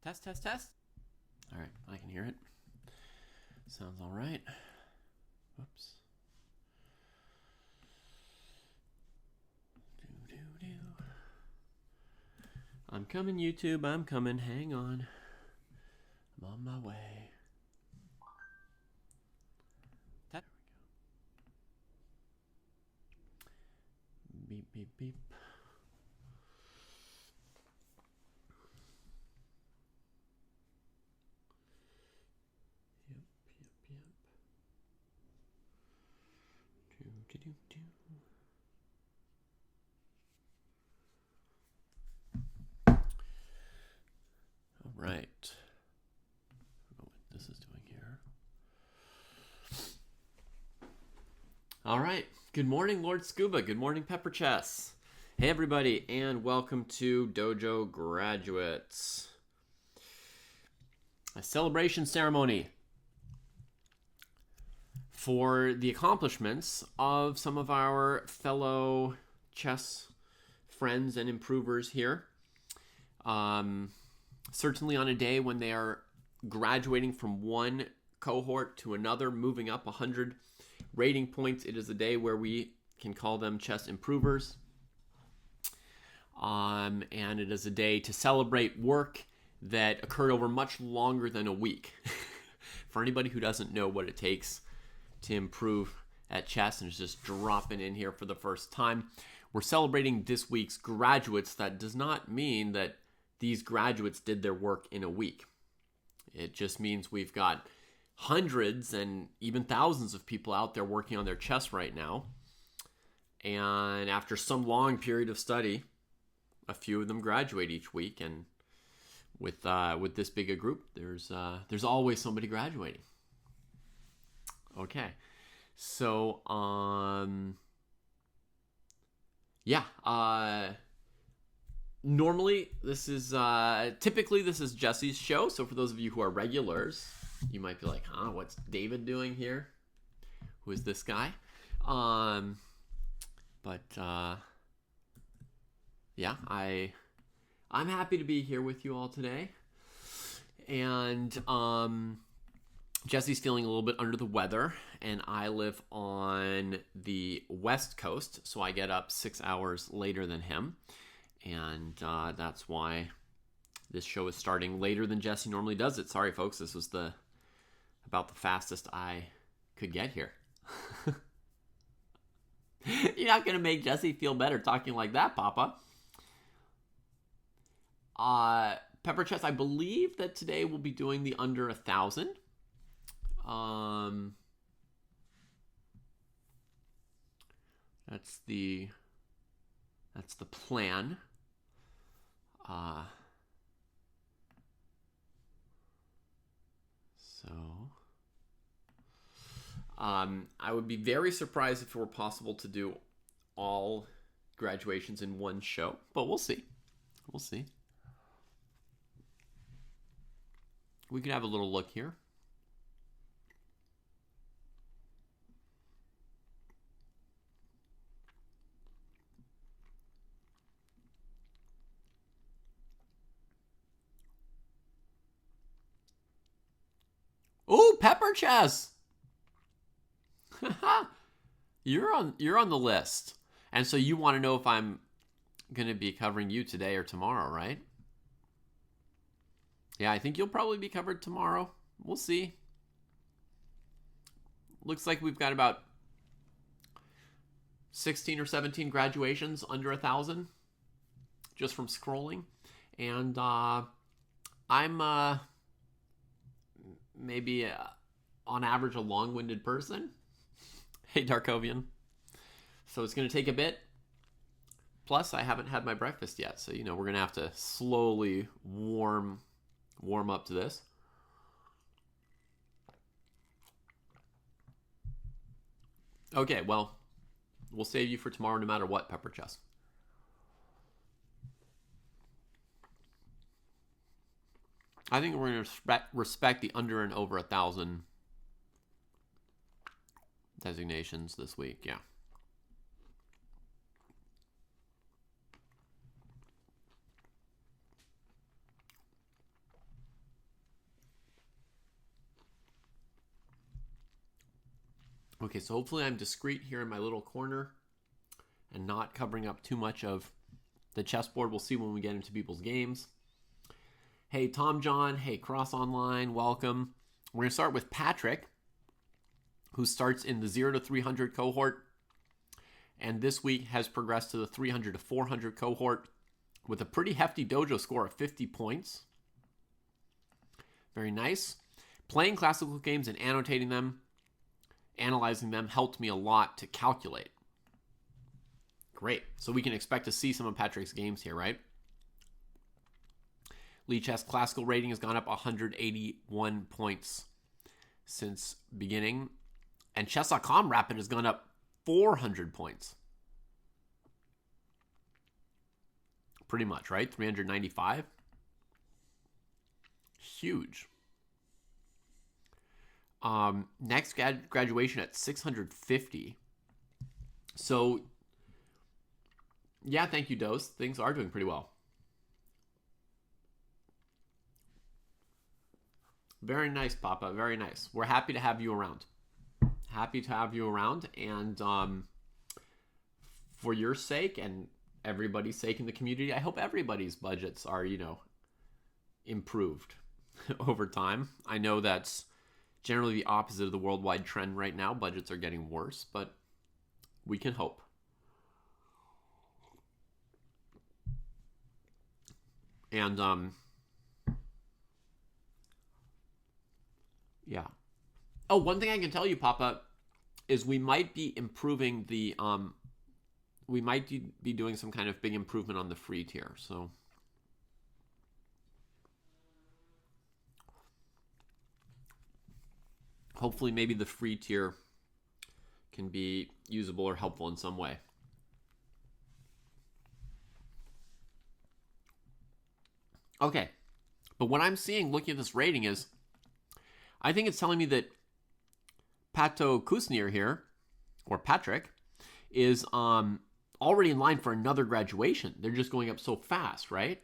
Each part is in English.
Test, test, test. All right, I can hear it. Sounds all right. Whoops. I'm coming, YouTube. I'm coming. Hang on. I'm on my way. There we go. Beep, beep, beep. All right. I don't know what this is doing here. All right. Good morning, Lord Scuba. Good morning, Pepper Chess. Hey, everybody, and welcome to Dojo Graduates. A celebration ceremony for the accomplishments of some of our fellow chess friends and improvers here. Certainly on a day when they are graduating from one cohort to another, moving up 100 rating points, it is a day where we can call them chess improvers. And it is a day to celebrate work that occurred over much longer than a week. For anybody who doesn't know what it takes to improve at chess and is just dropping in here for the first time, we're celebrating this week's graduates. That does not mean that these graduates did their work in a week. It just means we've got hundreds and even thousands of people out there working on their chess right now. And after some long period of study, a few of them graduate each week. And with this big a group, there's always somebody graduating. Okay, so normally this is typically this is Jesse's show. So for those of you who are regulars, you might be like, "Huh, what's David doing here? Who is this guy?" Yeah, I'm happy to be here with you all today, and Jesse's feeling a little bit under the weather, and I live on the West Coast, so I get up 6 hours later than him, and that's why this show is starting later than Jesse normally does it. Sorry, folks, this was about the fastest I could get here. You're not going to make Jesse feel better talking like that, Papa. Pepper Chess, I believe that today we'll be doing the under 1,000. That's the plan. I would be very surprised if it were possible to do all graduations in one show, but we'll see. We'll see. We can have a little look here. Ooh, Pepper Chess! You're on the list. And so you want to know if I'm going to be covering you today or tomorrow, right? Yeah, I think you'll probably be covered tomorrow. We'll see. Looks like we've got about 16 or 17 graduations under 1,000 just from scrolling. And I'm maybe on average a long-winded person. Hey, Darkovian. So it's going to take a bit. Plus, I haven't had my breakfast yet. So, we're going to have to slowly warm up to this. Okay, well, we'll save you for tomorrow no matter what, Pepper Chess. I think we're going to respect the under and over 1,000 designations this week, yeah. Okay, so hopefully I'm discreet here in my little corner and not covering up too much of the chessboard. We'll see when we get into people's games. Hey, Tom John. Hey, Cross Online. Welcome. We're going to start with Patrick, who starts in the 0 to 300 cohort, and this week has progressed to the 300 to 400 cohort with a pretty hefty dojo score of 50 points. Very nice. Playing classical games and annotating them, analyzing them, helped me a lot to calculate. Great. So we can expect to see some of Patrick's games here, right? Lichess classical rating has gone up 181 points since beginning. And Chess.com Rapid has gone up 400 points. Pretty much, right? 395. Huge. Next graduation at 650. So, yeah, thank you, Dose. Things are doing pretty well. Very nice, Papa. Very nice. We're happy to have you around. Happy to have you around. And for your sake and everybody's sake in the community, I hope everybody's budgets are, improved over time. I know that's generally the opposite of the worldwide trend right now. Budgets are getting worse, but we can hope. And yeah. Oh, one thing I can tell you, Papa, is we might be improving the we might be doing some kind of big improvement on the free tier. So hopefully maybe the free tier can be usable or helpful in some way. Okay. But what I'm seeing looking at this rating is, I think it's telling me that Kavutskiy here, or Patrick, is already in line for another graduation. They're just going up so fast, right?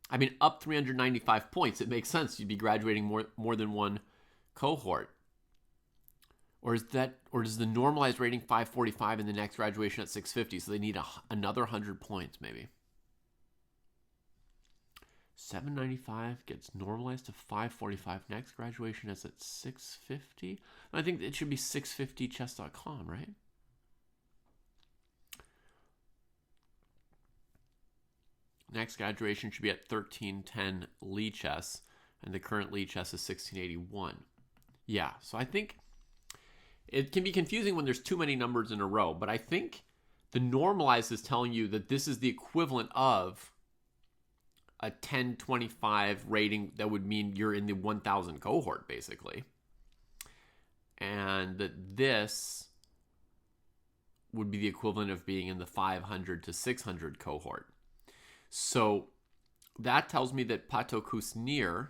I mean, up 395 points. It makes sense. You'd be graduating more than one cohort. Or does the normalized rating 545 and the next graduation at 650? So they need another 100 points, maybe. 795 gets normalized to 545. Next graduation is at 650. I think it should be 650 chess.com, right? Next graduation should be at 1310 Lichess, and the current Lichess is 1681. Yeah, so I think it can be confusing when there's too many numbers in a row, but I think the normalized is telling you that this is the equivalent of a 1025 rating. That would mean you're in the 1000 cohort, basically. And that this would be the equivalent of being in the 500 to 600 cohort. So that tells me that Kavutskiy,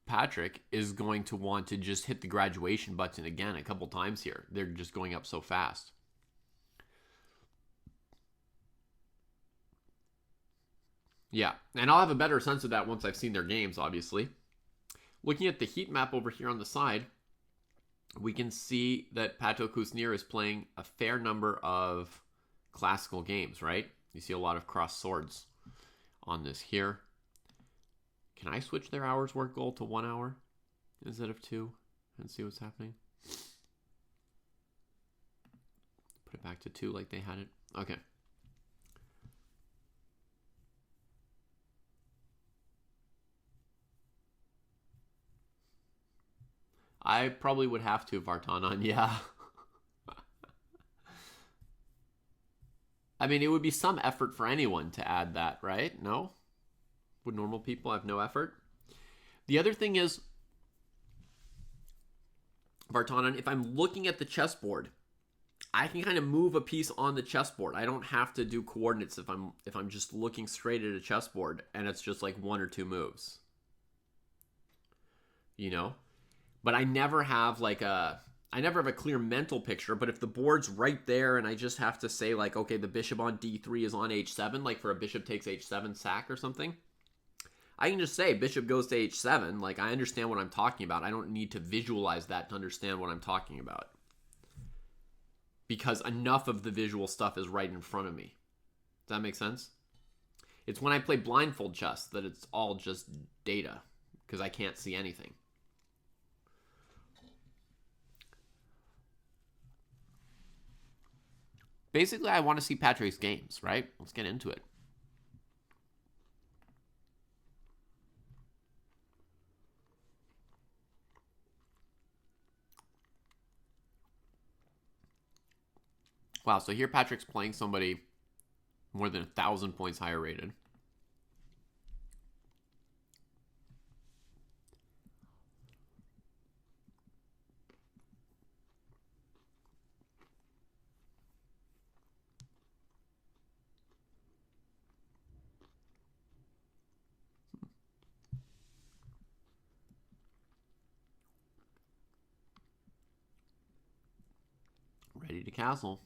Patrick, is going to want to just hit the graduation button again a couple times here. They're just going up so fast. Yeah, and I'll have a better sense of that once I've seen their games, obviously. Looking at the heat map over here on the side, we can see that Kavutskiy is playing a fair number of classical games, right? You see a lot of cross swords on this here. Can I switch their hours work goal to 1 hour instead of 2 and see what's happening? Put it back to 2 like they had it. Okay. I probably would have to, Vartanon, yeah. I mean, it would be some effort for anyone to add that, right? No? Would normal people have no effort? The other thing is, Vartanon, if I'm looking at the chessboard, I can kind of move a piece on the chessboard. I don't have to do coordinates if I'm just looking straight at a chessboard and it's just like 1 or 2 moves. You know? But I never have a clear mental picture. But if the board's right there and I just have to say like, okay, the bishop on d3 is on h7, like for a bishop takes h7 sack or something, I can just say bishop goes to h7. Like, I understand what I'm talking about. I don't need to visualize that to understand what I'm talking about. Because enough of the visual stuff is right in front of me. Does that make sense? It's when I play blindfold chess that it's all just data. Because I can't see anything. Basically, I want to see Patrick's games, right? Let's get into it. Wow, so here Patrick's playing somebody more than 1,000 points higher rated. Ready to castle.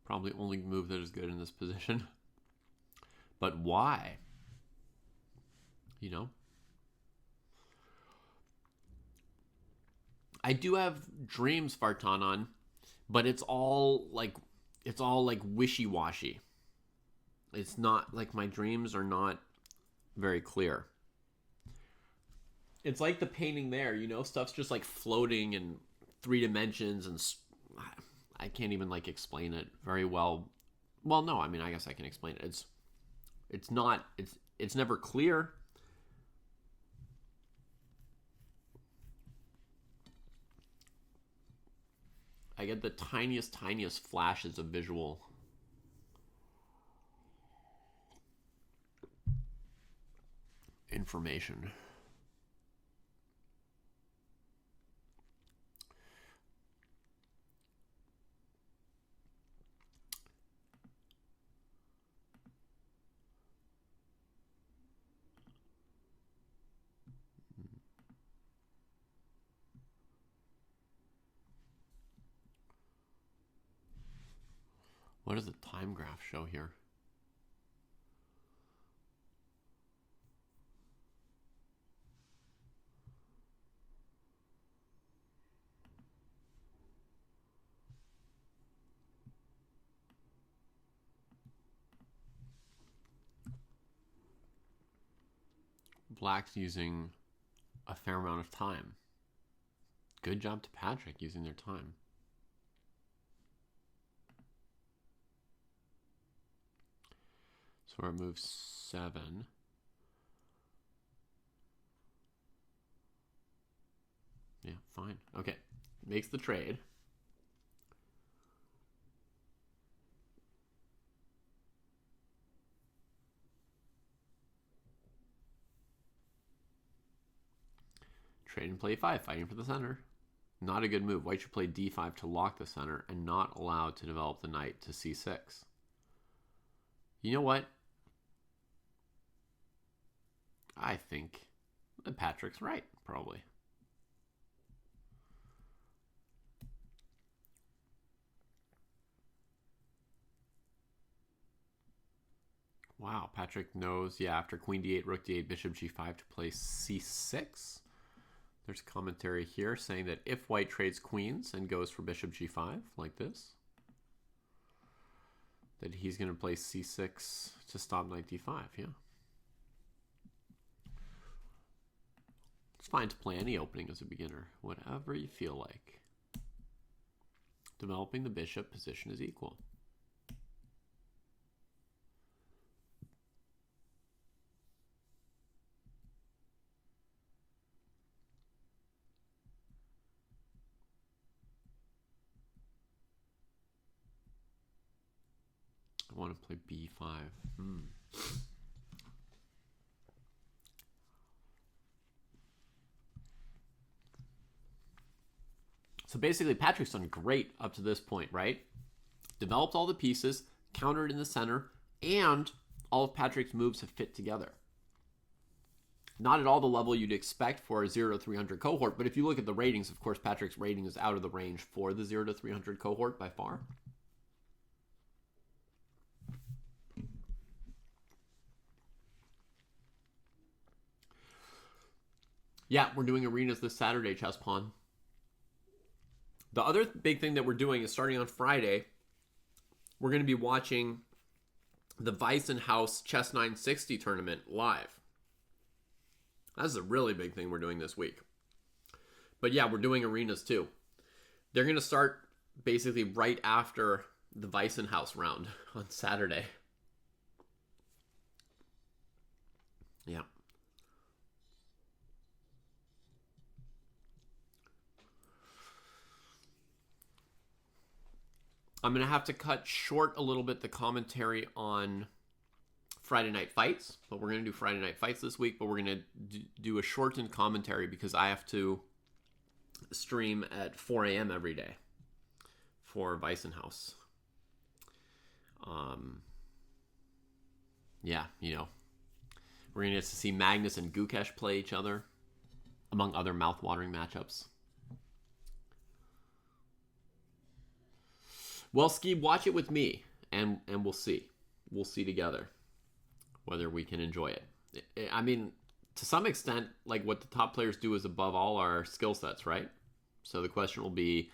Probably only move that is good in this position. But why? You know? I do have dreams, Vartanon, but it's all like wishy-washy. It's not like my dreams are not very clear. It's like the painting there, you know, stuff's just like floating in 3 dimensions, and I can't even like explain it very well. Well, no, I mean, I guess I can explain it. It's never clear. I get the tiniest flashes of visual information. What does the time graph show here? Black's using a fair amount of time. Good job to Patrick using their time. So we're at move 7. Yeah, fine. Okay. Makes the trade. Trade and play 5, fighting for the center. Not a good move. White should play d5 to lock the center and not allowed to develop the knight to c6. You know what? I think that Patrick's right, probably. Wow, Patrick knows, yeah, after queen d8, rook d8, bishop g5 to play c6. There's commentary here saying that if white trades queens and goes for bishop g5, like this, that he's going to play c6 to stop knight d5, yeah. It's fine to play any opening as a beginner, whatever you feel like. Developing the bishop position is equal. I want to play b5. So basically, Patrick's done great up to this point, right? Developed all the pieces, countered in the center, and all of Patrick's moves have fit together. Not at all the level you'd expect for a 0 to 300 cohort, but if you look at the ratings, of course, Patrick's rating is out of the range for the 0 to 300 cohort by far. Yeah, we're doing arenas this Saturday, Chess Pawn. The other big thing that we're doing is starting on Friday, we're going to be watching the Weissenhaus Chess 960 tournament live. That's a really big thing we're doing this week. But yeah, we're doing arenas too. They're going to start basically right after the Weissenhaus round on Saturday. Yeah. I'm going to have to cut short a little bit the commentary on Friday Night Fights, but we're going to do Friday Night Fights this week, but we're going to do a shortened commentary because I have to stream at 4 a.m. every day for Weissenhaus. Yeah, you know, we're going to get to see Magnus and Gukesh play each other, among other mouth-watering matchups. Well, Ski, watch it with me, and we'll see. We'll see together whether we can enjoy it. I mean, to some extent, like what the top players do is above all our skill sets, right? So the question will be,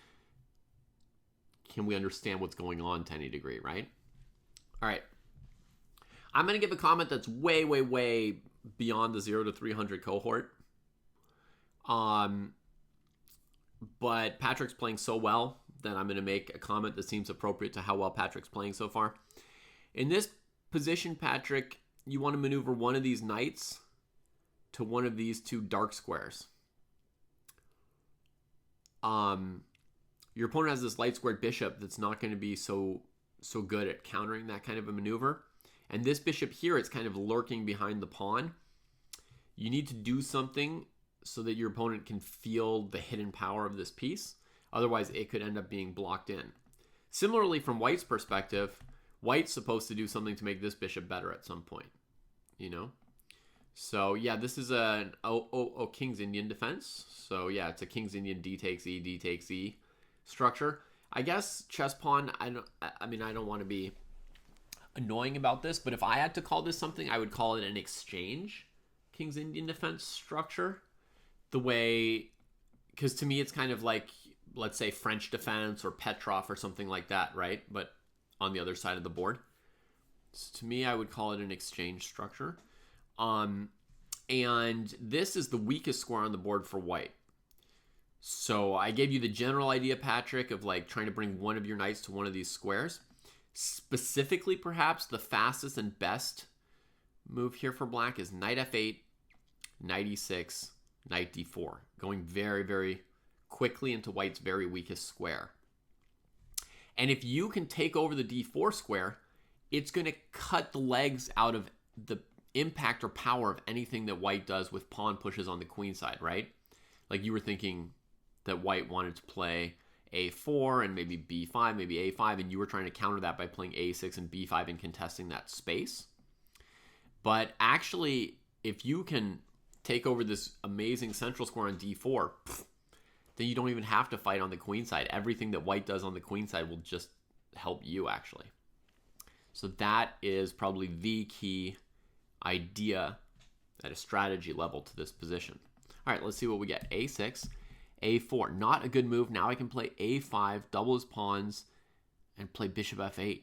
can we understand what's going on to any degree, right? All right. I'm going to give a comment that's way, way, way beyond the 0 to 300 cohort. But Patrick's playing so well that I'm going to make a comment that seems appropriate to how well Patrick's playing so far. In this position, Patrick, you want to maneuver one of these knights to one of these two dark squares. Your opponent has this light squared bishop that's not going to be so good at countering that kind of a maneuver. And this bishop here, it's kind of lurking behind the pawn. You need to do something so that your opponent can feel the hidden power of this piece. Otherwise, it could end up being blocked in. Similarly, from White's perspective, White's supposed to do something to make this bishop better at some point, you know? So, yeah, this is an King's Indian defense. So, yeah, it's a King's Indian D takes E structure. I guess Chess Pawn, I don't want to be annoying about this, but if I had to call this something, I would call it an exchange King's Indian defense structure. The way, because to me it's kind of like, let's say French defense or Petrov or something like that, right? But on the other side of the board. So to me, I would call it an exchange structure. And this is the weakest square on the board for White. So I gave you the general idea, Patrick, of like trying to bring one of your knights to one of these squares. Specifically, perhaps, the fastest and best move here for Black is Knight F8, Knight E6, Knight D4. Going very, very quickly into White's very weakest square. And if you can take over the D4 square, it's going to cut the legs out of the impact or power of anything that White does with pawn pushes on the queen side, right? Like you were thinking that White wanted to play A4 and maybe B5, maybe A5, and you were trying to counter that by playing A6 and B5 and contesting that space. But actually, if you can take over this amazing central square on D4, then you don't even have to fight on the queen side. Everything that White does on the queen side will just help you, actually. So that is probably the key idea at a strategy level to this position. All right, let's see what we get. A6, A4. Not a good move. Now I can play A5, double his pawns, and play bishop F8.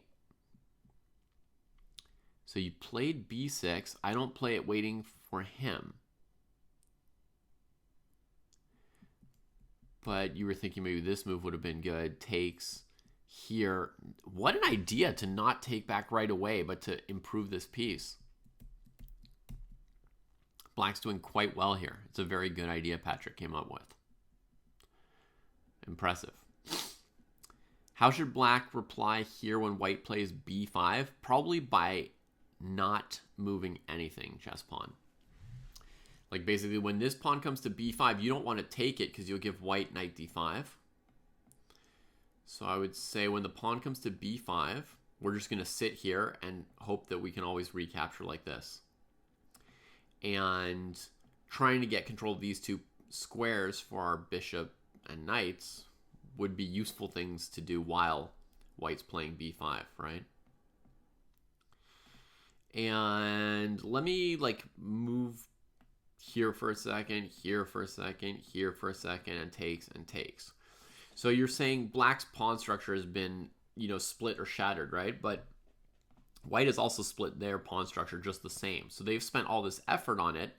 So you played B6. I don't play it waiting for him. But you were thinking maybe this move would have been good. Takes here. What an idea to not take back right away, but to improve this piece. Black's doing quite well here. It's a very good idea Patrick came up with. Impressive. How should Black reply here when White plays B5? Probably by not moving anything, Chess Pawn. Like basically when this pawn comes to B5, you don't want to take it because you'll give White Knight D5. So I would say when the pawn comes to B5, we're just going to sit here and hope that we can always recapture like this. And trying to get control of these two squares for our bishop and knights would be useful things to do while White's playing B5, right? And let me like move here for a second, here for a second, here for a second, and takes and takes. So you're saying black's pawn structure has been, split or shattered, right? But white has also split their pawn structure just the same. So they've spent all this effort on it.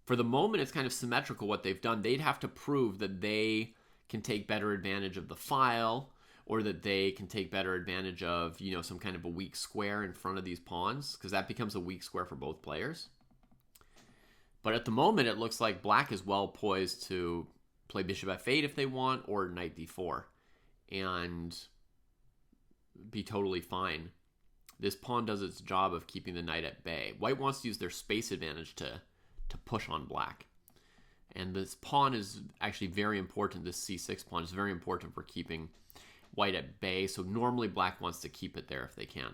For the moment, it's kind of symmetrical what they've done. They'd have to prove that they can take better advantage of the file, or that they can take better advantage of, some kind of a weak square in front of these pawns, because that becomes a weak square for both players. But at the moment, it looks like black is well poised to play bishop f8 if they want, or knight d4, and be totally fine. This pawn does its job of keeping the knight at bay. White wants to use their space advantage to push on black. And this pawn is actually very important. This c6 pawn is very important for keeping white at bay. So normally black wants to keep it there if they can.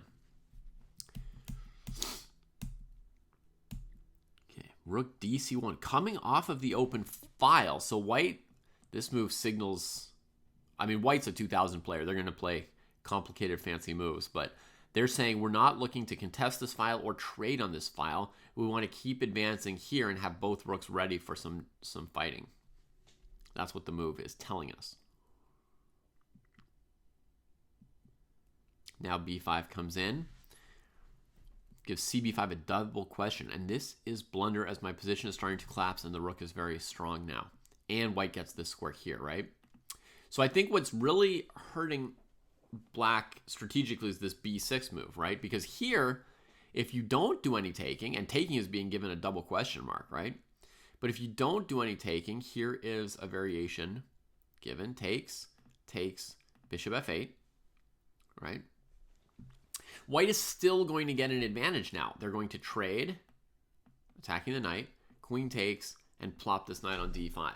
Okay, rook dc1 coming off of the open file. So white, this move signals, white's a 2000 player. They're going to play complicated, fancy moves, but they're saying we're not looking to contest this file or trade on this file. We want to keep advancing here and have both rooks ready for some fighting. That's what the move is telling us. Now b5 comes in. Gives cb5 a double question. And this is blunder as my position is starting to collapse and the rook is very strong now. And white gets this square here, right? So I think what's really hurting black strategically is this b6 move, right? Because here, if you don't do any taking, and taking is being given a double question mark, right? But if you don't do any taking, here is a variation given, takes, bishop f8, right? White is still going to get an advantage now. They're going to trade, attacking the knight, queen takes, and plop this knight on d5.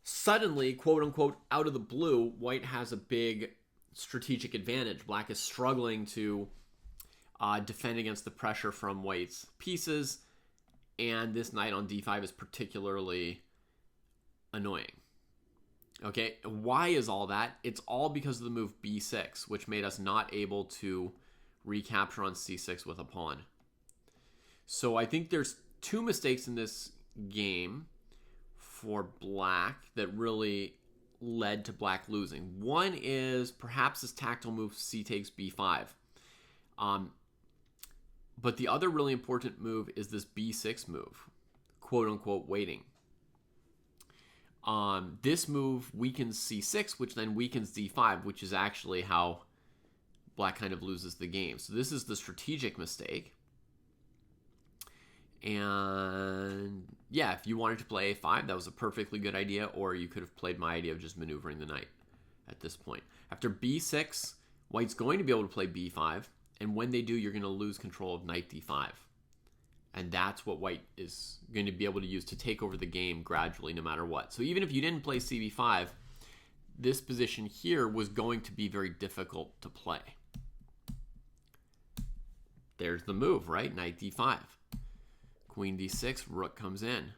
Suddenly, quote unquote, out of the blue, white has a big strategic advantage. Black is struggling to defend against the pressure from white's pieces, and this knight on d5 is particularly annoying. Okay, why is all that? It's all because of the move b6, which made us not able to recapture on c6 with a pawn. So I think there's two mistakes in this game for black that really led to black losing. One is perhaps this tactile move c takes b5. But the other really important move is this b6 move, quote unquote waiting. This move weakens c6, which then weakens d5, which is actually how black kind of loses the game. So this is the strategic mistake. And yeah, if you wanted to play a5, that was a perfectly good idea, or you could have played my idea of just maneuvering the knight at this point. After b6, white's going to be able to play b5, and when they do, you're going to lose control of knight d5. And that's what white is going to be able to use to take over the game gradually, no matter what. So even if you didn't play cb5, this position here was going to be very difficult to play. There's the move, right? Knight d5. Queen d6, rook comes in.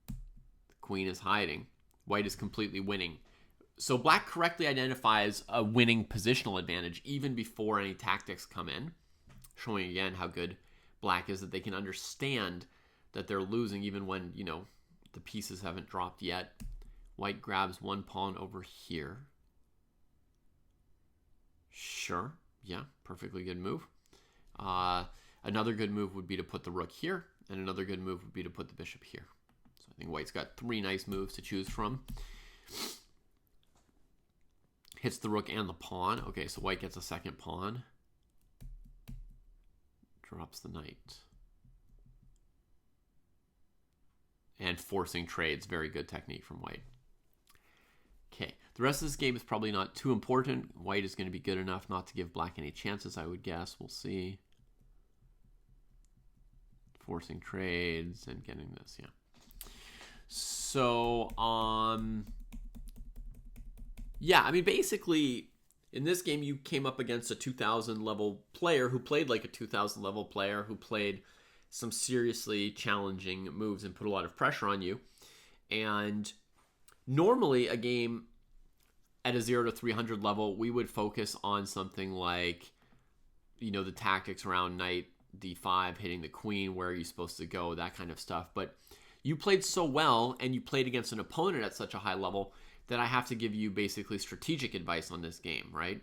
The queen is hiding. White is completely winning. So black correctly identifies a winning positional advantage even before any tactics come in, showing again how good black is, that they can understand that they're losing even when, the pieces haven't dropped yet. White grabs one pawn over here. Sure, yeah, perfectly good move. Another good move would be to put the rook here, and another good move would be to put the bishop here. So I think white's got three nice moves to choose from. Hits the rook and the pawn. Okay, so white gets a second pawn. Drops the knight. And forcing trades, very good technique from white. Okay, the rest of this game is probably not too important. White is going to be good enough not to give black any chances, I would guess. We'll see. Forcing trades and getting this, yeah. So, yeah, basically, in this game, you came up against a 2000 level player who played like a 2000 level player, who played some seriously challenging moves and put a lot of pressure on you. And normally, a game at a 0 to 300 level, we would focus on something like, the tactics around knight d5, hitting the queen, where are you supposed to go, that kind of stuff. But you played so well, and you played against an opponent at such a high level, that I have to give you basically strategic advice on this game, right?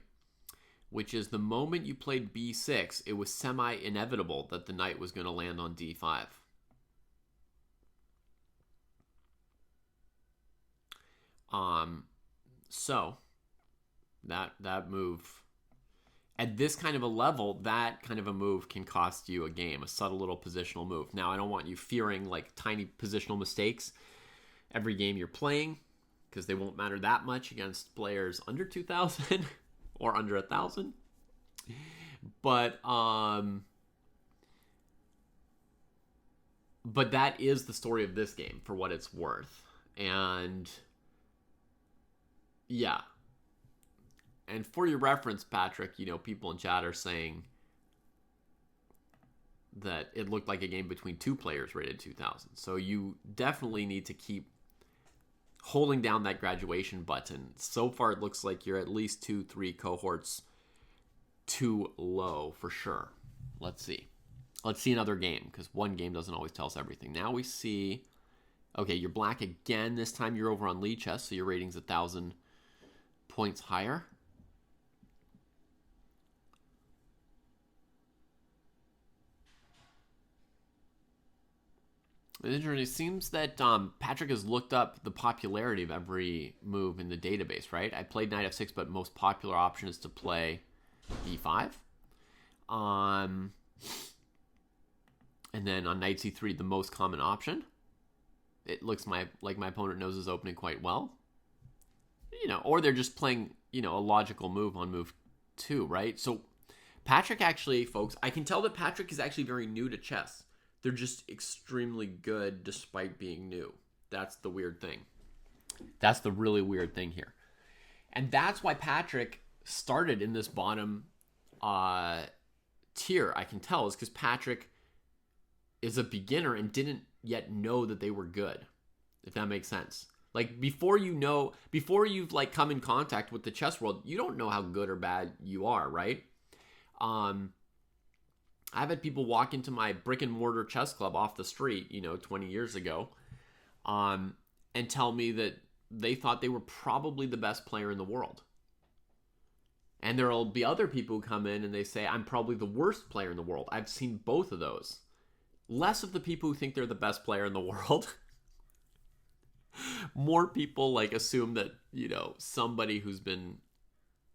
Which is the moment you played b6, it was semi-inevitable that the knight was going to land on d5. So that move, at this kind of a level, that kind of a move can cost you a game, a subtle little positional move. Now, I don't want you fearing like tiny positional mistakes every game you're playing, because they won't matter that much against players under 2,000 or under 1,000. But that is the story of this game for what it's worth. And yeah. And for your reference, Patrick, people in chat are saying that it looked like a game between two players rated 2,000. So you definitely need to keep holding down that graduation button. So far, it looks like you're at least 2-3 cohorts too low for sure. Let's see. Let's see another game, because one game doesn't always tell us everything. Now we see, okay, you're black again. This time you're over on Lee Chess, so your rating's 1,000 points higher. It seems that Patrick has looked up the popularity of every move in the database, right? I played knight f6, but most popular option is to play e5. And then on knight c3, the most common option. It looks like my opponent knows his opening quite well. Or they're just playing, a logical move on move 2, right? So Patrick actually, folks, I can tell that Patrick is actually very new to chess. They're just extremely good despite being new. That's the weird thing. That's the really weird thing here. And that's why Patrick started in this bottom tier, I can tell, is because Patrick is a beginner and didn't yet know that they were good, if that makes sense. Like, before you've like come in contact with the chess world, you don't know how good or bad you are, right? I've had people walk into my brick and mortar chess club off the street, 20 years ago, and tell me that they thought they were probably the best player in the world. And there'll be other people who come in and they say, I'm probably the worst player in the world. I've seen both of those. Less of the people who think they're the best player in the world. More people like assume that, somebody who's been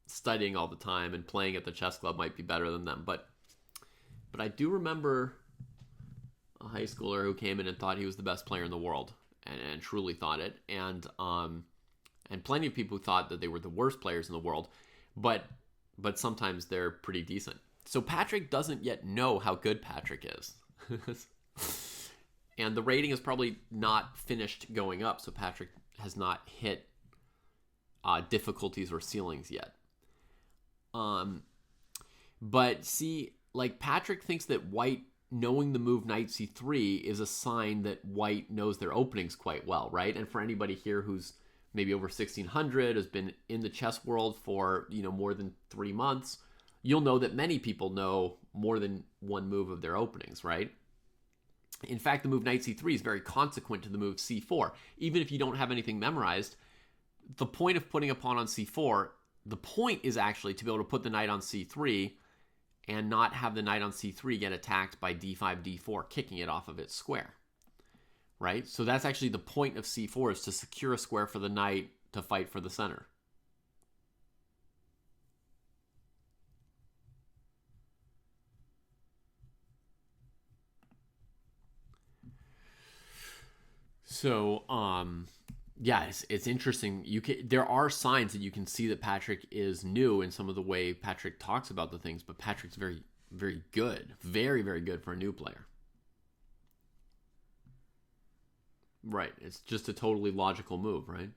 studying all the time and playing at the chess club might be better than them. But I do remember a high schooler who came in and thought he was the best player in the world, and truly thought it. And plenty of people who thought that they were the worst players in the world, but sometimes they're pretty decent. So Patrick doesn't yet know how good Patrick is. And the rating is probably not finished going up, so Patrick has not hit difficulties or ceilings yet. But see, like, Patrick thinks that white knowing the move knight c3 is a sign that white knows their openings quite well, right? And for anybody here who's maybe over 1,600, has been in the chess world for, more than 3 months, you'll know that many people know more than one move of their openings, right? In fact, the move knight c3 is very consequent to the move c4. Even if you don't have anything memorized, the point of putting a pawn on c4, the point is actually to be able to put the knight on c3 and not have the knight on c3 get attacked by d5, d4, kicking it off of its square, right? So that's actually the point of c4, is to secure a square for the knight to fight for the center. So, yeah, it's interesting. There are signs that you can see that Patrick is new in some of the way Patrick talks about the things, but Patrick's very, very good. Very, very good for a new player. Right. It's just a totally logical move, right?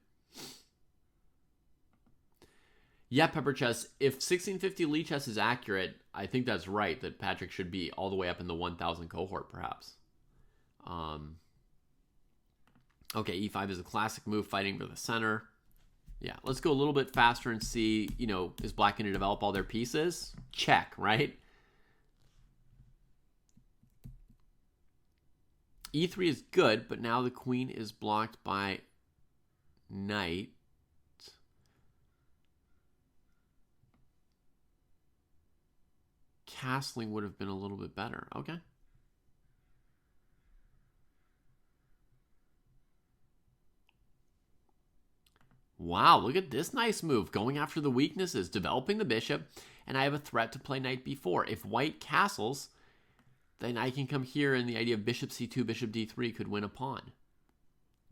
Yeah, Pepper Chess. If 1650 Lee Chess is accurate, I think that's right, that Patrick should be all the way up in the 1,000 cohort, perhaps. Okay, e5 is a classic move, fighting for the center. Yeah, let's go a little bit faster and see, is black going to develop all their pieces? Check, right? E3 is good, but now the queen is blocked by knight. Castling would have been a little bit better. Okay. Wow, look at this nice move. Going after the weaknesses, developing the bishop, and I have a threat to play knight b4. If white castles, then I can come here, and the idea of bishop c2, bishop d3 could win a pawn.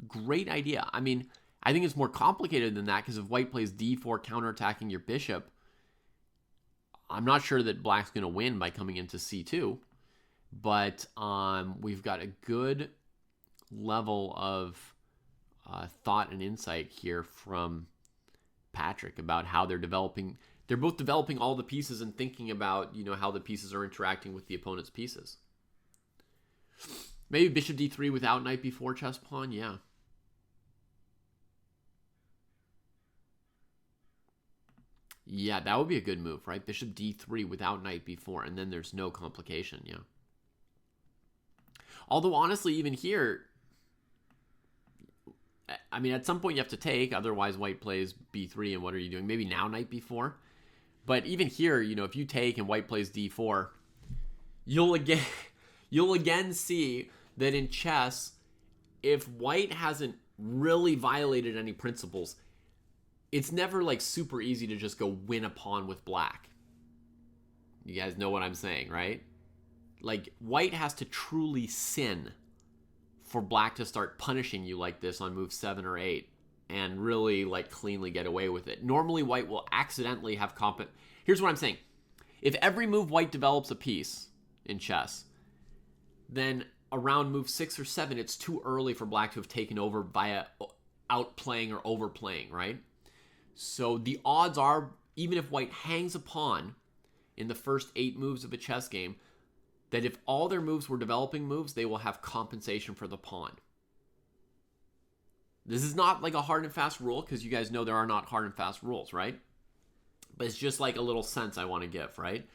Great idea. I mean, I think it's more complicated than that, because if white plays d4 counterattacking your bishop, I'm not sure that black's going to win by coming into c2, but we've got a good level of thought and insight here from Patrick about how they're developing. They're both developing all the pieces and thinking about, how the pieces are interacting with the opponent's pieces. Maybe bishop d3 without knight b4 chess pawn, yeah. Yeah, that would be a good move, right? Bishop d3 without knight b4, and then there's no complication, yeah. Although, honestly, even here, I mean, at some point you have to take, otherwise white plays b3, and what are you doing? Maybe now knight b4? But even here, if you take and white plays d4, you'll again see that in chess, if white hasn't really violated any principles, it's never like super easy to just go win a pawn with black. You guys know what I'm saying, right? Like, white has to truly sin for black to start punishing you like this on move 7 or 8 and really like cleanly get away with it. Normally white will accidentally have Here's what I'm saying. If every move white develops a piece in chess, then around move 6 or 7, it's too early for black to have taken over via outplaying or overplaying, right? So the odds are, even if white hangs a pawn in the first 8 moves of a chess game, that if all their moves were developing moves, they will have compensation for the pawn. This is not like a hard and fast rule, because you guys know there are not hard and fast rules, right? But it's just like a little sense I want to give, right?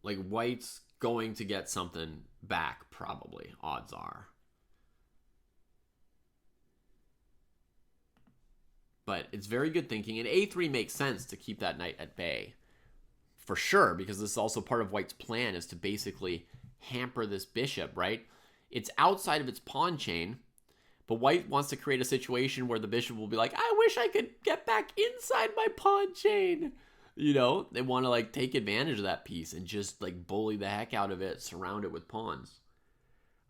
Like, white's going to get something back, probably, odds are. But it's very good thinking, and a3 makes sense to keep that knight at bay. For sure, because this is also part of white's plan, is to basically hamper this bishop, right? It's outside of its pawn chain, but white wants to create a situation where the bishop will be like, I wish I could get back inside my pawn chain. They want to like take advantage of that piece and just like bully the heck out of it, surround it with pawns.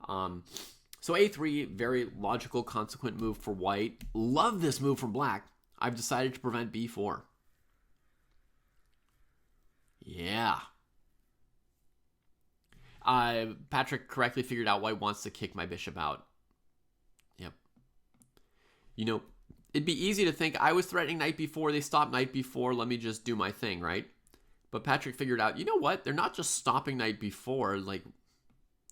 So a3, very logical, consequent move for white. Love this move from black. I've decided to prevent b4. Yeah. Patrick correctly figured out white wants to kick my bishop out. Yep. It'd be easy to think, I was threatening knight b4, they stopped knight b4, let me just do my thing, right? But Patrick figured out, you know what? They're not just stopping knight b4, like,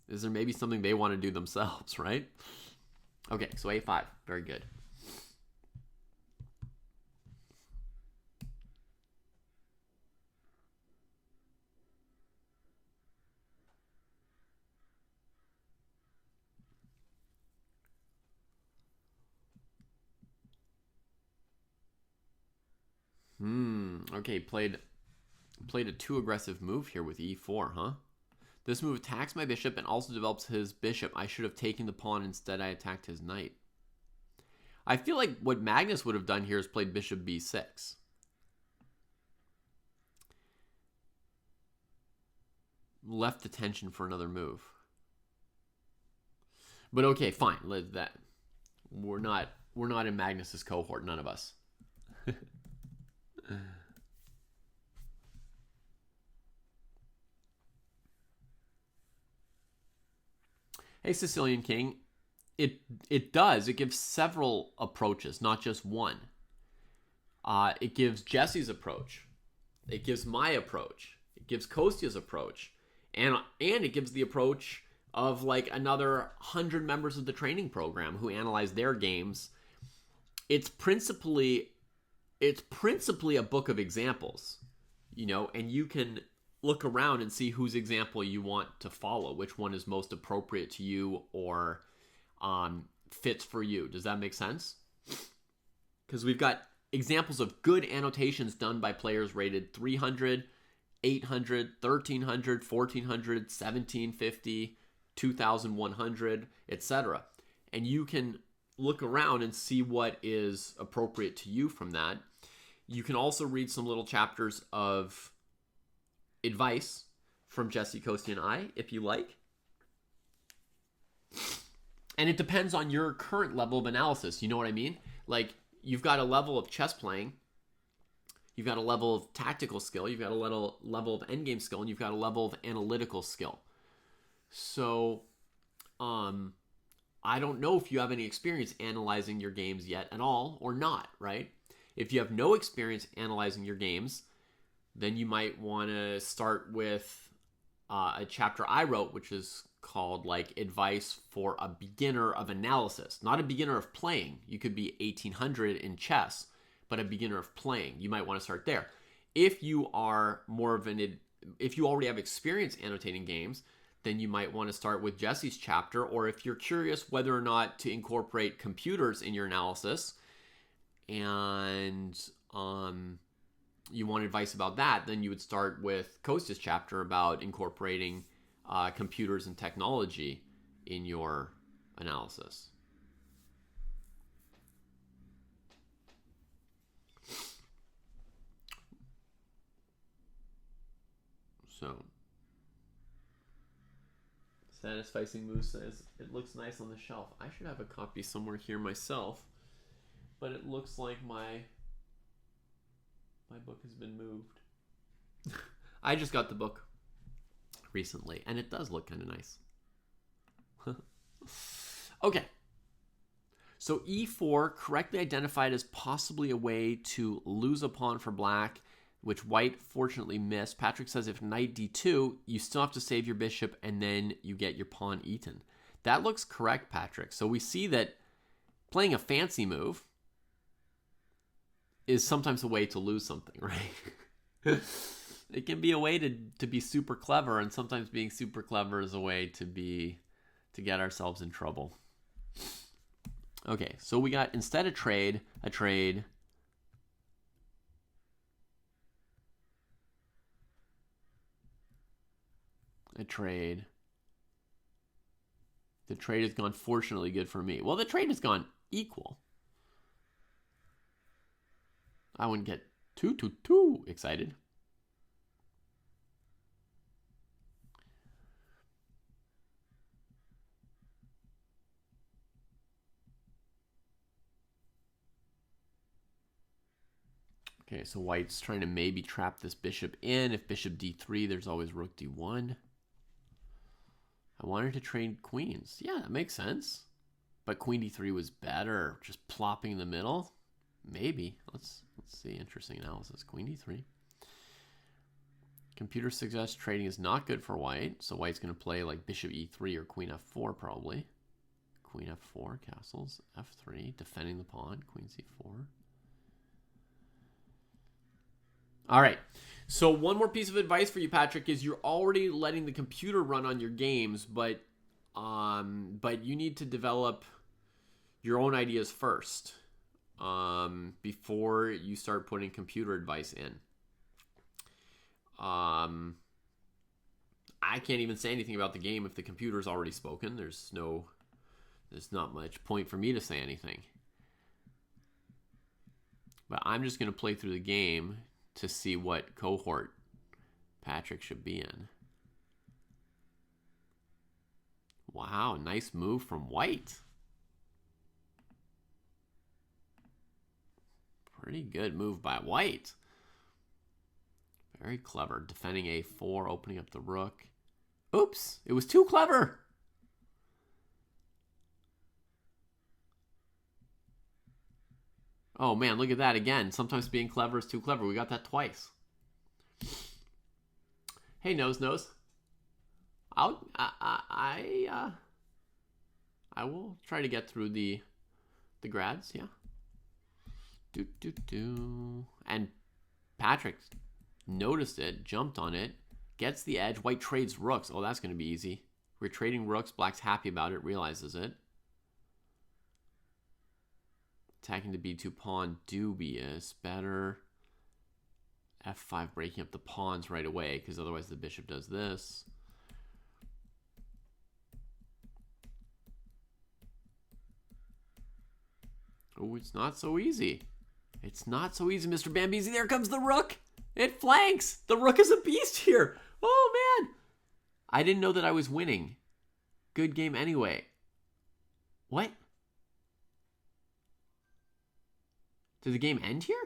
is there maybe something they want to do themselves, right? Okay, so a5, very good. Okay, played a too aggressive move here with e4, huh? This move attacks my bishop and also develops his bishop. I should have taken the pawn. Instead, I attacked his knight. I feel like what Magnus would have done here is played bishop b6. Left the tension for another move. But okay, fine. Let that. We're not in Magnus's cohort, none of us. Hey, Sicilian King. It does. It gives several approaches, not just one. It gives Jesse's approach. It gives my approach. It gives Kostya's approach. And it gives the approach of like another 100 members of the training program who analyze their games. It's principally a book of examples, and you can look around and see whose example you want to follow, which one is most appropriate to you or fits for you. Does that make sense? Because we've got examples of good annotations done by players rated 300, 800, 1300, 1400, 1750, 2100, etc. And you can look around and see what is appropriate to you from that. You can also read some little chapters of advice from Jesse, Kostya, and I, if you like. And it depends on your current level of analysis. You know what I mean? Like, you've got a level of chess playing, you've got a level of tactical skill, you've got a level of endgame skill, and you've got a level of analytical skill. So, I don't know if you have any experience analyzing your games yet at all or not, right? If you have no experience analyzing your games, then you might want to start with a chapter I wrote, which is called like advice for a beginner of analysis, not a beginner of playing. You could be 1800 in chess, but a beginner of playing. You might want to start there. If you are if you already have experience annotating games, then you might want to start with Jesse's chapter. Or if you're curious whether or not to incorporate computers in your analysis, and you want advice about that, then you would start with Kostya's chapter about incorporating computers and technology in your analysis. So, Satisficing Moose says, it looks nice on the shelf. I should have a copy somewhere here myself, but it looks like my book has been moved. I just got the book recently, and it does look kind of nice. Okay. So e4, correctly identified as possibly a way to lose a pawn for black, which white fortunately missed. Patrick says if knight d2, you still have to save your bishop, and then you get your pawn eaten. That looks correct, Patrick. So we see that playing a fancy move is sometimes a way to lose something, right? It can be a way to be super clever, and sometimes being super clever is a way to get ourselves in trouble. Okay, so we got, instead of trade, a trade. A trade. The trade has gone fortunately good for me. Well, the trade has gone equal. I wouldn't get too excited. Okay, so white's trying to maybe trap this bishop in. If bishop d3, there's always rook d1. I wanted to trade queens. Yeah, that makes sense. But queen d3 was better. Just plopping in the middle? Maybe. Let's see. Interesting analysis. Queen d3. Computer suggests trading is not good for white. So white's going to play like bishop e3 or queen f4 probably. Queen f4, castles. f3, defending the pawn. Queen c4. All right. So one more piece of advice for you, Patrick, is you're already letting the computer run on your games, but you need to develop your own ideas first before you start putting computer advice in. I can't even say anything about the game if the computer's already spoken. There's not much point for me to say anything. But I'm just going to play through the game to see what cohort Patrick should be in. Wow, nice move from white. Pretty good move by white. Very clever. Defending a4, opening up the rook. Oops, it was too clever. Oh man, look at that again. Sometimes being clever is too clever. We got that twice. Hey, Nose. I will try to get through the grads, yeah. And Patrick noticed it, jumped on it, gets the edge. White trades rooks. Oh, that's going to be easy. We're trading rooks. Black's happy about it, realizes it. Attacking the b2 pawn, dubious. Better f5, breaking up the pawns right away, because otherwise the bishop does this. Oh, it's not so easy. It's not so easy, Mr. Bambisi. There comes the rook. It flanks. The rook is a beast here. Oh, man. I didn't know that I was winning. Good game anyway. What? Did the game end here?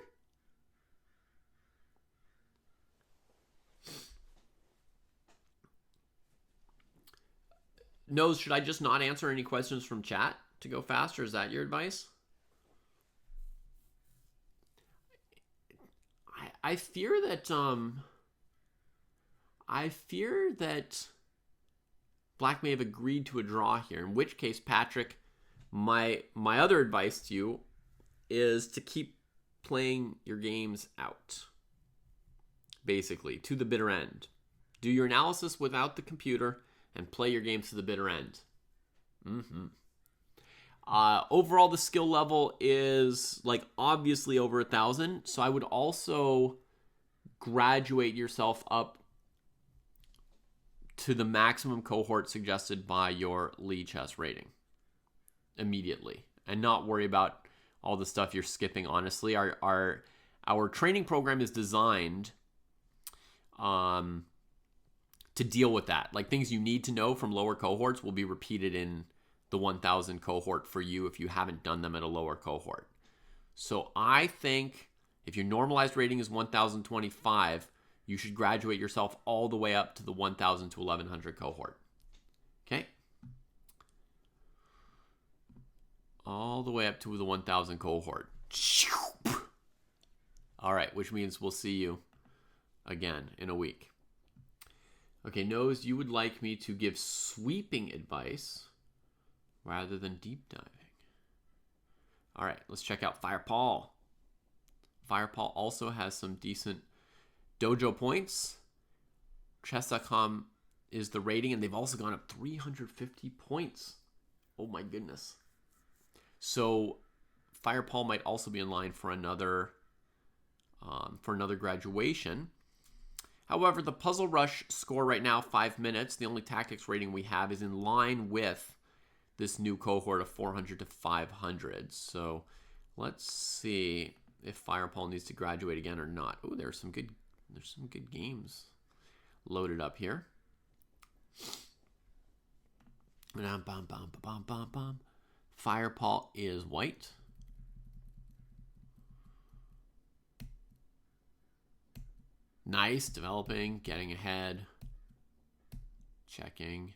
Nose, should I just not answer any questions from chat to go faster? Is that your advice? I fear that Black may have agreed to a draw here, in which case, Patrick, my other advice to you is to keep playing your games out, basically, to the bitter end. Do your analysis without the computer and play your games to the bitter end. Overall, the skill level is like obviously over 1,000. So I would also graduate yourself up to the maximum cohort suggested by your Lee chess rating immediately, and not worry about all the stuff you're skipping. Honestly, our training program is designed to deal with that. Like, things you need to know from lower cohorts will be repeated in the 1,000 cohort for you if you haven't done them at a lower cohort. So I think if your normalized rating is 1,025, you should graduate yourself all the way up to the 1,000 to 1,100 cohort. Okay? All the way up to the 1,000 cohort. All right, which means we'll see you again in a week. Okay, Nose, you would like me to give sweeping advice rather than deep diving. All right, let's check out Firepaul. Firepaul also has some decent dojo points. Chess.com is the rating, and they've also gone up 350 points. Oh my goodness. So Firepaul might also be in line for another graduation. However, the Puzzle Rush score right now, 5 minutes. The only tactics rating we have is in line with this new cohort of 400 to 500. So let's see if Firepaul needs to graduate again or not. Oh, there's some good games loaded up here. Firepaul is white. Nice, developing, getting ahead, checking.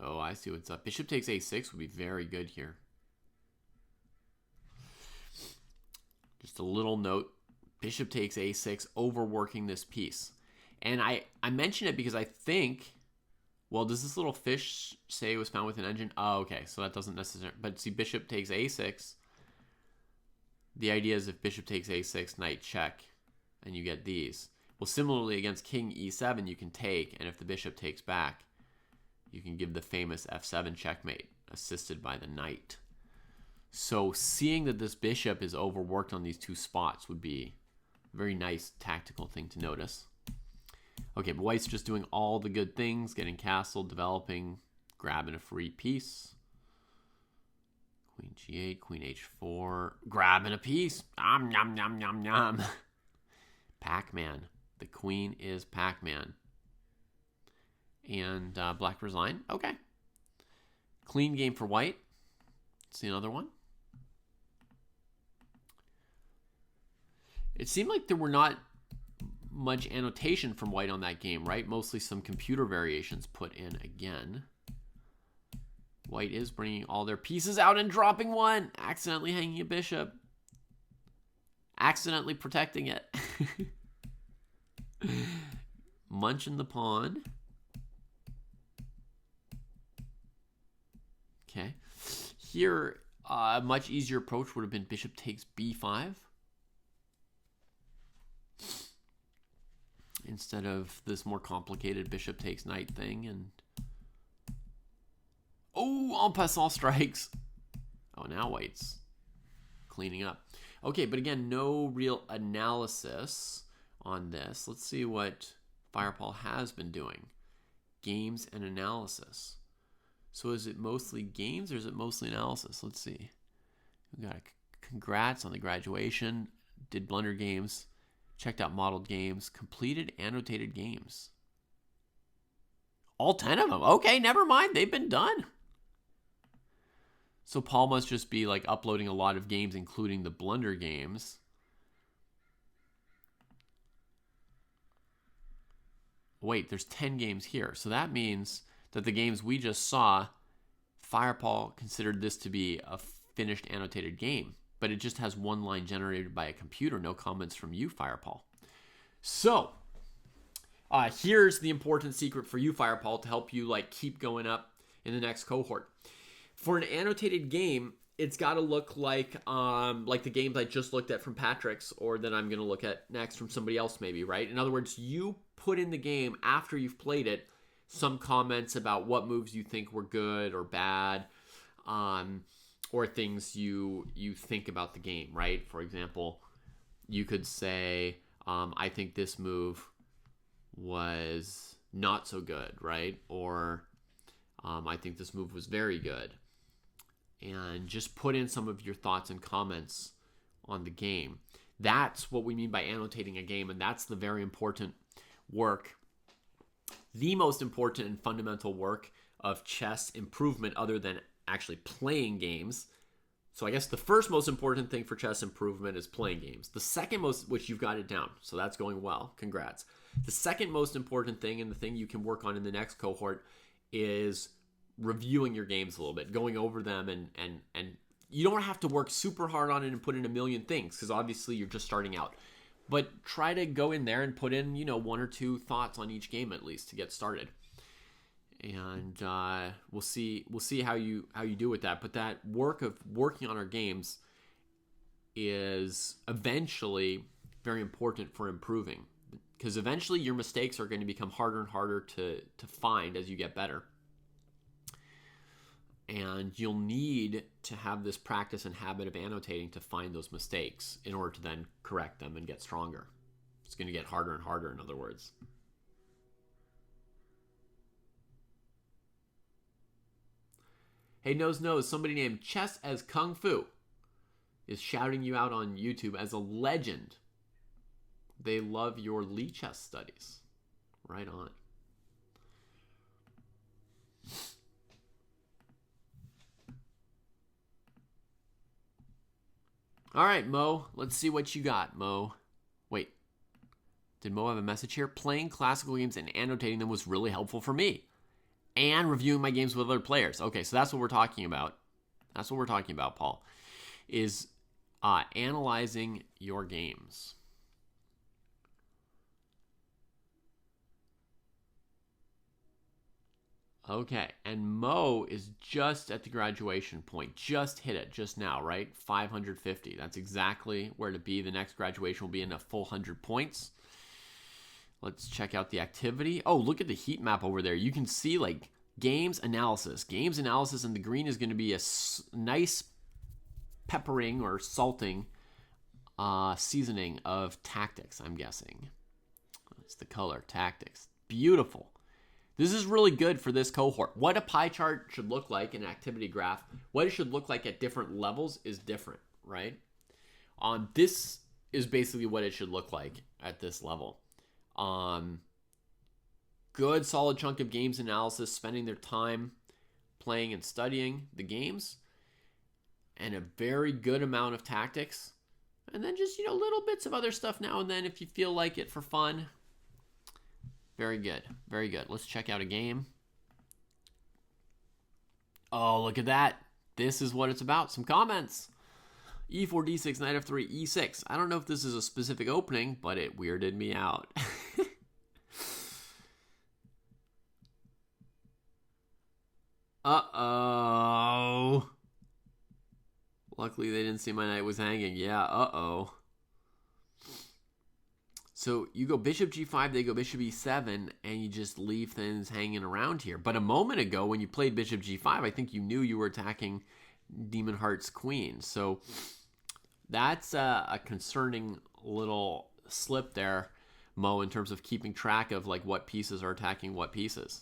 Oh, I see what's up. Bishop takes a6 would be very good here. Just a little note. Bishop takes a6, overworking this piece. And I mention it because I think, well, does this little fish say it was found with an engine? Oh, okay, so that doesn't necessarily, but see, bishop takes a6. The idea is if bishop takes a6, knight check, and you get these. Well, similarly, against king e7, you can take, and if the bishop takes back, you can give the famous f7 checkmate, assisted by the knight. So seeing that this bishop is overworked on these two spots would be a very nice tactical thing to notice. Okay, but white's just doing all the good things, getting castled, developing, grabbing a free piece. Queen g8, queen h4, grabbing a piece. Nom, nom, nom, nom, nom. Pac-Man. The queen is Pac-Man. And black resign. Okay. Clean game for white. Let's see another one. It seemed like there were not much annotation from white on that game, right? Mostly some computer variations put in again. White is bringing all their pieces out and dropping one. Accidentally hanging a bishop. Accidentally protecting it. Munching the pawn. Okay. Here, A much easier approach would have been bishop takes b5. Instead of this more complicated bishop takes knight thing. And oh, en passant strikes. Oh, now white's cleaning up. Okay, but again, no real analysis on this. Let's see what Firepaul has been doing. Games and analysis. So is it mostly games or is it mostly analysis? Let's see. We got congrats on the graduation. Did blunder games. Checked out modeled games. Completed annotated games. All 10 of them. Okay, never mind. They've been done. So Paul must just be like uploading a lot of games, including the blunder games. Wait, there's 10 games here. So that means that the games we just saw, Firepaul considered this to be a finished annotated game, but it just has one line generated by a computer. No comments from you, Firepaul. So here's the important secret for you, Firepaul, to help you like keep going up in the next cohort. For an annotated game, it's got to look like the games I just looked at from Patrick's, or that I'm going to look at next from somebody else maybe, right? In other words, you put in the game after you've played it some comments about what moves you think were good or bad, or things you think about the game, right? For example, you could say, I think this move was not so good, right? Or I think this move was very good. And just put in some of your thoughts and comments on the game. That's what we mean by annotating a game, and that's the very important work, the most important and fundamental work of chess improvement other than actually playing games. So I guess the first most important thing for chess improvement is playing games. The second most, which you've got it down, so that's going well, congrats. The second most important thing, and the thing you can work on in the next cohort, is reviewing your games a little bit, going over them, and you don't have to work super hard on it and put in a million things, because obviously you're just starting out. But try to go in there and put in, one or two thoughts on each game at least to get started. And we'll see how you do with that. But that work of working on our games is eventually very important for improving, because eventually your mistakes are going to become harder and harder to find as you get better. And you'll need to have this practice and habit of annotating to find those mistakes in order to then correct them and get stronger. It's going to get harder and harder, in other words. Hey, Nose, somebody named Chess as Kung Fu is shouting you out on YouTube as a legend. They love your Lichess studies. Right on. All right, Mo, let's see what you got, Mo. Wait, did Mo have a message here? Playing classical games and annotating them was really helpful for me. And reviewing my games with other players. Okay, so that's what we're talking about. That's what we're talking about, Paul, is analyzing your games. Okay, and Mo is just at the graduation point. Just hit it just now, right? 550. That's exactly where to be. The next graduation will be in a full 100 points. Let's check out the activity. Oh, look at the heat map over there. You can see like games analysis. Games analysis, and the green is going to be a nice peppering or salting seasoning of tactics, I'm guessing. That's the color, tactics. Beautiful. This is really good for this cohort. What a pie chart should look like, an activity graph, what it should look like at different levels is different, right? This is basically what it should look like at this level. Good solid chunk of games analysis, spending their time playing and studying the games, and a very good amount of tactics, and then just little bits of other stuff now and then if you feel like it for fun. Very good, very good. Let's check out a game. Oh, look at that. This is what it's about. Some comments. E4, D6, Knight F3, E6. I don't know if this is a specific opening, but it weirded me out. Uh-oh. Luckily, they didn't see my knight was hanging. Yeah, uh-oh. So you go bishop g5, they go bishop e7, and you just leave things hanging around here. But a moment ago, when you played bishop g5, I think you knew you were attacking Demon Heart's queen. So that's a concerning little slip there, Mo, in terms of keeping track of like what pieces are attacking what pieces.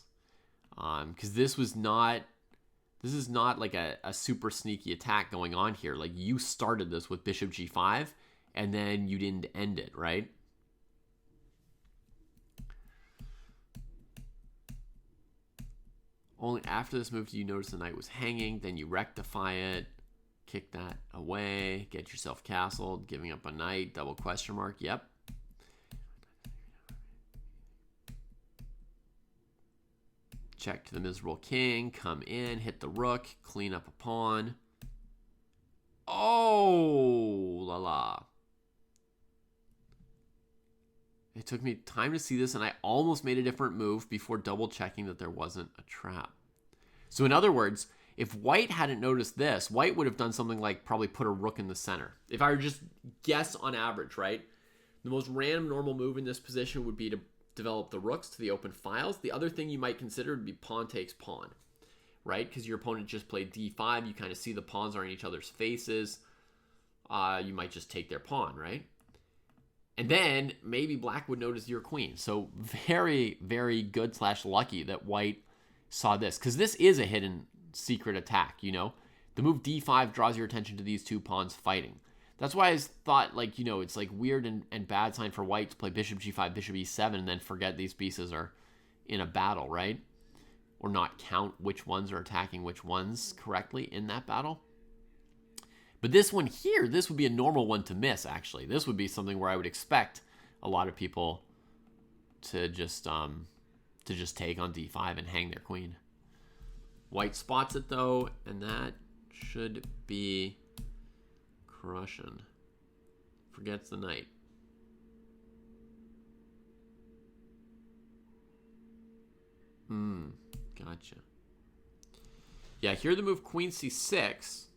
Because this is not like a super sneaky attack going on here. Like, you started this with bishop g5, and then you didn't end it, right? Only after this move do you notice the knight was hanging. Then you rectify it, kick that away, get yourself castled, giving up a knight, double question mark. Yep. Check to the miserable king, come in, hit the rook, clean up a pawn. Oh, la la. It took me time to see this, and I almost made a different move before double checking that there wasn't a trap. So in other words, if white hadn't noticed this, white would have done something like probably put a rook in the center. If I were just guess on average, right? The most random normal move in this position would be to develop the rooks to the open files. The other thing you might consider would be pawn takes pawn, right? Because your opponent just played d5. You kind of see the pawns are in each other's faces. You might just take their pawn, right? And then maybe black would notice your queen. So very, very good / lucky that white saw this. Because this is a hidden secret attack, you know? The move d5 draws your attention to these two pawns fighting. That's why I thought, like, you know, it's like weird and bad sign for white to play bishop g5, bishop e7, and then forget these pieces are in a battle, right? Or not count which ones are attacking which ones correctly in that battle. But this one here, this would be a normal one to miss, actually. This would be something where I would expect a lot of people to just take on d5 and hang their queen. White spots it, though, and that should be crushing. Forgets the knight. Gotcha. Yeah, here the move queen c6,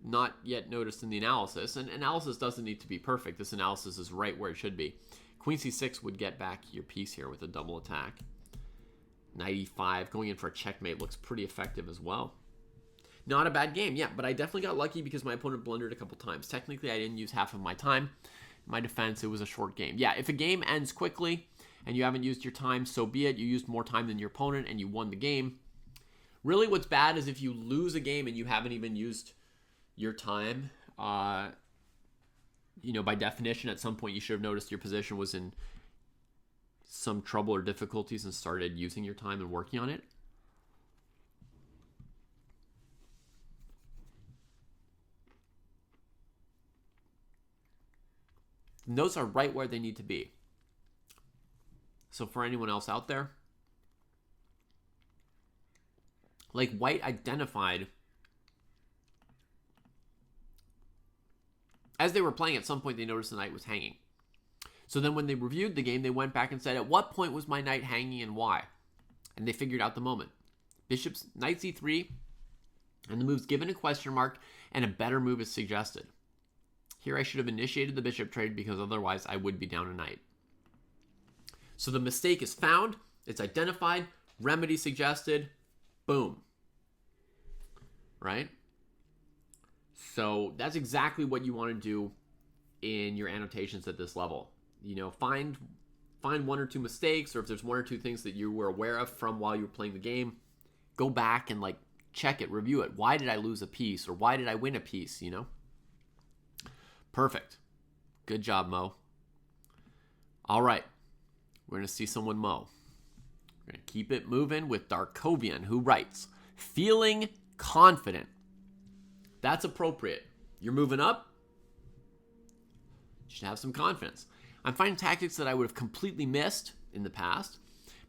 not yet noticed in the analysis. And analysis doesn't need to be perfect. This analysis is right where it should be. Queen c6 would get back your piece here with a double attack. Knight e5, going in for a checkmate, looks pretty effective as well. Not a bad game, yeah, but I definitely got lucky because my opponent blundered a couple times. Technically, I didn't use half of my time. In my defense, it was a short game. Yeah, if a game ends quickly and you haven't used your time, so be it. You used more time than your opponent and you won the game. Really, what's bad is if you lose a game and you haven't even used your time. You know, by definition, at some point you should have noticed your position was in some trouble or difficulties and started using your time and working on it. Notes are right where they need to be. So for anyone else out there, like white identified as they were playing, at some point they noticed the knight was hanging. So then when they reviewed the game, they went back and said, at what point was my knight hanging and why? And they figured out the moment. Bishop's knight c3, and the move's given a question mark, and a better move is suggested. Here I should have initiated the bishop trade because otherwise I would be down a knight. So the mistake is found, it's identified, remedy suggested, boom. Right? So that's exactly what you want to do in your annotations at this level. You know, find one or two mistakes, or if there's one or two things that you were aware of from while you were playing the game, go back and like check it, review it. Why did I lose a piece, or why did I win a piece, you know? Perfect. Good job, Mo. All right. We're going to see someone Mo. We're going to keep it moving with Darkovian, who writes, feeling confident. That's appropriate. You're moving up. You should have some confidence. I'm finding tactics that I would have completely missed in the past.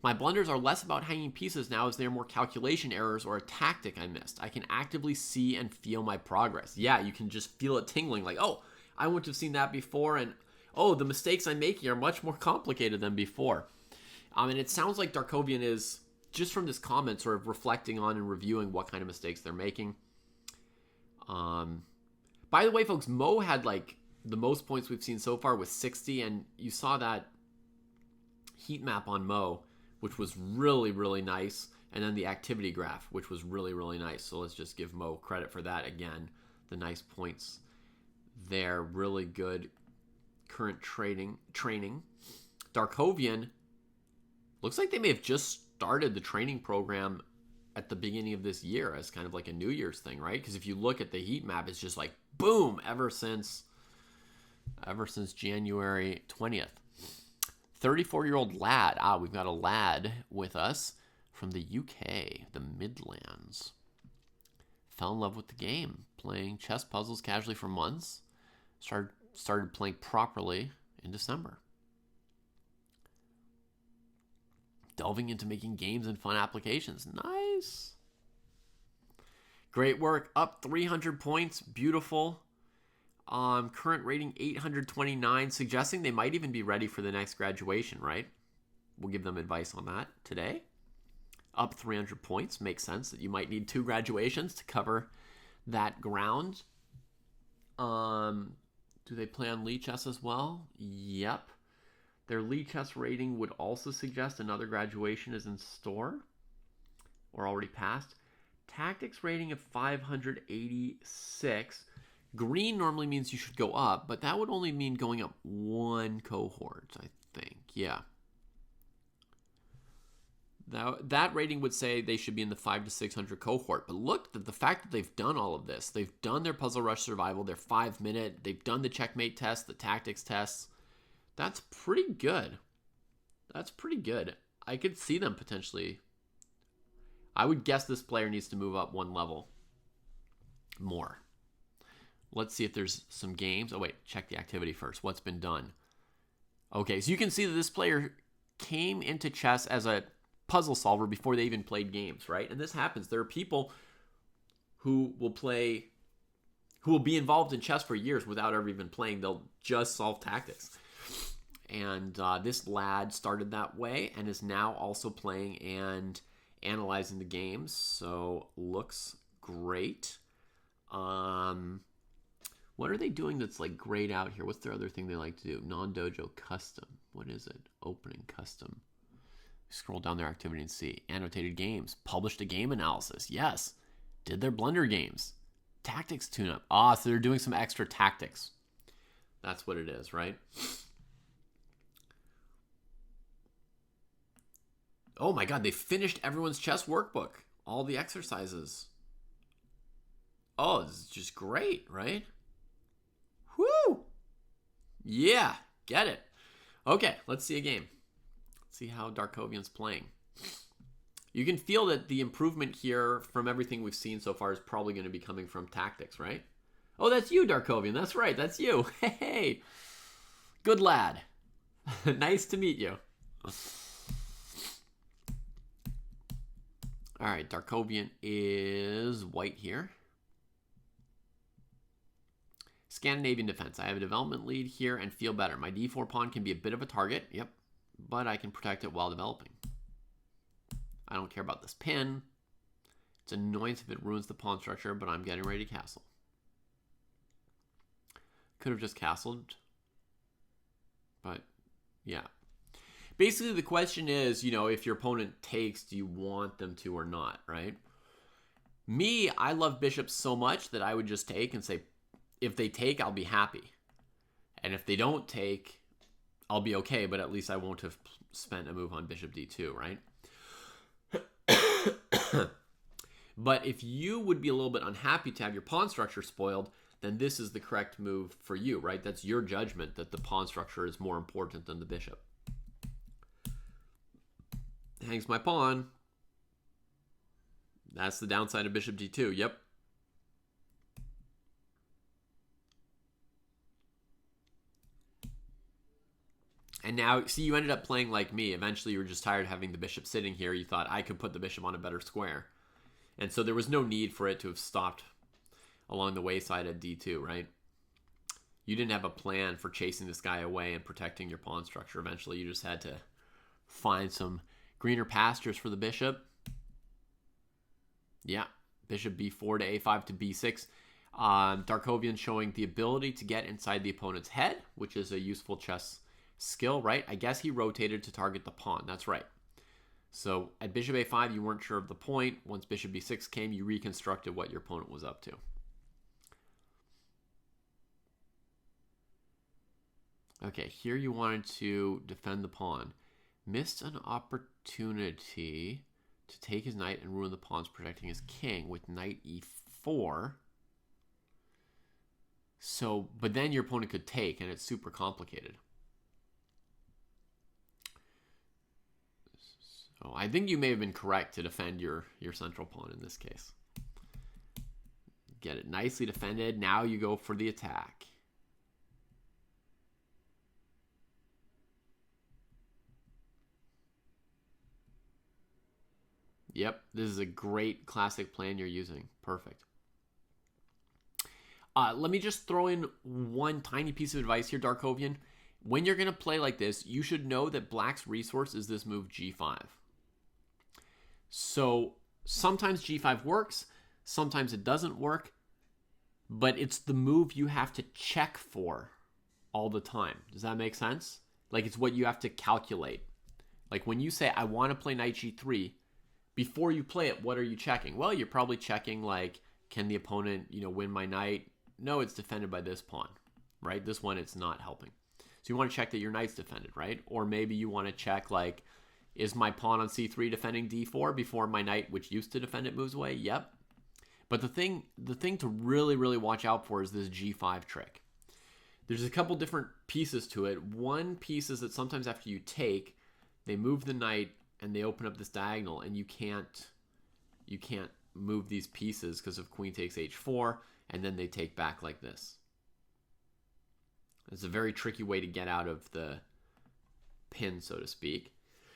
My blunders are less about hanging pieces now as they are more calculation errors or a tactic I missed. I can actively see and feel my progress. Yeah, you can just feel it tingling like, oh, I wouldn't have seen that before, and oh, the mistakes I'm making are much more complicated than before. And it sounds like Darkovian is, just from this comment, sort of reflecting on and reviewing what kind of mistakes they're making. By the way, folks, Mo had like the most points we've seen so far with 60, and you saw that heat map on Mo, which was really, really nice, and then the activity graph, which was really, really nice. So let's just give Mo credit for that again. The nice points there, really good current training. Darkovian, looks like they may have just started the training program at the beginning of this year as kind of like a New Year's thing, right? Because if you look at the heat map, it's just like boom, ever since January 20th. 34-year-old lad. We've got a lad with us from the UK, the Midlands. Fell in love with the game, playing chess puzzles casually for months. Started playing properly in December. Delving into making games and fun applications. Nice. Great work. Up 300 points. Beautiful. Current rating 829, suggesting they might even be ready for the next graduation, right? We'll give them advice on that today. Up 300 points. Makes sense that you might need 2 graduations to cover that ground. Do they play on Lee Chess as well? Yep. Their Lee Chess rating would also suggest another graduation is in store or already passed. Tactics rating of 586. Green normally means you should go up, but that would only mean going up 1 cohort, I think. Yeah. That rating would say they should be in the 500 to 600 cohort. But look at the fact that they've done all of this. They've done their Puzzle Rush Survival, their 5-minute. They've done the checkmate test, the tactics tests. That's pretty good. That's pretty good. I could see them potentially. I would guess this player needs to move up 1 level more. Let's see if there's some games. Oh, wait. Check the activity first. What's been done? Okay, so you can see that this player came into chess as a puzzle solver before they even played games, right? And this happens. There are people who will be involved in chess for years without ever even playing. They'll just solve tactics. And this lad started that way and is now also playing and analyzing the games. So looks great. What are they doing that's like grayed out here? What's their other thing they like to do? Non-dojo custom. What is it? Opening custom. Scroll down their activity and see. Annotated games. Published a game analysis. Yes. Did their blunder games. Tactics tune-up. So they're doing some extra tactics. That's what it is, right? Oh my god, they finished everyone's chess workbook. All the exercises. Oh, this is just great, right? Woo! Yeah, get it. Okay, let's see a game. Let's see how Darkovian's playing. You can feel that the improvement here from everything we've seen so far is probably going to be coming from tactics, right? Oh, that's you, Darkovian. That's right, that's you. Hey, good lad. Nice to meet you. All right, Darkovian is white here. Scandinavian defense. I have a development lead here and feel better. My d4 pawn can be a bit of a target. Yep. But I can protect it while developing. I don't care about this pin. It's annoying if it ruins the pawn structure, but I'm getting ready to castle. Could have just castled. But, yeah. Basically, the question is, if your opponent takes, do you want them to or not, right? Me, I love bishops so much that I would just take and say, if they take, I'll be happy. And if they don't take, I'll be okay, but at least I won't have spent a move on bishop d2, right? But if you would be a little bit unhappy to have your pawn structure spoiled, then this is the correct move for you, right? That's your judgment that the pawn structure is more important than the bishop. Hangs my pawn. That's the downside of bishop d2, yep. And now, see, you ended up playing like me. Eventually, you were just tired of having the bishop sitting here. You thought, I could put the bishop on a better square. And so there was no need for it to have stopped along the wayside at d2, right? You didn't have a plan for chasing this guy away and protecting your pawn structure. Eventually, you just had to find some greener pastures for the bishop. Yeah, bishop b4 to a5 to b6. Darkovian showing the ability to get inside the opponent's head, which is a useful chess skill, right? I guess he rotated to target the pawn. That's right. So at bishop a5, you weren't sure of the point. Once bishop b6 came, you reconstructed what your opponent was up to. Okay, here you wanted to defend the pawn. Missed an opportunity to take his knight and ruin the pawns protecting his king with knight e4. So, but then your opponent could take, and it's super complicated. So I think you may have been correct to defend your central pawn in this case. Get it nicely defended. Now you go for the attack. Yep, this is a great classic plan you're using. Perfect. Let me just throw in one tiny piece of advice here, Darkovian. When you're going to play like this, you should know that black's resource is this move g5. So sometimes g5 works, sometimes it doesn't work, but it's the move you have to check for all the time. Does that make sense? Like, it's what you have to calculate. Like, when you say, I want to play knight g3, before you play it, what are you checking? Well, you're probably checking, like, can the opponent, win my knight? No, it's defended by this pawn, right? This one, it's not helping. So you want to check that your knight's defended, right? Or maybe you want to check, like, is my pawn on c3 defending d4 before my knight, which used to defend it, moves away? Yep. But the thing to really, really watch out for is this g5 trick. There's a couple different pieces to it. One piece is that sometimes after you take, they move the knight and they open up this diagonal, and you can't move these pieces because of queen takes h4, and then they take back like this. It's a very tricky way to get out of the pin, so to speak,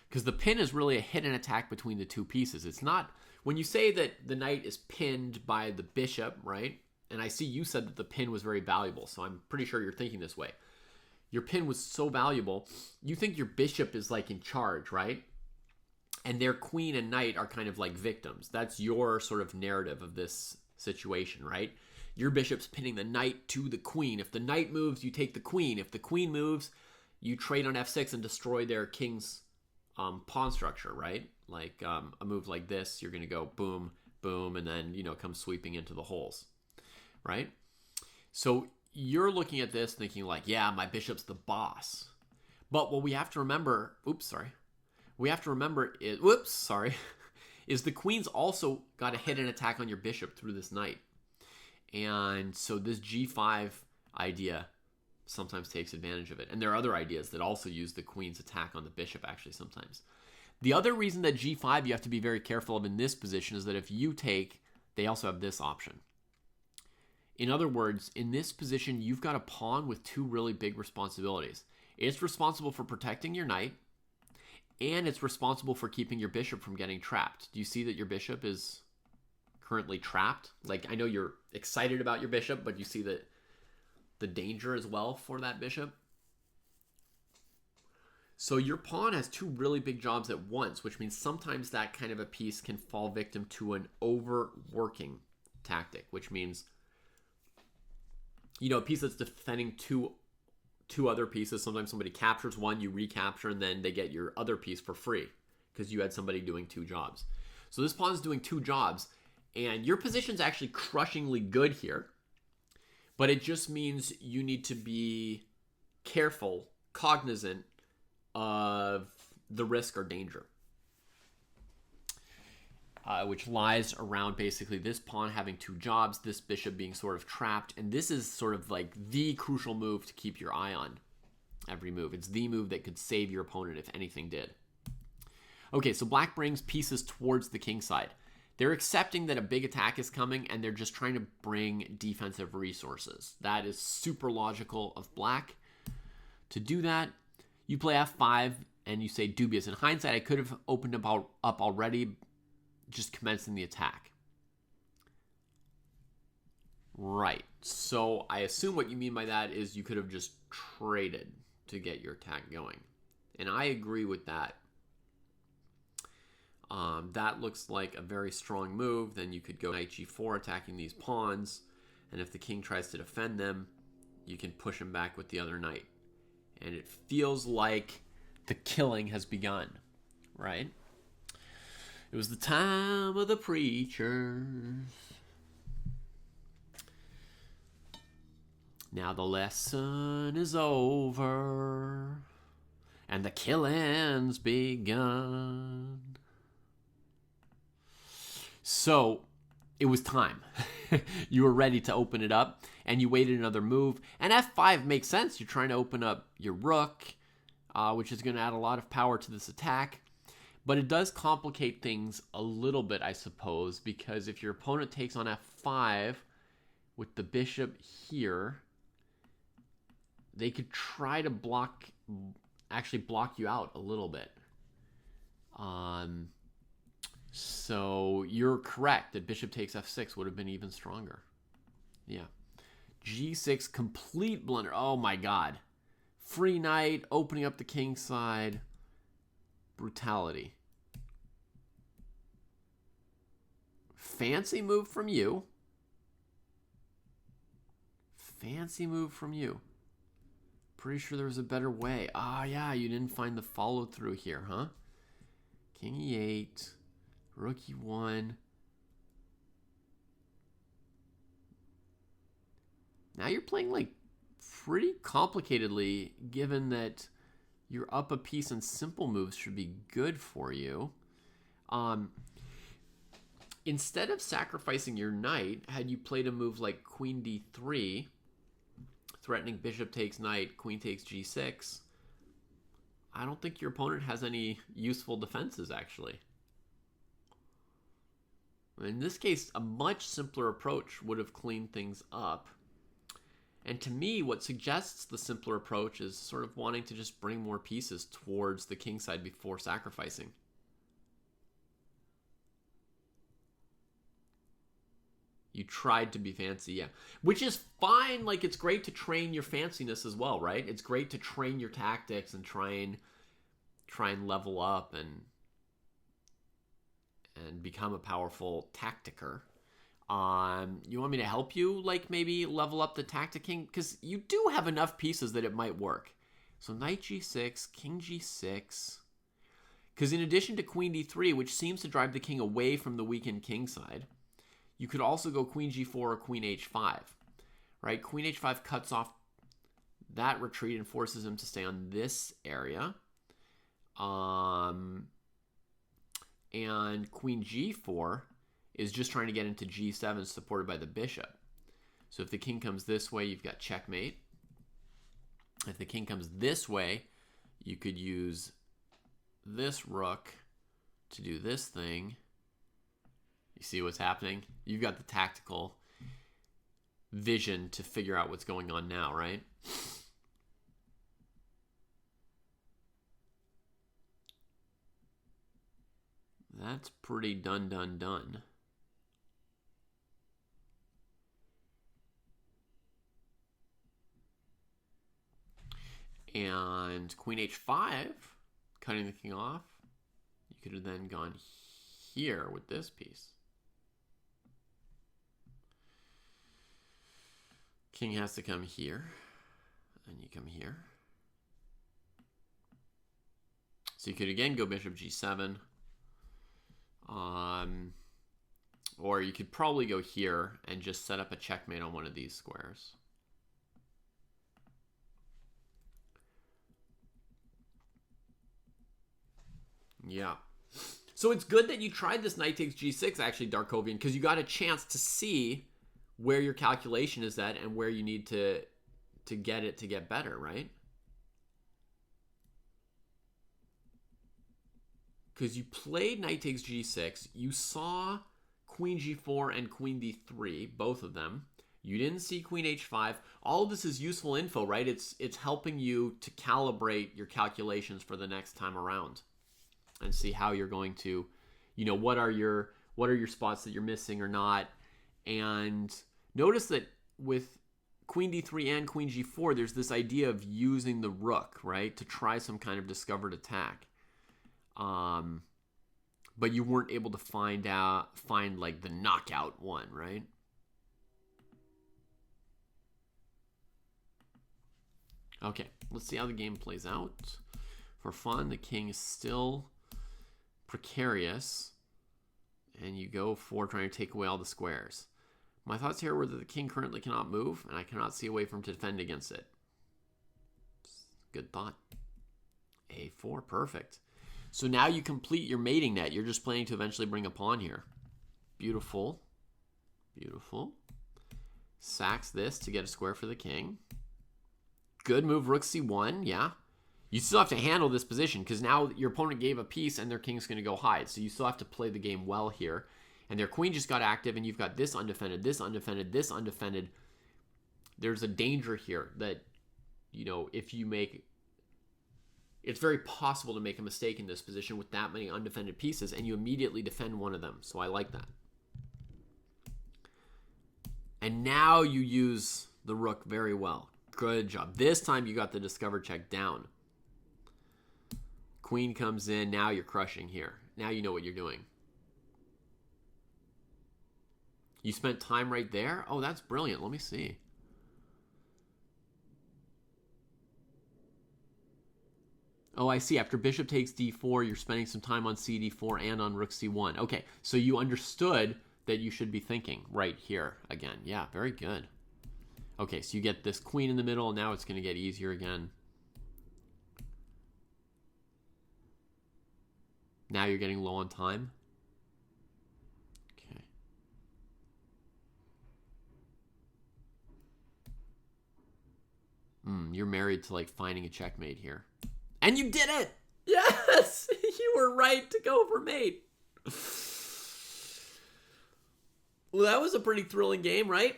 because the pin is really a hidden attack between the two pieces. It's not, when you say that the knight is pinned by the bishop, right? And I see you said that the pin was very valuable, so I'm pretty sure you're thinking this way. Your pin was so valuable, you think your bishop is like in charge, right? And their queen and knight are kind of like victims. That's your sort of narrative of this situation, right? Your bishop's pinning the knight to the queen. If the knight moves, you take the queen. If the queen moves, you trade on f6 and destroy their king's pawn structure, right? Like a move like this, you're going to go boom, boom, and then, come sweeping into the holes, right? So you're looking at this thinking like, yeah, my bishop's the boss. But what we have to remember, is the queen's also got a hidden attack on your bishop through this knight. And so this g5 idea sometimes takes advantage of it. And there are other ideas that also use the queen's attack on the bishop actually sometimes. The other reason that g5 you have to be very careful of in this position is that if you take, they also have this option. In other words, in this position, you've got a pawn with two really big responsibilities. It's responsible for protecting your knight, and it's responsible for keeping your bishop from getting trapped. Do you see that your bishop is currently trapped? Like, I know you're excited about your bishop, but you see that the danger as well for that bishop. So your pawn has two really big jobs at once, which means sometimes that kind of a piece can fall victim to an overworking tactic, which means, a piece that's defending two other pieces. Sometimes somebody captures one, you recapture, and then they get your other piece for free because you had somebody doing two jobs. So this pawn is doing two jobs, and your position's actually crushingly good here, but it just means you need to be careful, cognizant of the risk or danger, which lies around basically this pawn having two jobs, this bishop being sort of trapped, and this is sort of like the crucial move to keep your eye on every move. It's the move that could save your opponent if anything did. Okay, so black brings pieces towards the king side. They're accepting that a big attack is coming, and they're just trying to bring defensive resources. That is super logical of black. To do that, you play f5, and you say dubious. In hindsight, I could have opened up already, just commencing the attack. Right. So I assume what you mean by that is you could have just traded to get your attack going. And I agree with that. That looks like a very strong move. Then you could go knight g4 attacking these pawns. And if the king tries to defend them, you can push him back with the other knight. And it feels like the killing has begun, right? It was the time of the preachers. Now the lesson is over, and the killing's begun. So, it was time. You were ready to open it up, and you waited another move. And f5 makes sense. You're trying to open up your rook, which is going to add a lot of power to this attack. But it does complicate things a little bit, I suppose, because if your opponent takes on f5 with the bishop here, they could try to actually block you out a little bit. So you're correct that bishop takes f6 would have been even stronger. Yeah. g6, complete blunder. Oh my god. Free knight, opening up the king side. Brutality. Fancy move from you. Fancy move from you. Pretty sure there was a better way. Ah, yeah, you didn't find the follow through here, huh? King e8. Rook e1. Now you're playing like pretty complicatedly, given that you're up a piece and simple moves should be good for you. Instead of sacrificing your knight, had you played a move like queen d3, threatening bishop takes knight, queen takes g6, I don't think your opponent has any useful defenses, actually. In this case, a much simpler approach would have cleaned things up. And to me, what suggests the simpler approach is sort of wanting to just bring more pieces towards the king side before sacrificing. You tried to be fancy, yeah. Which is fine. Like, it's great to train your fanciness as well, right? It's great to train your tactics and try and level up and become a powerful tacticer. You want me to help you, like, maybe level up the tacticking? Because you do have enough pieces that it might work. So knight g6, king g6. Because in addition to queen d3, which seems to drive the king away from the weakened king side, you could also go queen g4 or queen h5, right? Queen h5 cuts off that retreat and forces him to stay on this area. And queen g4 is just trying to get into g7 supported by the bishop. So if the king comes this way, you've got checkmate. If the king comes this way, you could use this rook to do this thing. You see what's happening? You've got the tactical vision to figure out what's going on now, right? That's pretty done. And queen h5, cutting the king off. You could have then gone here with this piece. King has to come here, and you come here. So you could again go bishop g7. Or you could probably go here and just set up a checkmate on one of these squares. Yeah. So it's good that you tried this knight takes g6, actually, Darkovian, because you got a chance to see where your calculation is at and where you need to get it to get better, right? Because you played knight takes g6, you saw queen g4 and queen d3, both of them. You didn't see queen h5. All of this is useful info, right? It's helping you to calibrate your calculations for the next time around and see how you're going to, you know, what are your spots that you're missing or not. And notice that with queen d3 and queen g4, there's this idea of using the rook, right, to try some kind of discovered attack. But you weren't able to find like the knockout one, right? Okay, let's see how the game plays out. For fun, the king is still precarious. And you go for trying to take away all the squares. My thoughts here were that the king currently cannot move, and I cannot see a way for him to defend against it. Good thought. A4, perfect. So now you complete your mating net. You're just planning to eventually bring a pawn here. Beautiful. Beautiful. Sacks this to get a square for the king. Good move, rook c1, yeah. You still have to handle this position because now your opponent gave a piece and their king's going to go hide. So you still have to play the game well here. And their queen just got active and you've got this undefended, this undefended, this undefended. There's a danger here that, you know, if you make... It's very possible to make a mistake in this position with that many undefended pieces and you immediately defend one of them. So I like that. And now you use the rook very well. Good job. This time you got the discover check down. Queen comes in. Now you're crushing here. Now you know what you're doing. You spent time right there? Oh, that's brilliant. Let me see. Oh, I see. After bishop takes d4, you're spending some time on cd4 and on rook c1. Okay, so you understood that you should be thinking right here again. Yeah, very good. Okay, so you get this queen in the middle, and now it's going to get easier again. Now you're getting low on time. Okay. You're married to like finding a checkmate here. And you did it! Yes! You were right to go for mate. Well, that was a pretty thrilling game, right?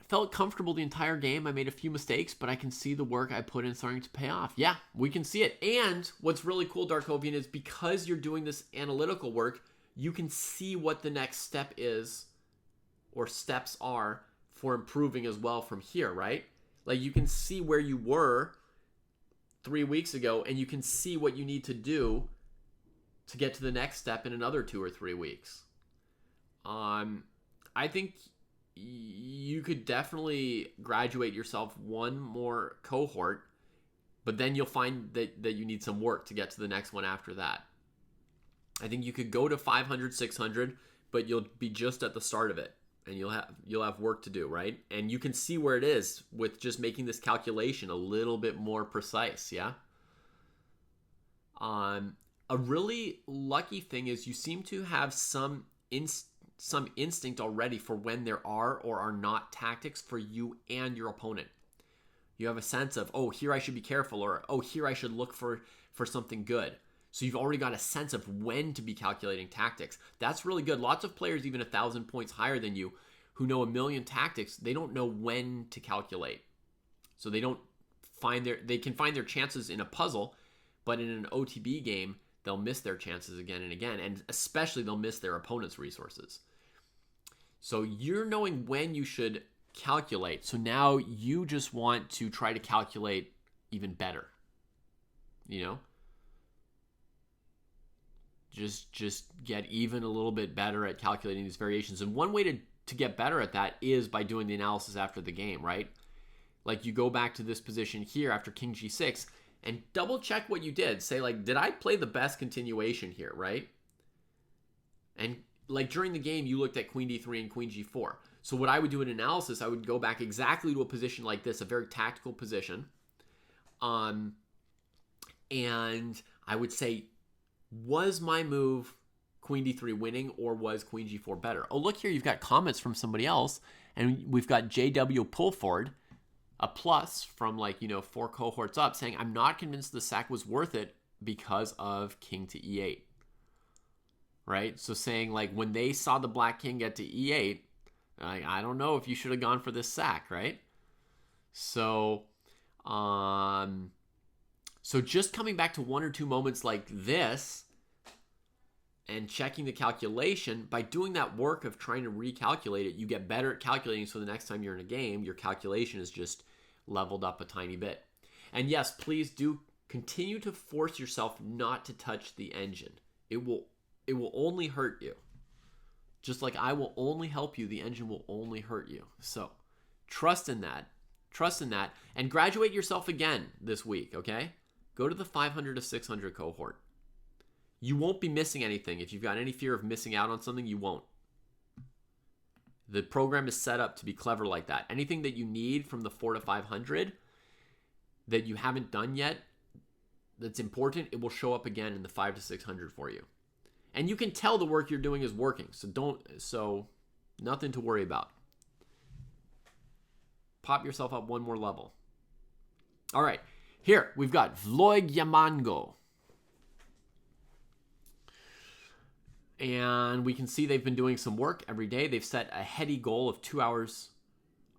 Felt comfortable the entire game. I made a few mistakes, but I can see the work I put in starting to pay off. Yeah, we can see it. And what's really cool, Darkovian, is because you're doing this analytical work, you can see what the next step is or steps are for improving as well from here, right? Like you can see where you were 3 weeks ago and you can see what you need to do to get to the next step in another 2 or 3 weeks. I think you could definitely graduate yourself one more cohort, but then you'll find that you need some work to get to the next one after that. I think you could go to 500, 600, but you'll be just at the start of it, and you'll have work to do, right? And you can see where it is with just making this calculation a little bit more precise, yeah? A really lucky thing is you seem to have some instinct already for when there are or are not tactics for you and your opponent. You have a sense of, oh, here I should be careful, or oh, here I should look for something good. So you've already got a sense of when to be calculating tactics. That's really good. Lots of players, even 1,000 points higher than you, who know a million tactics, they don't know when to calculate. So they can find their chances in a puzzle, but in an OTB game, they'll miss their chances again and again, and especially they'll miss their opponent's resources. So you're knowing when you should calculate. So now you just want to try to calculate even better. You know? Just get even a little bit better at calculating these variations. And one way to get better at that is by doing the analysis after the game, right? Like you go back to this position here after king g6 and double check what you did. Say like, did I play the best continuation here, right? And like during the game, you looked at queen d3 and queen g4. So what I would do in analysis, I would go back exactly to a position like this, a very tactical position. And I would say, was my move queen d3 winning or was queen g4 better? Oh, look here, you've got comments from somebody else. And we've got JW Pulford, a plus from 4 cohorts up, saying, I'm not convinced the sack was worth it because of king to e8. Right? So saying like when they saw the black king get to e8, I don't know if you should have gone for this sack, right? So, so just coming back to 1 or 2 moments like this and checking the calculation, by doing that work of trying to recalculate it, you get better at calculating, so the next time you're in a game, your calculation is just leveled up a tiny bit. And yes, please do continue to force yourself not to touch the engine. It will only hurt you. Just like I will only help you, the engine will only hurt you. So trust in that. Trust in that. And graduate yourself again this week, okay? Go to the 500 to 600 cohort. You won't be missing anything. If you've got any fear of missing out on something, you won't. The program is set up to be clever like that. Anything that you need from the 4 to 500 that you haven't done yet, that's important, it will show up again in the 5 to 600 for you. And you can tell the work you're doing is working. So nothing to worry about. Pop yourself up one more level. All right. Here, we've got Vlog Yamango. And we can see they've been doing some work every day. They've set a heady goal of 2 hours.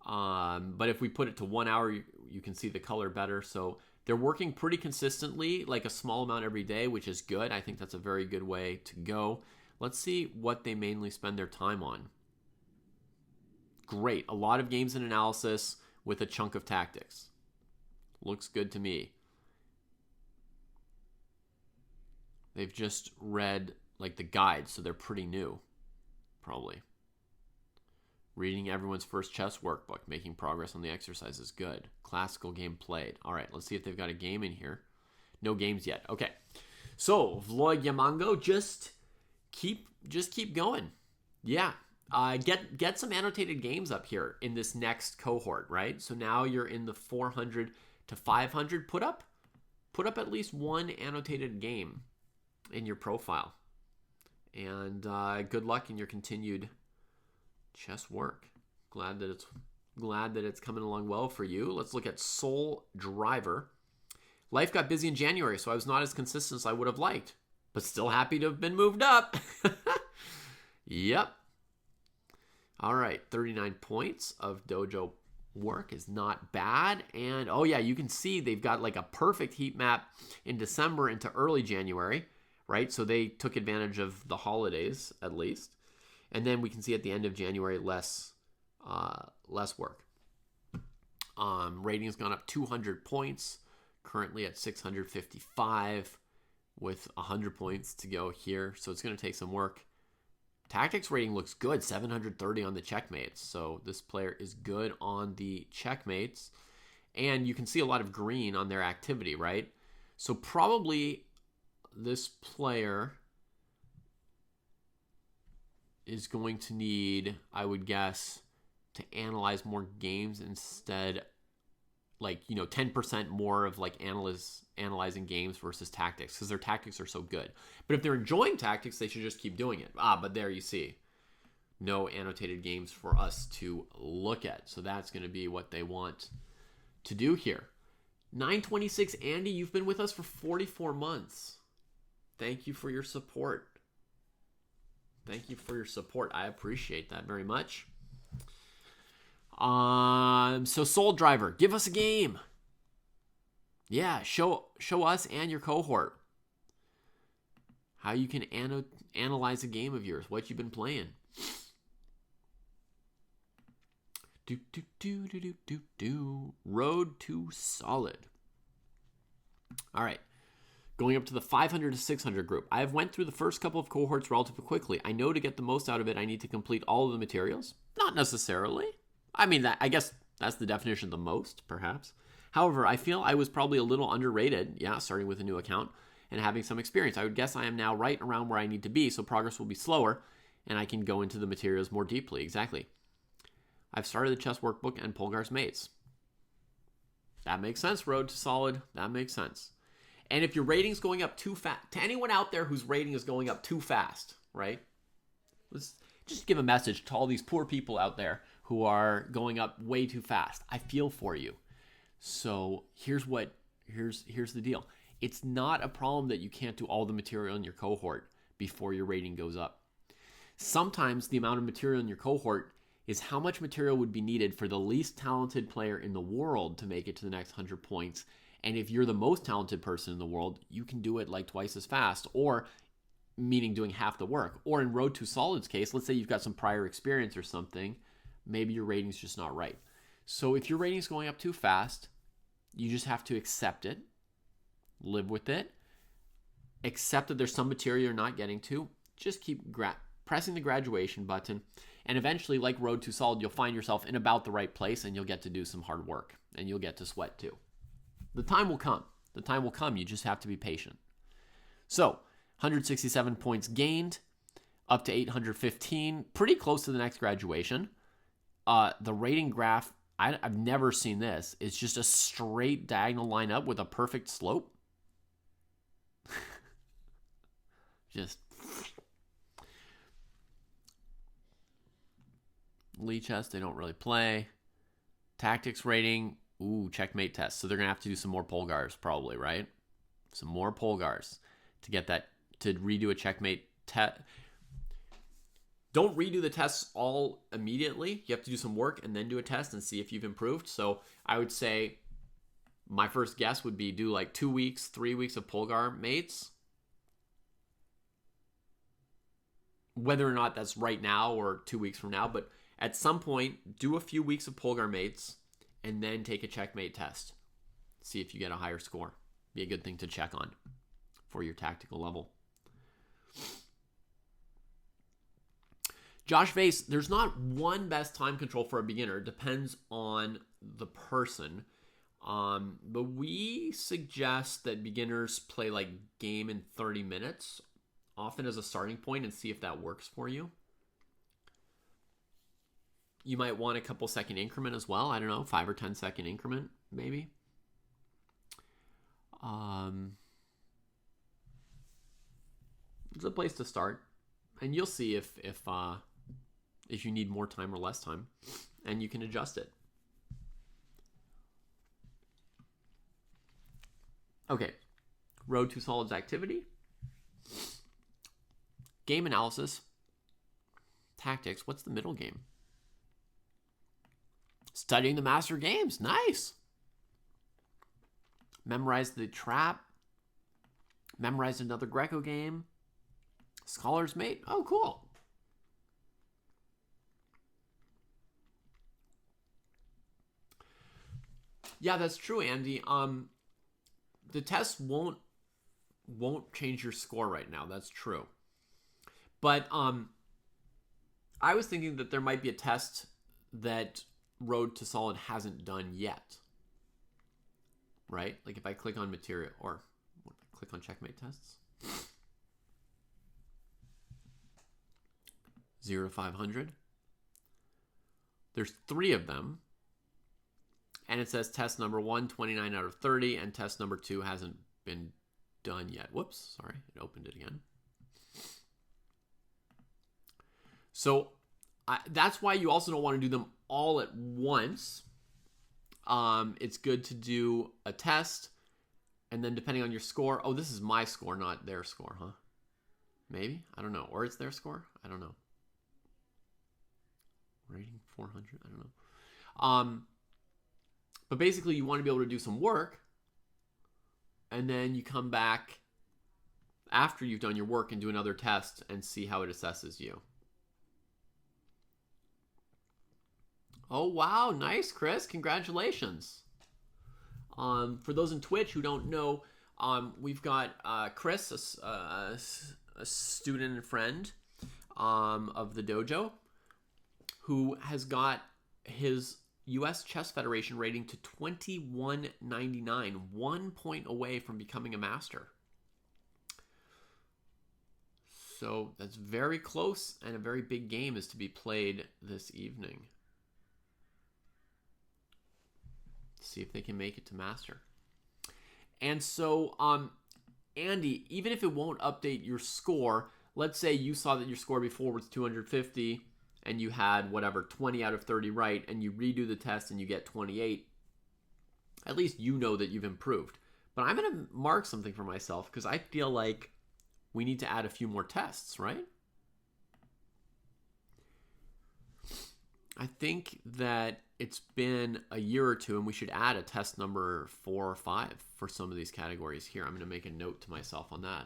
But if we put it to 1 hour, you can see the color better. So they're working pretty consistently, like a small amount every day, which is good. I think that's a very good way to go. Let's see what they mainly spend their time on. Great. A lot of games and analysis with a chunk of tactics. Looks good to me. They've just read like the guide, so they're pretty new, probably. Reading everyone's first chess workbook, making progress on the exercise is good. Classical game played. All right, let's see if they've got a game in here. No games yet. Okay, so Vlog Yamango, just keep going. Yeah, get some annotated games up here in this next cohort, right? So now you're in the 400 to 500. Put up at least one annotated game in your profile. And good luck in your continued chess work. Glad that it's coming along well for you. Let's look at Soul Driver. Life got busy in January, so I was not as consistent as I would have liked, but still happy to have been moved up. Yep. All right, 39 points of dojo work is not bad. And oh yeah, you can see they've got like a perfect heat map in December into early January. Right, so they took advantage of the holidays at least, and then we can see at the end of January less work. Rating's gone up 200 points, currently at 655, with 100 points to go here. So it's going to take some work. Tactics rating looks good, 730 on the checkmates. So this player is good on the checkmates, and you can see a lot of green on their activity, right? So probably this player is going to need, I would guess, to analyze more games instead, like, 10% more of like analyzing games versus tactics, because their tactics are so good. But if they're enjoying tactics, they should just keep doing it. But there you see, no annotated games for us to look at. So that's going to be what they want to do here. 926 Andy, you've been with us for 44 months. Thank you for your support. Thank you for your support. I appreciate that very much. So Soul Driver, give us a game. Yeah, show us and your cohort how you can analyze a game of yours, what you've been playing. Road to Solid. All right. Going up to the 500 to 600 group. I have went through the first couple of cohorts relatively quickly. I know to get the most out of it, I need to complete all of the materials. Not necessarily. I mean, I guess that's the definition of the most, perhaps. However, I feel I was probably a little underrated, starting with a new account and having some experience. I would guess I am now right around where I need to be, so progress will be slower, and I can go into the materials more deeply. Exactly. I've started the chess workbook and Polgar's mates. That makes sense, Road to Solid. That makes sense. And if your rating's going up too fast, to anyone out there whose rating is going up too fast, right? Let's just give a message to all these poor people out there who are going up way too fast. I feel for you. So here's the deal. It's not a problem that you can't do all the material in your cohort before your rating goes up. Sometimes the amount of material in your cohort is how much material would be needed for the least talented player in the world to make it to the next 100 points. And if you're the most talented person in the world, you can do it like twice as fast, or meaning doing half the work. Or in Road to Solid's case, let's say you've got some prior experience or something, maybe your rating's just not right. So if your rating's going up too fast, you just have to accept it, live with it, accept that there's some material you're not getting to, just keep pressing the graduation button, And eventually, like Road to Solid, you'll find yourself in about the right place, and you'll get to do some hard work, and you'll get to sweat too. The time will come. The time will come. You just have to be patient. So, 167 points gained, up to 815, pretty close to the next graduation. The rating graph, I've never seen this. It's just a straight diagonal line up with a perfect slope. Just Lee chess, they don't really play. Tactics rating, ooh, checkmate test. So they're gonna have to do some more Polgars, probably, right? Some more Polgars to get that, to redo a checkmate test. Don't redo the tests all immediately. You have to do some work and then do a test and see if you've improved. So I would say my first guess would be do like 2 weeks, 3 weeks of Polgar mates. Whether or not that's right now or 2 weeks from now, but at some point, do a few weeks of Polgar mates and then take a checkmate test. See if you get a higher score. Be a good thing to check on for your tactical level. Josh Vase, there's not one best time control for a beginner. It depends on the person. But we suggest that beginners play like game in 30 minutes, often as a starting point, and see if that works for you. You might want a couple second increment as well. I don't know, 5 or 10 second increment, maybe. It's a place to start, and you'll see if you need more time or less time, and you can adjust it. Okay, Road to Solid's activity. Game analysis. Tactics. What's the middle game? Studying the master games. Nice. Memorize the trap. Memorize another Greco game. Scholar's Mate. Oh, cool. Yeah, that's true, Andy. The test won't change your score right now. That's true. But I was thinking that there might be a test that Road to Solid hasn't done yet. Right? Like if I click on material, or click on checkmate tests. 0 to 500. There's 3 of them. And it says test number 1, 29 out of 30, and test number 2 hasn't been done yet. Whoops, sorry, it opened it again. So that's why you also don't want to do them all at once. It's good to do a test, and then depending on your score, oh, this is my score, not their score, huh? Maybe? I don't know. Or it's their score? I don't know. Rating 400? I don't know. But basically, you want to be able to do some work, and then you come back after you've done your work and do another test and see how it assesses you. Oh, wow. Nice, Chris. Congratulations. For those in Twitch who don't know, we've got Chris, a student and friend of the dojo, who has got his U.S. Chess Federation rating to 2199, 1 point away from becoming a master. So that's very close, and a very big game is to be played this evening. See if they can make it to master. And so, Andy, even if it won't update your score, let's say you saw that your score before was 250, and you had, whatever, 20 out of 30 right, and you redo the test and you get 28, at least you know that you've improved. But I'm going to mark something for myself, because I feel like we need to add a few more tests, right? I think that it's been a year or two, and we should add a test number 4 or 5 for some of these categories here. I'm going to make a note to myself on that.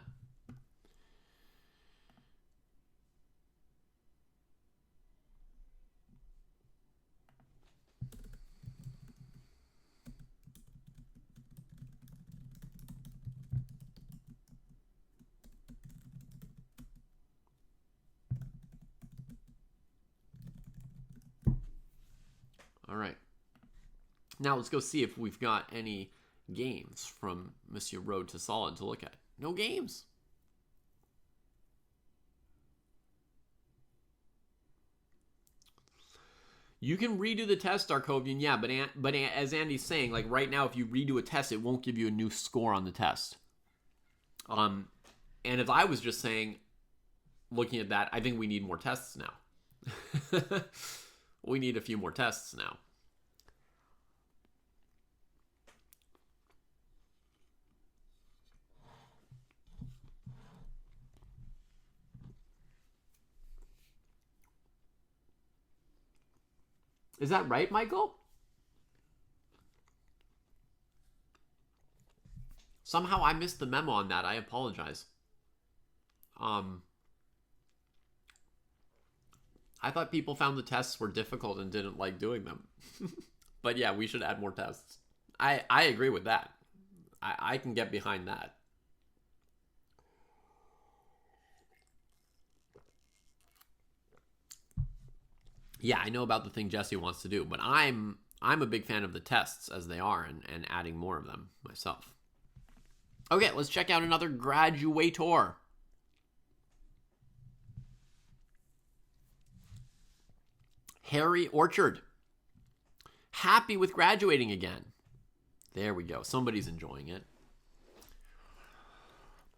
Now let's go see if we've got any games from Monsieur Road to Solid to look at. No games. You can redo the test, Darkovian, yeah, but as Andy's saying, like right now, if you redo a test, it won't give you a new score on the test. And if I was just saying, looking at that, I think we need more tests now. We need a few more tests now. Is that right, Michael? Somehow I missed the memo on that. I apologize. I thought people found the tests were difficult and didn't like doing them. But yeah, we should add more tests. I agree with that. I can get behind that. Yeah, I know about the thing Jesse wants to do, but I'm a big fan of the tests as they are and adding more of them myself. Okay, let's check out another graduator. Harry Orchard. Happy with graduating again. There we go. Somebody's enjoying it.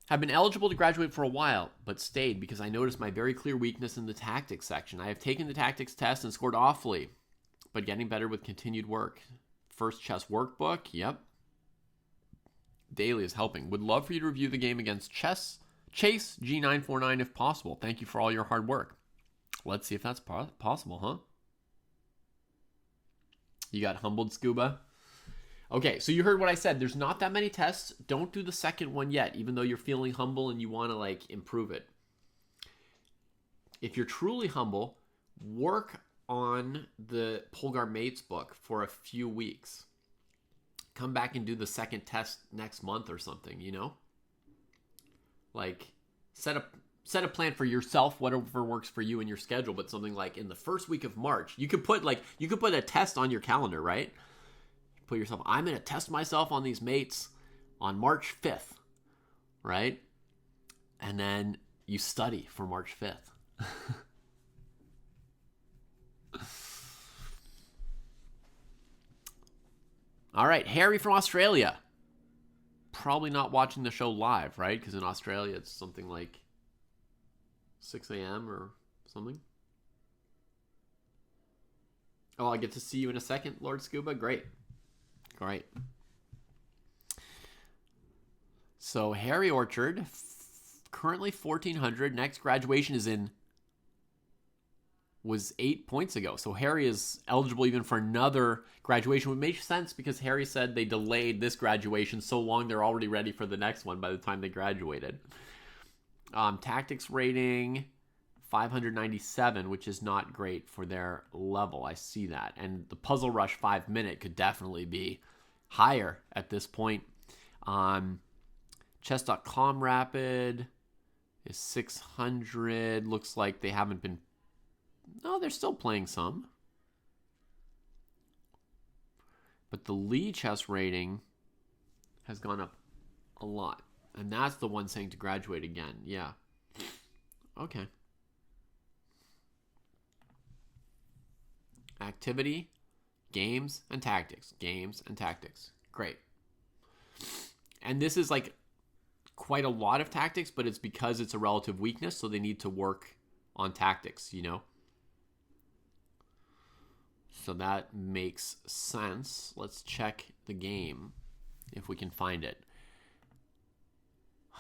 Have been eligible to graduate for a while, but stayed because I noticed my very clear weakness in the tactics section. I have taken the tactics test and scored awfully, but getting better with continued work. First chess workbook, yep. Daily is helping. Would love for you to review the game against Chase G949 if possible. Thank you for all your hard work. Let's see if that's possible, huh? You got humbled, Scuba? Okay, so you heard what I said. There's not that many tests. Don't do the second one yet, even though you're feeling humble and you want to, like, improve it. If you're truly humble, work on the Polgar Mates book for a few weeks. Come back and do the second test next month or something, you know? Like, set a plan for yourself, whatever works for you and your schedule, but something like in the first week of March. You could put a test on your calendar, right? Put yourself, I'm going to test myself on these mates on March 5th, right? And then you study for March 5th. All right, Harry from Australia. Probably not watching the show live, right? Because in Australia, it's something like 6 a.m. or something. Oh, I get to see you in a second, Lord Scuba? Great. Great. So, Harry Orchard, currently 1,400. Next graduation was 8 points ago. So, Harry is eligible even for another graduation, which makes sense because Harry said they delayed this graduation so long they're already ready for the next one by the time they graduated. Tactics rating, 597, which is not great for their level. I see that. And the Puzzle Rush 5-minute could definitely be higher at this point. Chess.com Rapid is 600. Looks like they haven't been... No, they're still playing some. But the Lee chess rating has gone up a lot. And that's the one saying to graduate again. Yeah. Okay. Activity, games, and tactics. Games and tactics. Great. And this is like quite a lot of tactics, but it's because it's a relative weakness, so they need to work on tactics, you know? So that makes sense. Let's check the game if we can find it.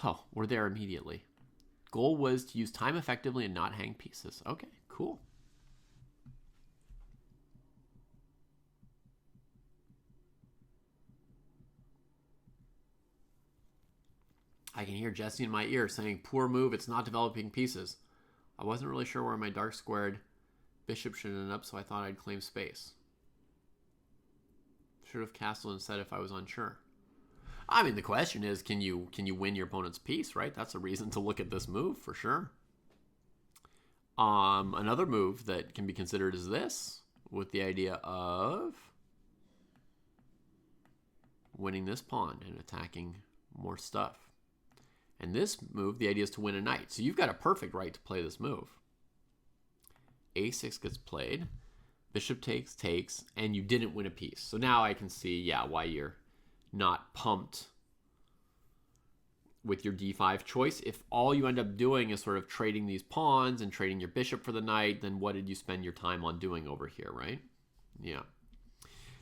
Oh, we're there immediately. Goal was to use time effectively and not hang pieces. Okay, cool. I can hear Jesse in my ear saying, poor move, it's not developing pieces. I wasn't really sure where my dark squared bishop should end up, so I thought I'd claim space. Should have castled instead if I was unsure. I mean, the question is, can you win your opponent's piece, right? That's a reason to look at this move, for sure. Another move that can be considered is this, with the idea of winning this pawn and attacking more stuff. And this move, the idea is to win a knight. So you've got a perfect right to play this move. A6 gets played. Bishop takes, and you didn't win a piece. So now I can see, yeah, why you're not pumped with your d5 choice. If all you end up doing is sort of trading these pawns and trading your bishop for the knight, then what did you spend your time on doing over here, right? Yeah.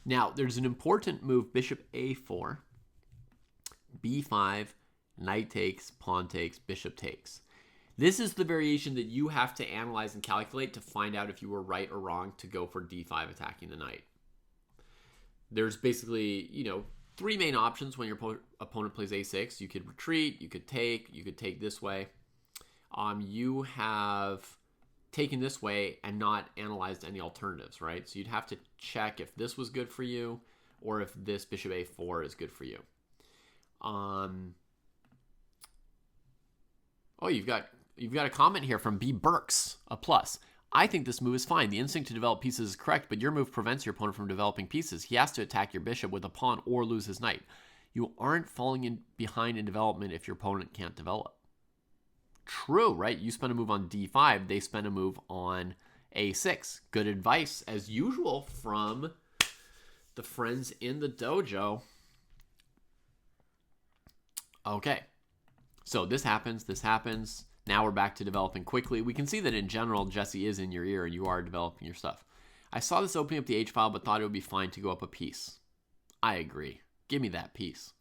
Now, there's an important move, bishop a4, b5, knight takes, pawn takes, bishop takes. This is the variation that you have to analyze and calculate to find out if you were right or wrong to go for d5 attacking the knight. There's basically, you know, three main options when your opponent plays a6. You could retreat, you could take this way. You have taken this way and not analyzed any alternatives, right? So you'd have to check if this was good for you or if this bishop a4 is good for you. Oh, you've got a comment here from B. Burks, a plus. I think this move is fine. The instinct to develop pieces is correct, but your move prevents your opponent from developing pieces. He has to attack your bishop with a pawn or lose his knight. You aren't falling behind in development if your opponent can't develop. True, right? You spend a move on d5, they spend a move on a6. Good advice, as usual, from the friends in the dojo. Okay, so this happens. Now we're back to developing quickly. We can see that in general, Jesse is in your ear and you are developing your stuff. I saw this opening up the H file, but thought it would be fine to go up a piece. I agree. Give me that piece.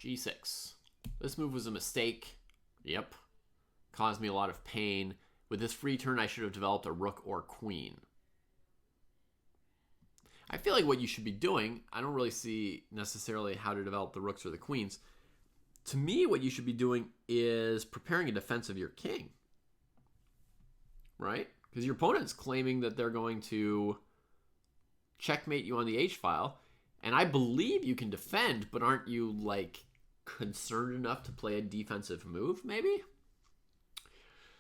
G6. This move was a mistake. Yep. Caused me a lot of pain. With this free turn, I should have developed a rook or queen. I feel like what you should be doing, I don't really see necessarily how to develop the rooks or the queens. To me, what you should be doing is preparing a defense of your king. Right? Because your opponent's claiming that they're going to checkmate you on the H-file. And I believe you can defend, but aren't you, like, concerned enough to play a defensive move, maybe?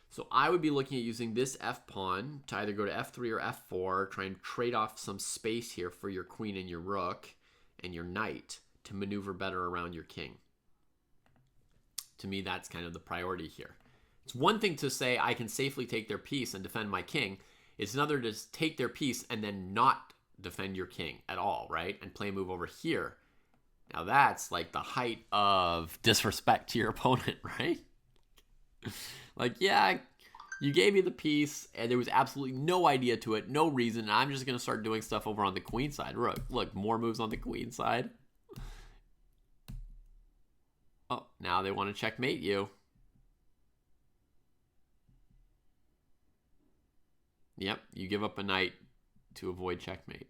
So I would be looking at using this f-pawn to either go to f3 or f4, try and trade off some space here for your queen and your rook and your knight to maneuver better around your king. To me, that's kind of the priority here. It's one thing to say I can safely take their piece and defend my king. It's another to take their piece and then not defend your king at all, right? And play a move over here. Now that's like the height of disrespect to your opponent, right? Like, yeah, you gave me the piece, and there was absolutely no idea to it, no reason, and I'm just going to start doing stuff over on the queen side. Look, more moves on the queen side. Oh, now they want to checkmate you. Yep, you give up a knight to avoid checkmate.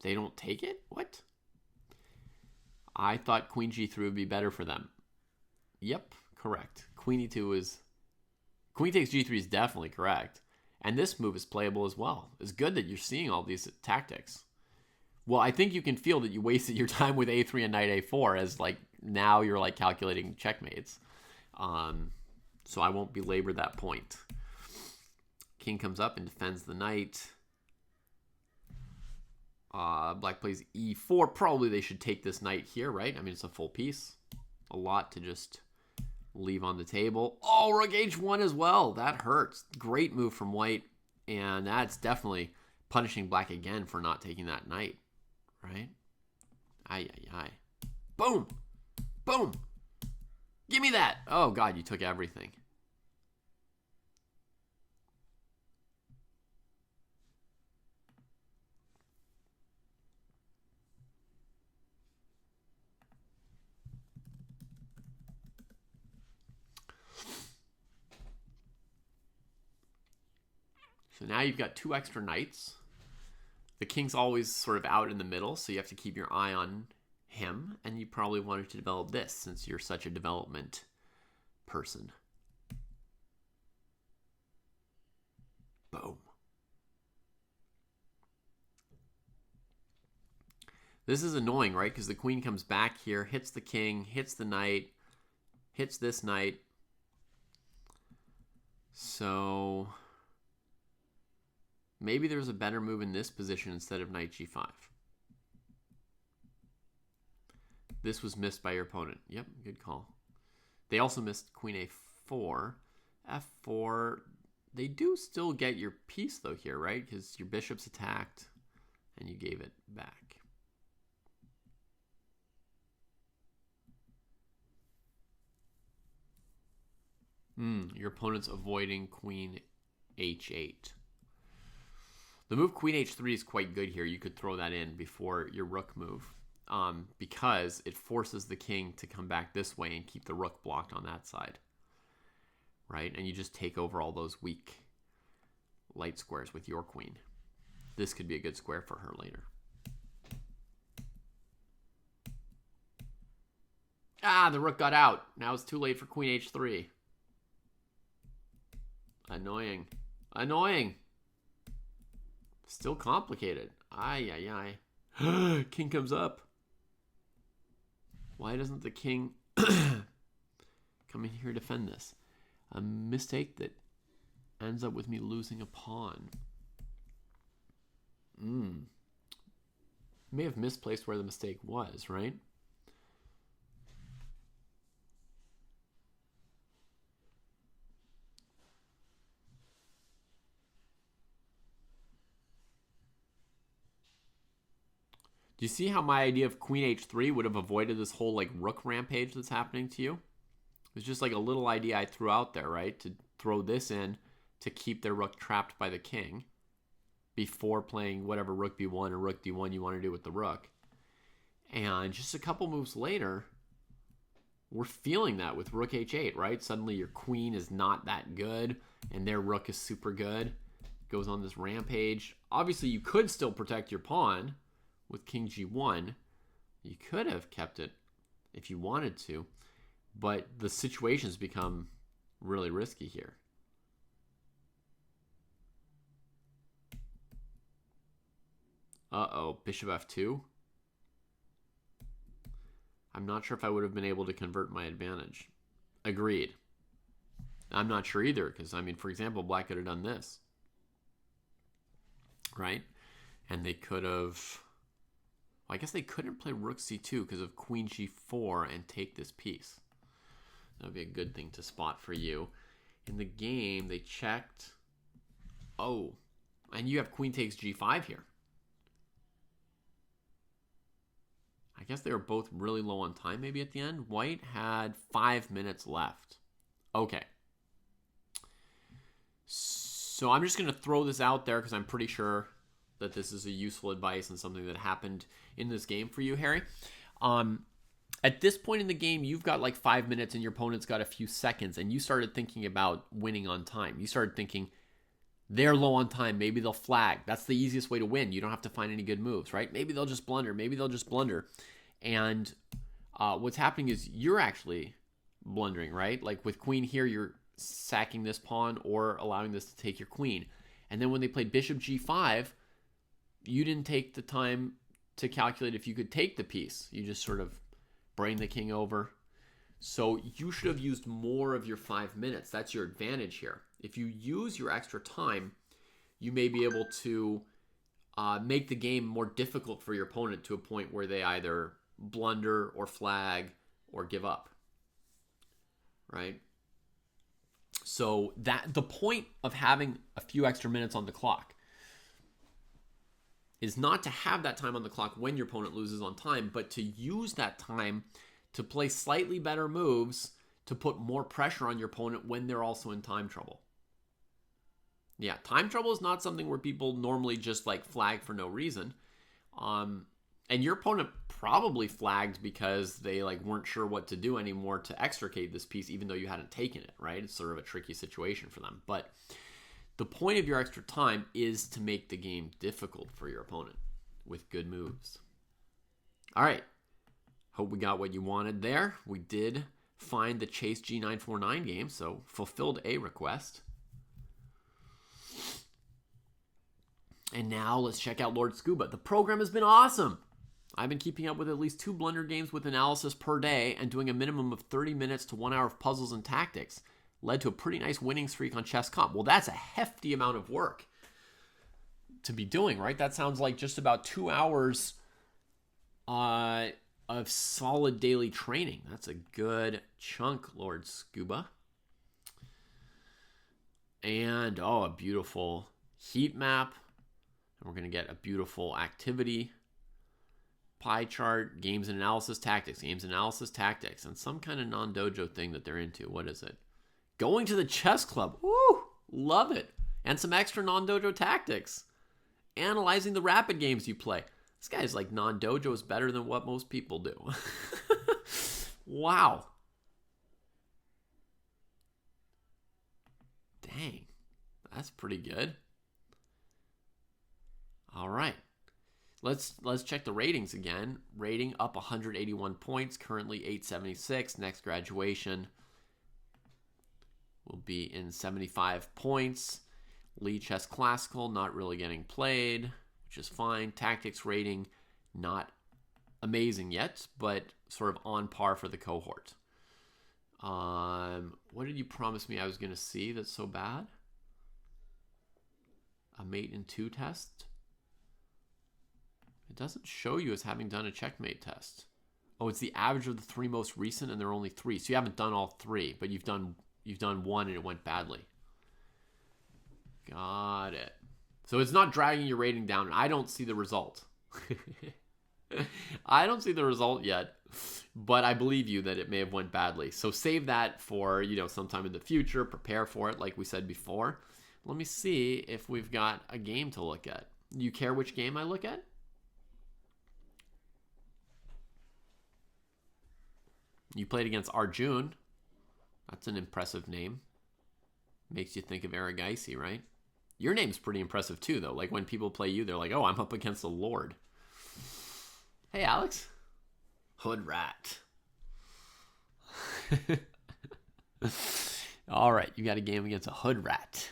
They don't take it? What? I thought queen g3 would be better for them. Yep, correct. Queen e2 is... Queen takes g3 is definitely correct. And this move is playable as well. It's good that you're seeing all these tactics. Well, I think you can feel that you wasted your time with a3 and knight a4 as, like, now you're, like, calculating checkmates. So I won't belabor that point. King comes up and defends the knight. Black plays e4. Probably they should take this knight here, right? I mean, it's a full piece. A lot to just leave on the table. Oh, rook h1 as well. That hurts. Great move from white. And that's definitely punishing black again for not taking that knight, right? Ay, ay, ay. Boom. Boom. Give me that. Oh, God, you took everything. So now you've got two extra knights. The king's always sort of out in the middle, so you have to keep your eye on him. And you probably wanted to develop this since you're such a development person. Boom. This is annoying, right? Because the queen comes back here, hits the king, hits the knight, hits this knight. So... Maybe there's a better move in this position instead of knight g5. This was missed by your opponent. Yep, good call. They also missed queen a4. f4. They do still get your piece, though, here, right? Because your bishop's attacked, and you gave it back. Your opponent's avoiding queen h8. The move queen h3 is quite good here. You could throw that in before your rook move, because it forces the king to come back this way and keep the rook blocked on that side, right? And you just take over all those weak light squares with your queen. This could be a good square for her later. Ah, the rook got out. Now it's too late for queen h3. Annoying. Annoying. Still complicated. Ay, ay, ay. King comes up. Why doesn't the king come in here to defend this? A mistake that ends up with me losing a pawn. May have misplaced where the mistake was, right? Do you see how my idea of queen h3 would have avoided this whole like rook rampage that's happening to you? It was just like a little idea I threw out there, right? To throw this in to keep their rook trapped by the king before playing whatever rook b1 or rook d1 you want to do with the rook. And just a couple moves later, we're feeling that with rook h8, right? Suddenly your queen is not that good and their rook is super good. Goes on this rampage. Obviously, you could still protect your pawn with king g1. You could have kept it if you wanted to, but the situation's become really risky here. Uh-oh, bishop f2. I'm not sure if I would have been able to convert my advantage. Agreed. I'm not sure either, because, I mean, for example, black could have done this. Right? And they could have... Well, I guess they couldn't play rook c2 because of queen g4 and take this piece. That would be a good thing to spot for you. In the game, they checked... Oh, and you have queen takes g5 here. I guess they were both really low on time maybe at the end. White had 5 minutes left. Okay. So I'm just going to throw this out there because I'm pretty sure that this is a useful advice and something that happened in this game for you, Harry. At this point in the game, you've got like 5 minutes and your opponent's got a few seconds, and you started thinking about winning on time. You started thinking, they're low on time. Maybe they'll flag. That's the easiest way to win. You don't have to find any good moves, right? Maybe they'll just blunder. Maybe they'll just blunder. And what's happening is you're actually blundering, right? Like with queen here, you're sacking this pawn or allowing this to take your queen. And then when they played bishop g5, you didn't take the time to calculate if you could take the piece. You just sort of bring the king over. So you should have used more of your 5 minutes. That's your advantage here. If you use your extra time, you may be able to make the game more difficult for your opponent to a point where they either blunder or flag or give up, right? So that the point of having a few extra minutes on the clock is not to have that time on the clock when your opponent loses on time, but to use that time to play slightly better moves to put more pressure on your opponent when they're also in time trouble. Yeah, time trouble is not something where people normally just like flag for no reason. And your opponent probably flagged because they like weren't sure what to do anymore to extricate this piece, even though you hadn't taken it, right? It's sort of a tricky situation for them. But the point of your extra time is to make the game difficult for your opponent with good moves. All right. Hope we got what you wanted there. We did find the chase G949 game, so fulfilled a request. And now let's check out Lord Scuba. The program has been awesome. I've been keeping up with at least 2 blunder games with analysis per day and doing a minimum of 30 minutes to 1 hour of puzzles and tactics. Led to a pretty nice winning streak on Chess Comp. Well, that's a hefty amount of work. to be doing, right? That sounds like just about 2 hours of solid daily training. That's a good chunk, Lord Scuba. And, a beautiful heat map. And we're going to get a beautiful activity pie chart, games and analysis tactics, and some kind of non-dojo thing that they're into. What is it? Going to the chess club. Woo! Love it. And some extra non-dojo tactics. Analyzing the rapid games you play. This guy's like non-dojo is better than what most people do. Wow. Dang. That's pretty good. All right. Let's check the ratings again. Rating up 181 points, currently 876. Next graduation will be in 75 points. Lee Chess Classical, not really getting played, which is fine. Tactics rating, not amazing yet, but sort of on par for the cohort. What did you promise me I was going to see that's so bad? A mate in 2 test? It doesn't show you as having done a checkmate test. Oh, it's the average of the 3 most recent, and there are only 3. So you haven't done all 3, but you've done 1 and it went badly. Got it. So it's not dragging your rating down. I don't see the result. I don't see the result yet, but I believe you that it may have went badly. So save that for, sometime in the future. Prepare for it, like we said before. Let me see if we've got a game to look at. You care which game I look at? You played against Arjun. That's an impressive name. Makes you think of Aragaisi, right? Your name's pretty impressive too, though. Like when people play you, they're like, oh, I'm up against the Lord. Hey, Alex. Hood rat. All right, you got a game against a hood rat.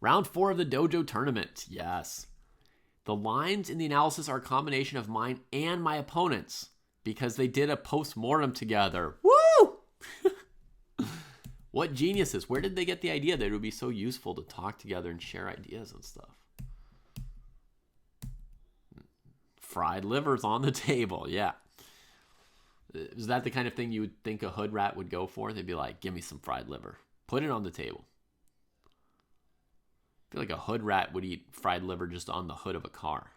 Round 4 of the Dojo tournament. Yes. The lines in the analysis are a combination of mine and my opponent's because they did a post-mortem together. Woo! What geniuses. Where did they get the idea that it would be so useful to talk together and share ideas and stuff? Fried livers on the table, yeah. Is that the kind of thing you would think a hood rat would go for? They'd be like, give me some fried liver. Put it on the table. I feel like a hood rat would eat fried liver just on the hood of a car.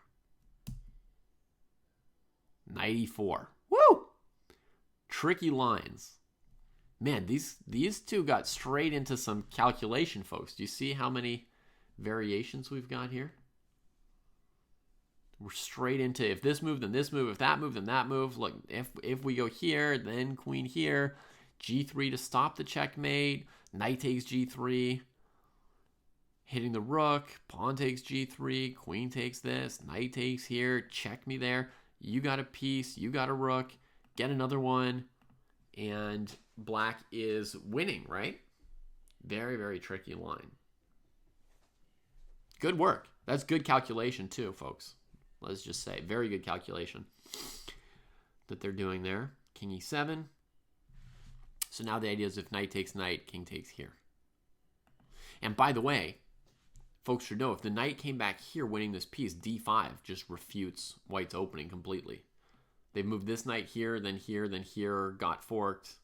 94. Woo! Tricky lines. Man, these two got straight into some calculation, folks. Do you see how many variations we've got here? We're straight into if this move, then this move, if that move, then that move. Look, if we go here, then queen here, g3 to stop the checkmate, knight takes g3, hitting the rook, pawn takes g3, queen takes this, knight takes here, check me there. You got a piece, you got a rook, get another one, and black is winning, right? Very, very tricky line. Good work. That's good calculation too, folks. Let's just say, very good calculation that they're doing there. King e7. So now the idea is if knight takes knight, king takes here. And by the way, folks should know, if the knight came back here winning this piece, d5 just refutes white's opening completely. They've moved this knight here, then here, then here, got forked.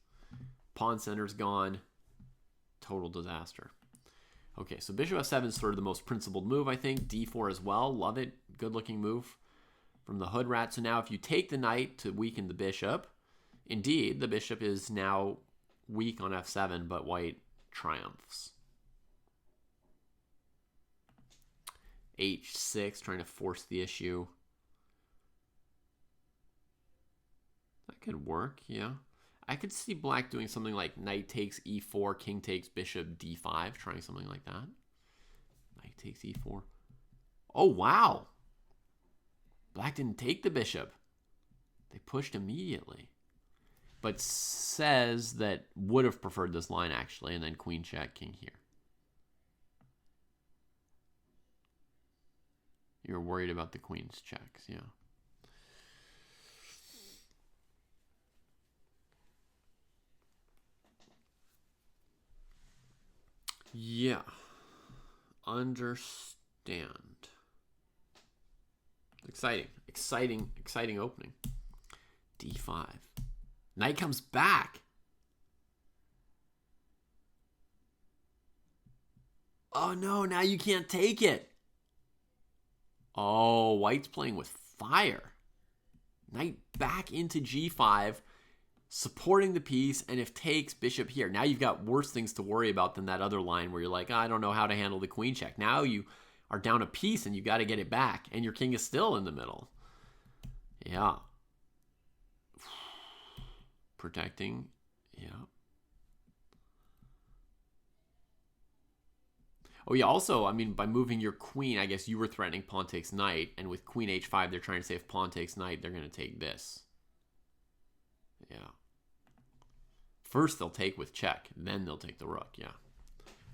Pawn center's gone. Total disaster. Okay, so bishop f7 is sort of the most principled move, I think. d4 as well. Love it. Good-looking move from the hood rat. So now if you take the knight to weaken the bishop, indeed, the bishop is now weak on f7, but white triumphs. h6, trying to force the issue. That could work, yeah. I could see black doing something like knight takes e4, king takes bishop d5, trying something like that. Knight takes e4. Oh, wow. Black didn't take the bishop. They pushed immediately. But says that would have preferred this line, actually, and then queen check, king here. You're worried about the queen's checks, yeah. Yeah. Understand. Exciting opening. D5. Knight comes back. Oh no, now you can't take it. Oh, white's playing with fire. Knight back into G5, supporting the piece, and if takes, bishop here. Now you've got worse things to worry about than that other line where you're like, I don't know how to handle the queen check. Now you are down a piece and you got to get it back, and your king is still in the middle. Yeah. Protecting. Yeah. Oh, yeah, also, I mean, by moving your queen, I guess you were threatening pawn takes knight, and with queen h5, they're trying to say if pawn takes knight, they're going to take this. Yeah. First, they'll take with check, then they'll take the rook, yeah.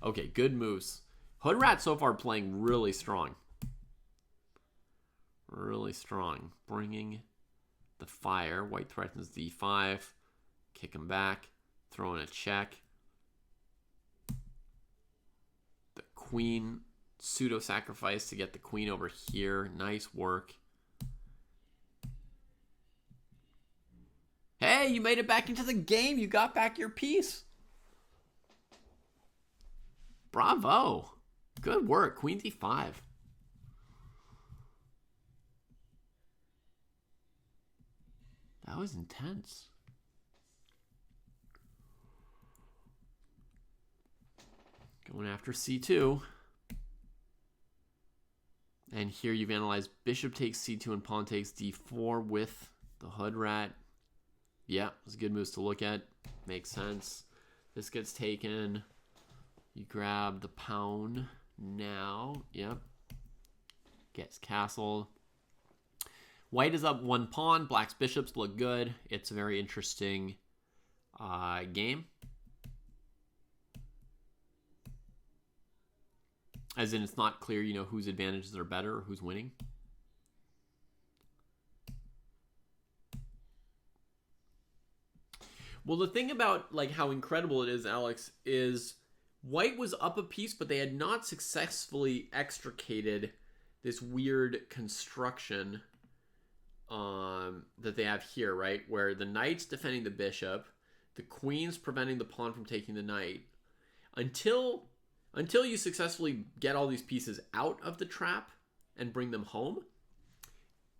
Okay, good moves. Hoodrat so far playing really strong. Really strong. Bringing the fire. White threatens d5. Kick him back. Throw in a check. The queen pseudo-sacrifice to get the queen over here. Nice work. Hey, you made it back into the game. You got back your piece. Bravo. Good work. Queen d5. That was intense. Going after c2. And here you've analyzed bishop takes c2 and pawn takes d4 with the hood rat. Yeah, it's good moves to look at. Makes sense. This gets taken. You grab the pawn now. Yep. Gets castled. White is up one pawn. Black's bishops look good. It's a very interesting game. As in, it's not clear, you know, whose advantages are better or who's winning. Well, the thing about like how incredible it is, Alex, is white was up a piece, but they had not successfully extricated this weird construction that they have here, right? Where the knight's defending the bishop, the queen's preventing the pawn from taking the knight. Until you successfully get all these pieces out of the trap and bring them home,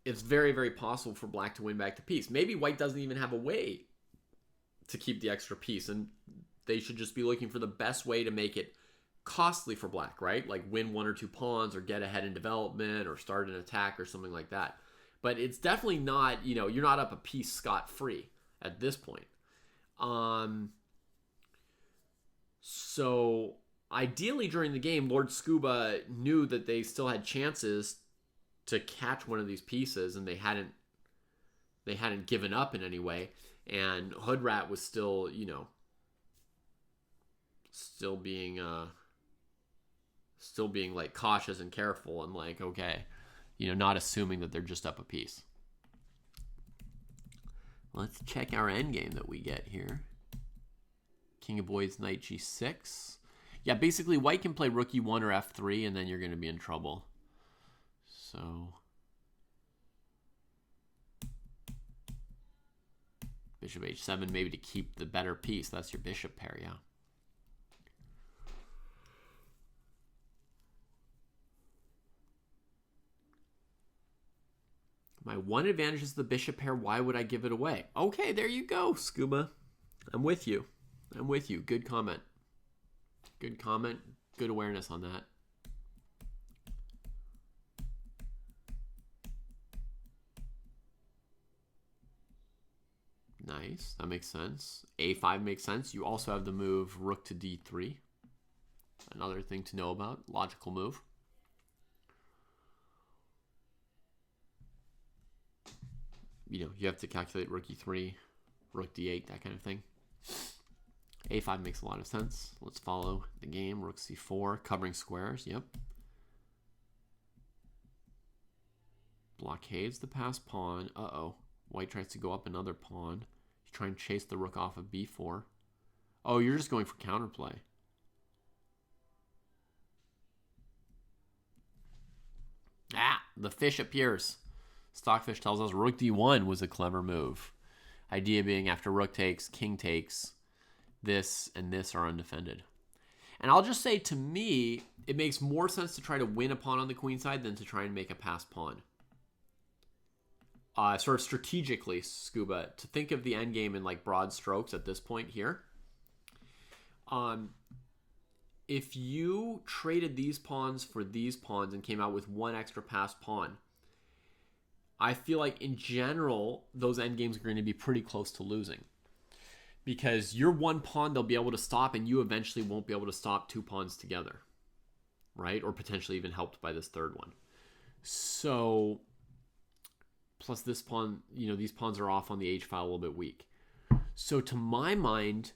it's very, very possible for black to win back the piece. Maybe white doesn't even have a way to keep the extra piece, and they should just be looking for the best way to make it costly for black, right? Like win one or two pawns or get ahead in development or start an attack or something like that. But it's definitely not, you know, you're not up a piece scot-free at this point. So ideally during the game, Lord Scuba knew that they still had chances to catch one of these pieces, and they hadn't given up in any way. And Hoodrat was still, you know, still being like cautious and careful and like, okay, you know, not assuming that they're just up a piece. Let's check our endgame that we get here. King of Boys, Knight G6. Yeah, basically white can play Rook E1 or F3, and then you're going to be in trouble. So Bishop H7, maybe to keep the better piece. That's your bishop pair, yeah. My one advantage is the bishop pair. Why would I give it away? Okay, there you go, Scuba. I'm with you. I'm with you. Good comment. Good comment. Good awareness on that. Nice. That makes sense. A5 makes sense. You also have the move Rook to D3. Another thing to know about. Logical move. You know, you have to calculate Rook E3, Rook D8, that kind of thing. A5 makes a lot of sense. Let's follow the game. Rook C4, covering squares. Yep. Blockades the passed pawn. Uh-oh. White tries to go up another pawn. You try and chase the rook off of B4. Oh, you're just going for counterplay. Ah, the fish appears. Stockfish tells us rook d1 was a clever move. Idea being after rook takes, king takes, this and this are undefended. And I'll just say, to me, it makes more sense to try to win a pawn on the queen side than to try and make a passed pawn. Sort of strategically, Scuba, to think of the endgame in like broad strokes at this point here. If you traded these pawns for these pawns and came out with one extra passed pawn, I feel like in general, those endgames are going to be pretty close to losing. Because your one pawn they'll be able to stop, and you eventually won't be able to stop two pawns together. Right? Or potentially even helped by this third one. So, plus this pawn, these pawns are off on the H file a little bit weak. So to my mind,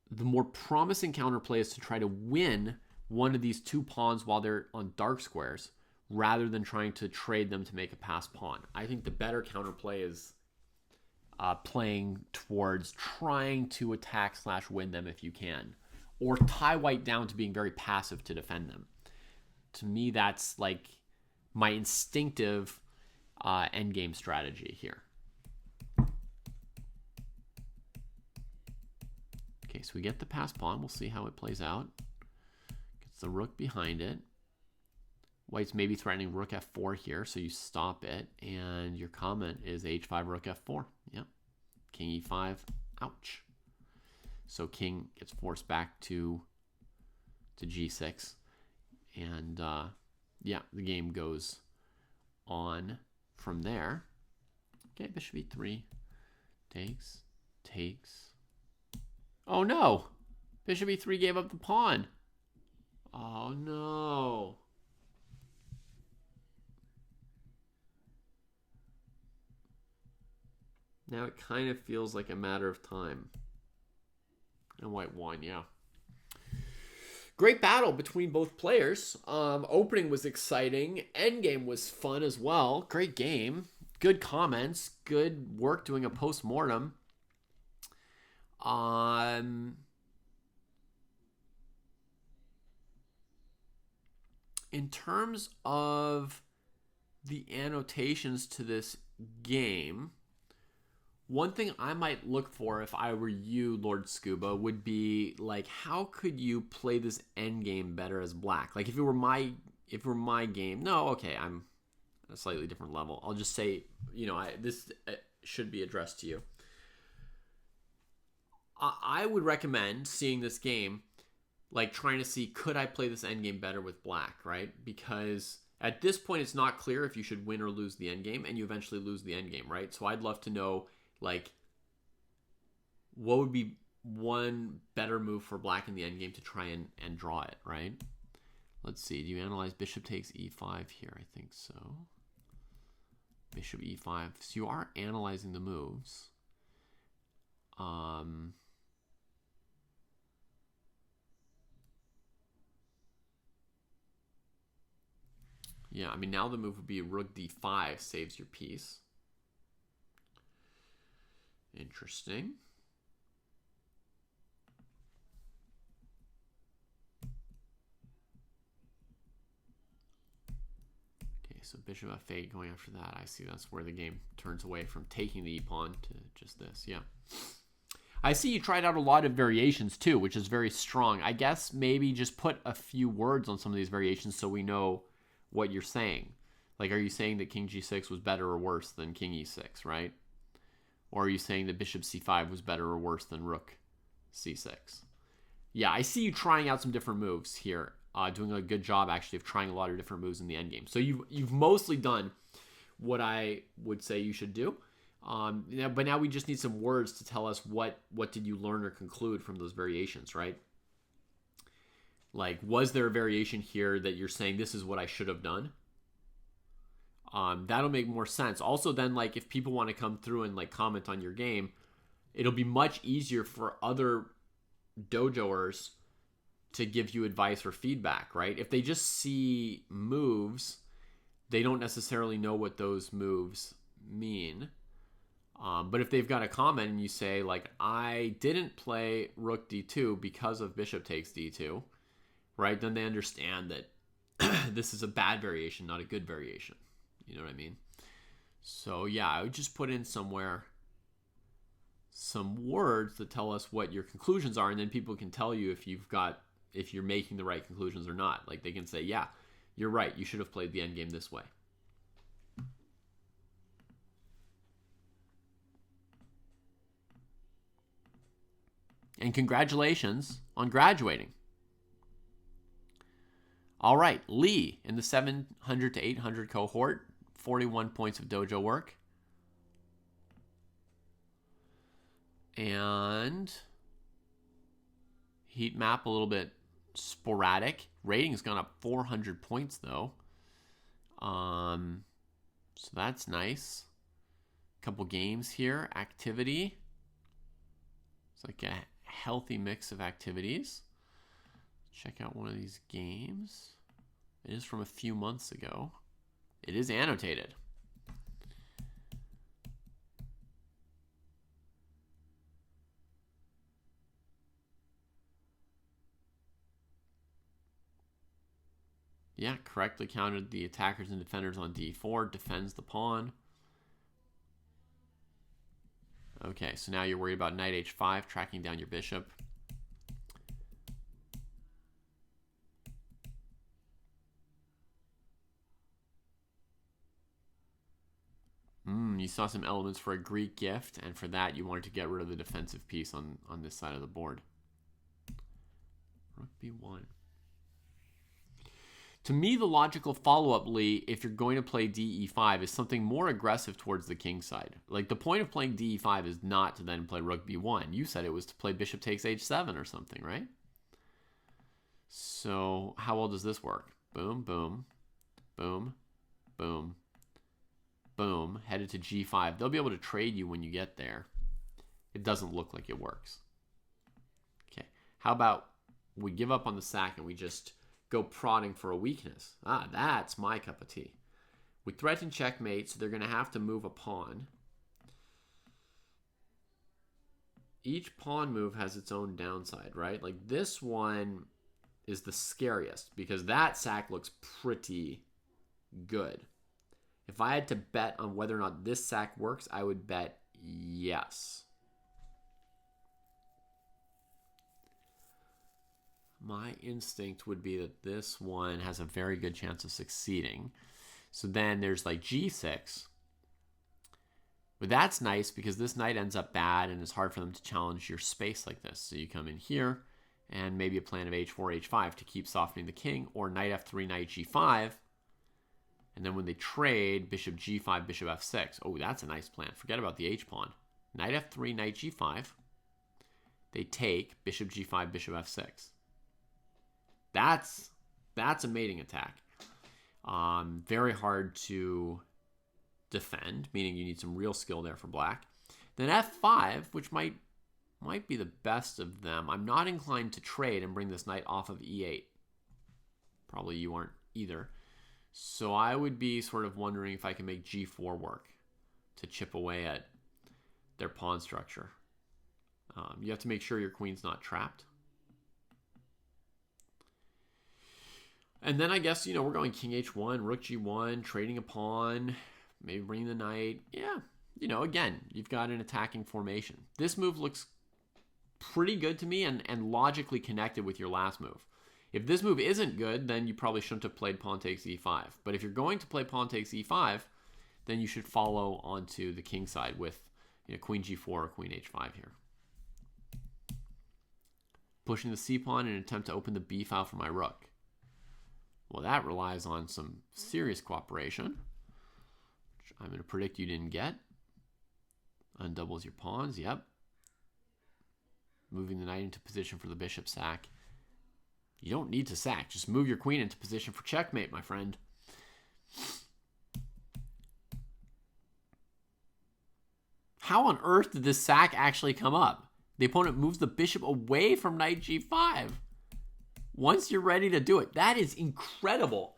the more promising counterplay is to try to win one of these two pawns while they're on dark squares, rather than trying to trade them to make a passed pawn. I think the better counterplay is playing towards trying to attack/win them if you can, or tie white down to being very passive to defend them. To me, that's like my instinctive endgame strategy here. Okay, so we get the passed pawn. We'll see how it plays out. Gets the rook behind it. White's maybe threatening rook f4 here, so you stop it. And your comment is h5, rook f4. Yep. King e5. Ouch. So king gets forced back to g6. And yeah, the game goes on from there. Okay, bishop e3. Takes. Oh no! Bishop e3 gave up the pawn. Oh no. Now it kind of feels like a matter of time. And white won, yeah. Great battle between both players. Opening was exciting. Endgame was fun as well. Great game. Good comments. Good work doing a post-mortem. In terms of the annotations to this game, one thing I might look for if I were you, Lord Scuba, would be like, how could you play this endgame better as black? Like if it were my game, no, okay, I'm at a slightly different level. I'll just say, this should be addressed to you. I would recommend seeing this game, like trying to see, could I play this endgame better with black, right? Because at this point, it's not clear if you should win or lose the endgame, and you eventually lose the endgame, right? So I'd love to know, like, what would be one better move for black in the endgame to try and draw it, right? Let's see. Do you analyze bishop takes e5 here? I think so. Bishop e5. So you are analyzing the moves. Yeah, I mean, now the move would be rook d5, saves your piece. Interesting. Okay, so bishop f8 going after that. I see that's where the game turns away from taking the e-pawn to just this. Yeah. I see you tried out a lot of variations too, which is very strong. I guess maybe just put a few words on some of these variations so we know what you're saying. Like, are you saying that king g6 was better or worse than king e6, right? Or are you saying that bishop c5 was better or worse than rook c6? Yeah, I see you trying out some different moves here. Doing a good job, actually, of trying a lot of different moves in the endgame. So you've mostly done what I would say you should do. But now we just need some words to tell us what did you learn or conclude from those variations, right? Like, was there a variation here that you're saying this is what I should have done? That'll make more sense. Also, then, like, if people want to come through and like comment on your game, it'll be much easier for other dojoers to give you advice or feedback, right? If they just see moves, they don't necessarily know what those moves mean. But if they've got a comment and you say, like, I didn't play rook d2 because of bishop takes d2, right? Then they understand that this is a bad variation, not a good variation. You know what I mean? So yeah, I would just put in somewhere some words that tell us what your conclusions are, and then people can tell you if you're making the right conclusions or not. Like they can say, yeah, you're right, you should have played the endgame this way. And congratulations on graduating. All right, Lee in the 700 to 800 cohort, 41 points of dojo work. And heat map a little bit sporadic. Rating's gone up 400 points though. So that's nice. Couple games here. Activity. It's like a healthy mix of activities. Check out one of these games. It is from a few months ago. It is annotated. Yeah, correctly counted the attackers and defenders on d4, defends the pawn. Okay, so now you're worried about knight h5, tracking down your bishop. You saw some elements for a Greek gift, and for that you wanted to get rid of the defensive piece on this side of the board. Rook b1. To me, the logical follow-up, Lee, if you're going to play DE5, is something more aggressive towards the king side. Like, the point of playing DE5 is not to then play rook b1. You said it was to play bishop takes h7 or something, right? So, how well does this work? Boom, boom, boom, boom, boom. Headed to g5. They'll be able to trade you when you get there. It doesn't look like it works. Okay, how about we give up on the sack and we just go prodding for a weakness? Ah, that's my cup of tea. We threaten checkmate, so they're going to have to move a pawn. Each pawn move has its own downside, right? Like this one is the scariest because that sack looks pretty good. If I had to bet on whether or not this sack works, I would bet yes. My instinct would be that this one has a very good chance of succeeding. So then there's like g6. But that's nice because this knight ends up bad and it's hard for them to challenge your space like this. So you come in here and maybe a plan of h4, h5 to keep softening the king, or knight f3, knight g5. And then when they trade, bishop g5, bishop f6. Oh, that's a nice plan. Forget about the h-pawn. Knight f3, knight g5. They take bishop g5, bishop f6. That's a mating attack. Very hard to defend, meaning you need some real skill there for black. Then f5, which might be the best of them. I'm not inclined to trade and bring this knight off of e8. Probably you aren't either. So I would be sort of wondering if I can make g4 work to chip away at their pawn structure. You have to make sure your queen's not trapped. And then I guess, we're going king h1, rook g1, trading a pawn, maybe bringing the knight. Yeah, again, you've got an attacking formation. This move looks pretty good to me and logically connected with your last move. If this move isn't good, then you probably shouldn't have played pawn takes e5. But if you're going to play pawn takes e5, then you should follow onto the king side with queen g4 or queen h5 here. Pushing the c-pawn in an attempt to open the b file for my rook. Well, that relies on some serious cooperation, which I'm going to predict you didn't get. Undoubles your pawns, yep. Moving the knight into position for the bishop sack. You don't need to sack. Just move your queen into position for checkmate, my friend. How on earth did this sack actually come up? The opponent moves the bishop away from knight g5. Once you're ready to do it. That is incredible.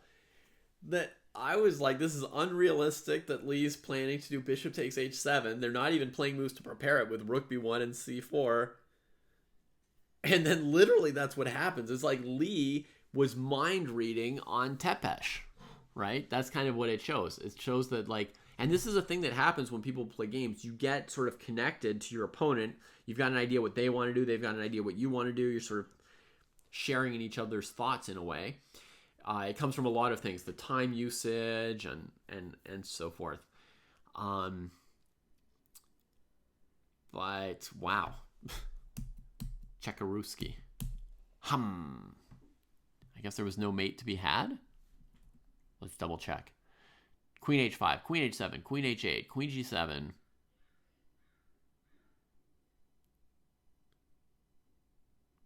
That I was like, this is unrealistic that Lee's planning to do bishop takes h7. They're not even playing moves to prepare it with rook b1 and c4. And then literally that's what happens. It's like Lee was mind reading on Tepesh. right? That's kind of what it shows. It shows that, like, and this is a thing that happens when people play games. You get sort of connected to your opponent. You've got an idea what they want to do. They've got an idea what you want to do. You're sort of sharing in each other's thoughts in a way. It comes from a lot of things, the time usage and so forth. But wow, Kavutskiy. I guess there was no mate to be had. Let's double check. Queen h5, Queen h7, Queen h8, Queen g7.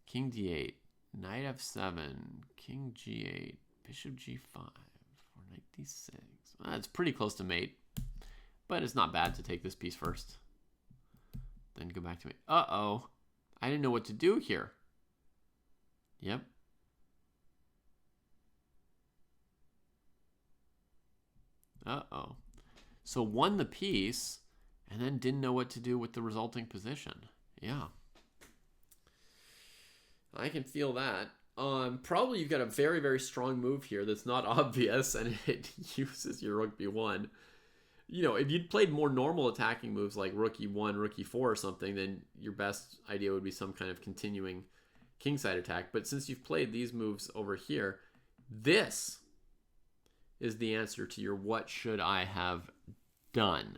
King d8, Knight f7, King g8, Bishop g5, or Knight d6. It's pretty close to mate, but it's not bad to take this piece first. Then go back to mate. Uh-oh. I didn't know what to do here. Yep. Uh-oh. So won the piece and then didn't know what to do with the resulting position. Yeah. I can feel that. Probably you've got a very, very strong move here that's not obvious, and it uses your rook b1. You know, if you'd played more normal attacking moves like rook e1, rook e4 or something, then your best idea would be some kind of continuing kingside attack. But since you've played these moves over here, this is the answer to your what should I have done.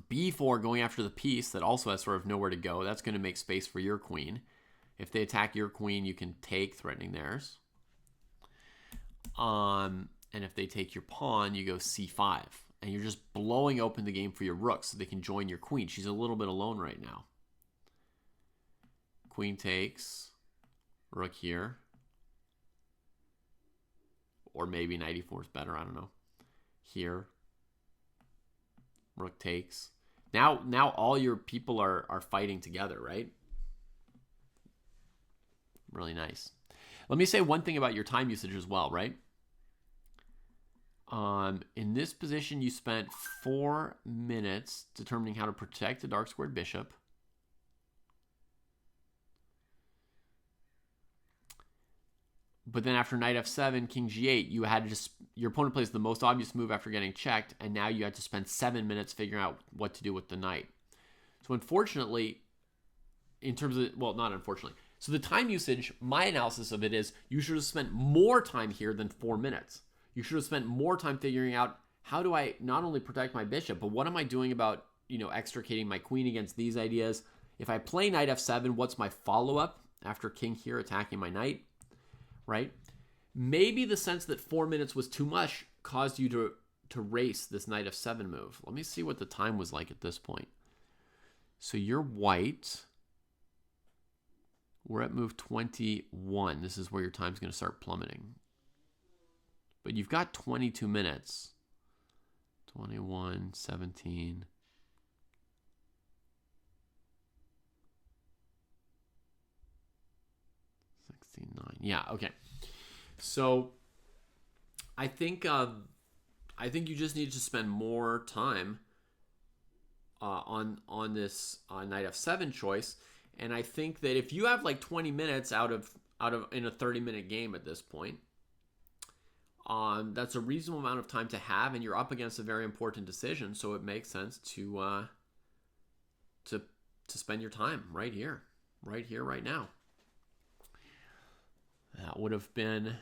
B4 going after the piece that also has sort of nowhere to go. That's going to make space for your queen. If they attack your queen, you can take, threatening theirs. And if they take your pawn, you go c5. And you're just blowing open the game for your rook so they can join your queen. She's a little bit alone right now. Queen takes, rook here. Or maybe knight e4 is better, I don't know. Here. Rook takes. Now all your people are fighting together, right? Really nice. Let me say one thing about your time usage as well, right? In this position, you spent 4 minutes determining how to protect the dark squared bishop. But then after knight f7, king g8, you had to just, your opponent plays the most obvious move after getting checked, and now you had to spend 7 minutes figuring out what to do with the knight. So unfortunately, in terms of, well, not unfortunately. So the time usage, my analysis of it is you should have spent more time here than 4 minutes. You should have spent more time figuring out how do I not only protect my bishop, but what am I doing about, you know, extricating my queen against these ideas? If I play knight f7, what's my follow-up after king here attacking my knight? Right? Maybe the sense that 4 minutes was too much caused you to race this knight f7 move. Let me see what the time was like at this point. So you're white. We're at move 21. This is where your time's going to start plummeting. But you've got 22 minutes. 21, 17. 69. Yeah, okay. So I think you just need to spend more time on this knight f7 choice. And I think that if you have like 20 minutes out of in a 30-minute game at this point, that's a reasonable amount of time to have, and you're up against a very important decision. So it makes sense to spend your time right here, right now. That would have been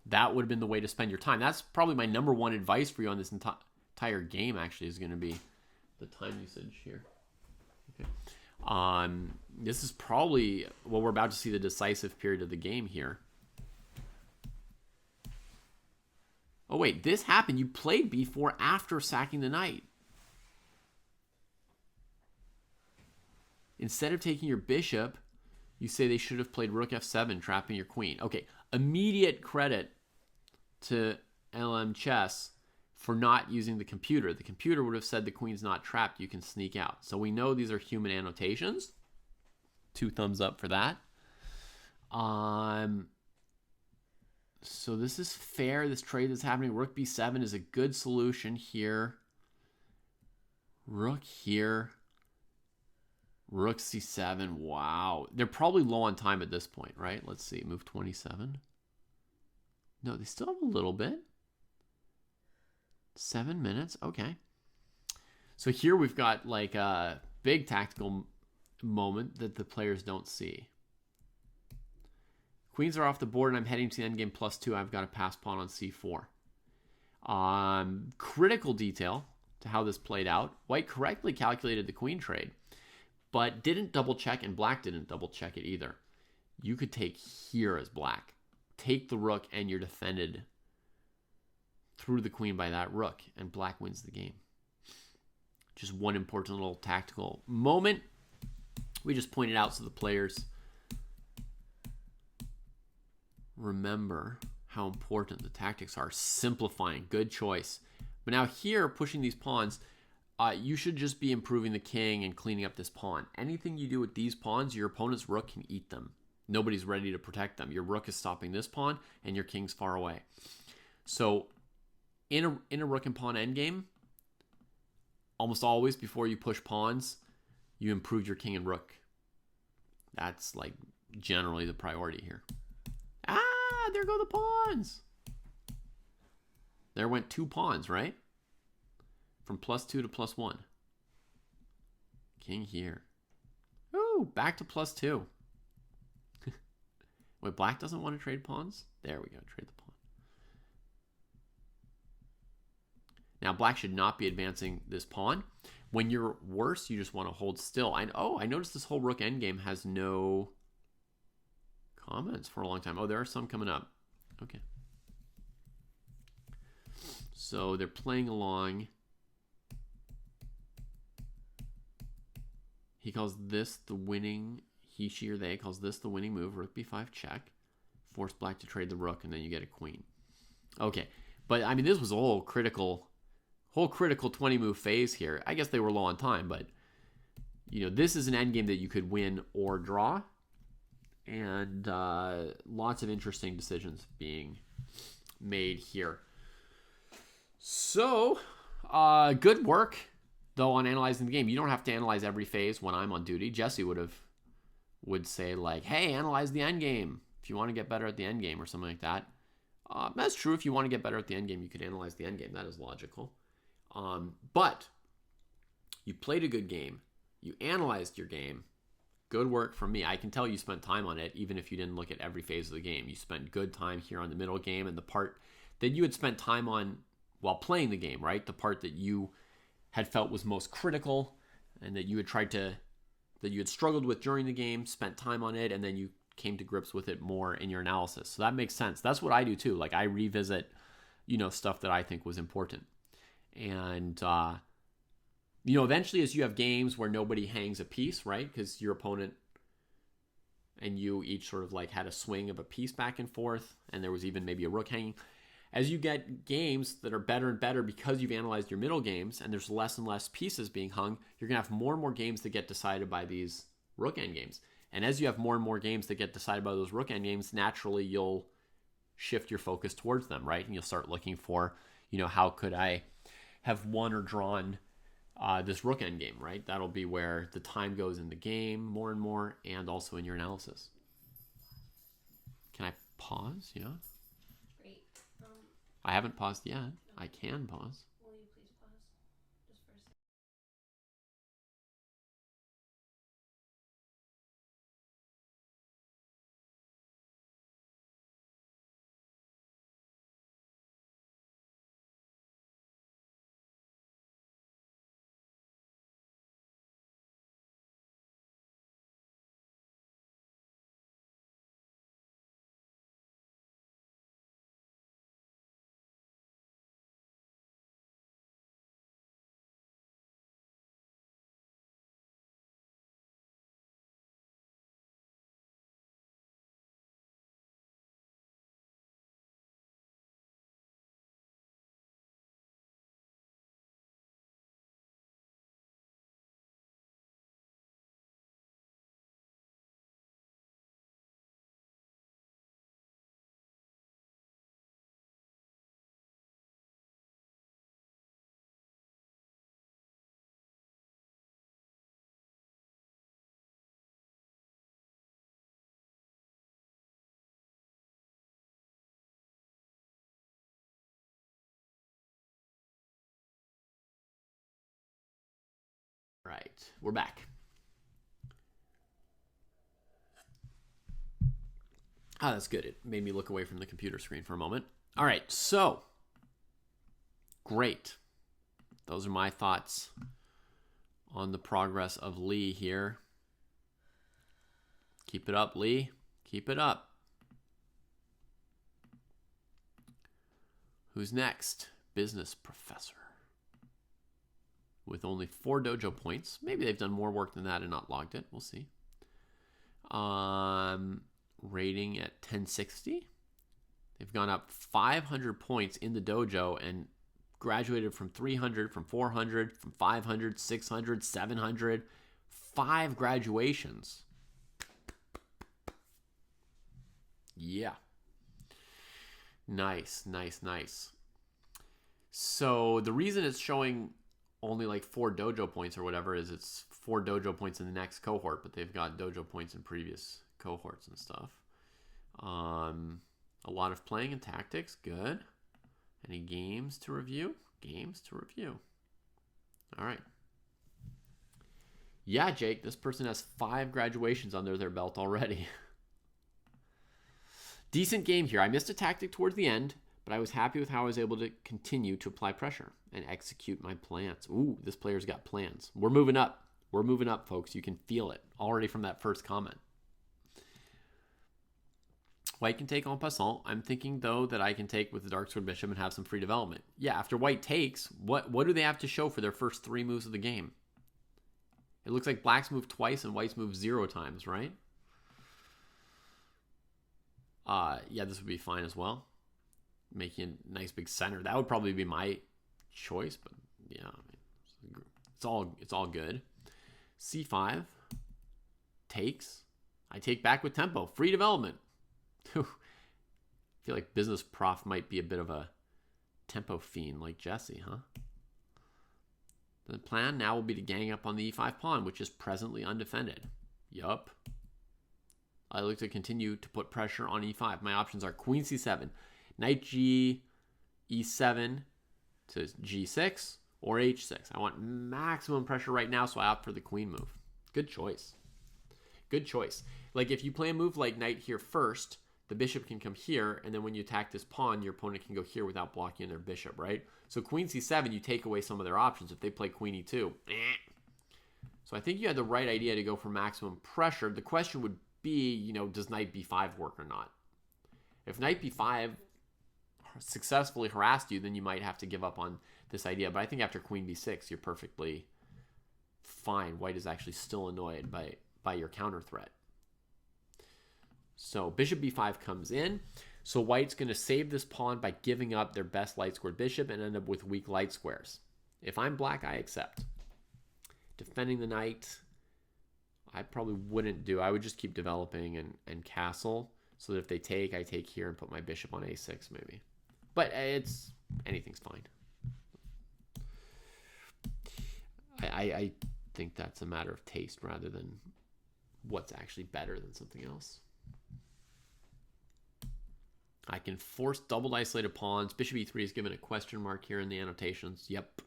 the way to spend your time. That's probably my number one advice for you on this entire game, actually, is going to be the time usage here. Okay. This is probably, well, we're about to see the decisive period of the game here. Oh, wait, this happened. You played b4 after sacking the knight. Instead of taking your bishop, you say they should have played rook f7, trapping your queen. Okay, immediate credit to LM Chess for not using the computer. The computer would have said the queen's not trapped, you can sneak out. So we know these are human annotations. 2 thumbs up for that. So this is fair, this trade that's happening. Rook b7 is a good solution here. Rook here. Rook c7, wow. They're probably low on time at this point, right? Let's see, move 27. No, they still have a little bit. 7 minutes. Okay. So here we've got like a big tactical moment that the players don't see. Queens are off the board and I'm heading to the endgame +2. I've got a pass pawn on c4. Critical detail to how this played out. White correctly calculated the queen trade, but didn't double check, and black didn't double check it either. You could take here as black. Take the rook and you're defended through the queen by that rook, and black wins the game. Just one important little tactical moment we just pointed out so the players remember how important the tactics are. Simplifying, good choice. But now here, pushing these pawns, you should just be improving the king and cleaning up this pawn. Anything you do with these pawns, your opponent's rook can eat them. Nobody's ready to protect them. Your rook is stopping this pawn, and your king's far away. So in a rook and pawn endgame, almost always before you push pawns, you improve your king and rook. That's like generally the priority here. Ah, there go the pawns. There went 2 pawns, right? From +2 to +1. King here. Ooh, back to +2. Wait, black doesn't want to trade pawns? There we go, trade the pawn. Now, black should not be advancing this pawn. When you're worse, you just want to hold still. I noticed this whole rook endgame has no comments for a long time. Oh, there are some coming up. Okay. So they're playing along. He calls this the winning, he, she, or they calls this the winning move, rook b5 check. Force black to trade the rook, and then you get a queen. Okay, but I mean, this was a whole critical 20 move phase here. I guess they were low on time, but you know, this is an endgame that you could win or draw, and lots of interesting decisions being made here. So, good work though on analyzing the game. You don't have to analyze every phase when I'm on duty. Jesse would say like, hey, analyze the endgame if you want to get better at the endgame or something like that. That's true. If you want to get better at the endgame, you could analyze the endgame. That is logical. But you played a good game. You analyzed your game. Good work from me. I can tell you spent time on it, even if you didn't look at every phase of the game. You spent good time here on the middle game, and the part that you had spent time on while playing the game, right? The part that you had felt was most critical and that you had struggled with during the game, spent time on it, and then you came to grips with it more in your analysis. So that makes sense. That's what I do too. Like I revisit, stuff that I think was important. And, eventually as you have games where nobody hangs a piece, right? Because your opponent and you each sort of like had a swing of a piece back and forth, and there was even maybe a rook hanging. As you get games that are better and better because you've analyzed your middle games and there's less and less pieces being hung, you're going to have more and more games that get decided by these rook endgames. And as you have more and more games that get decided by those rook endgames, naturally you'll shift your focus towards them, right? And you'll start looking for, how could I have won or drawn this rook endgame, right? That'll be where the time goes in the game more and more, and also in your analysis. Can I pause? Yeah. I haven't paused yet. I can pause. we're back. Ah, that's good. It made me look away from the computer screen for a moment. All right, so great. Those are my thoughts on the progress of Lee here. Keep it up, Lee. Keep it up. Who's next? Business professor. With only 4 dojo points. Maybe they've done more work than that and not logged it. We'll see. Rating at 1060. They've gone up 500 points in the dojo and graduated from 300, from 400, from 500, 600, 700. 5 graduations. Yeah. Nice, nice, nice. So the reason it's showing only like 4 dojo points or whatever is it's 4 dojo points in the next cohort, but they've got dojo points in previous cohorts and stuff. A lot of playing and tactics. Good. Any games to review? Games to review. All right. Yeah, Jake, this person has 5 graduations under their belt already. Decent game here. I missed a tactic towards the end, but I was happy with how I was able to continue to apply pressure and execute my plans. Ooh, this player's got plans. We're moving up. We're moving up, folks. You can feel it already from that first comment. White can take en passant. I'm thinking, though, that I can take with the Dark Sword Bishop and have some free development. Yeah, after White takes, what do they have to show for their first 3 moves of the game? It looks like Black's moved twice and White's moved 0 times, right? Yeah, this would be fine as well. Making a nice big center. That would probably be my choice, but yeah, I mean, it's all good. C5 takes. I take back with tempo. Free development. I feel like Business Prof might be a bit of a tempo fiend like Jesse, huh? The plan now will be to gang up on the e5 pawn, which is presently undefended. Yup. I look to continue to put pressure on e5. My options are queen c7, knight g, e7 to g6, or h6. I want maximum pressure right now, so I opt for the queen move. Good choice. Good choice. Like if you play a move like knight here first, the bishop can come here, and then when you attack this pawn, your opponent can go here without blocking their bishop, right? So queen c7, you take away some of their options. If they play queen e2, So I think you had the right idea to go for maximum pressure. The question would be, you know, does knight b5 work or not? If knight b5 successfully harassed you, then you might have to give up on this idea. But I think after queen b6, you're perfectly fine. White is actually still annoyed by your counter threat. So bishop b5 comes in. So White's going to save this pawn by giving up their best light squared bishop and end up with weak light squares. If I'm Black, I accept. Defending the knight, I probably wouldn't do. I would just keep developing and castle, so that if they take, I take here and put my bishop on a6 maybe. But anything's fine. I think that's a matter of taste rather than what's actually better than something else. I can force doubled isolated pawns. Bishop e3 is given a question mark here in the annotations. Yep.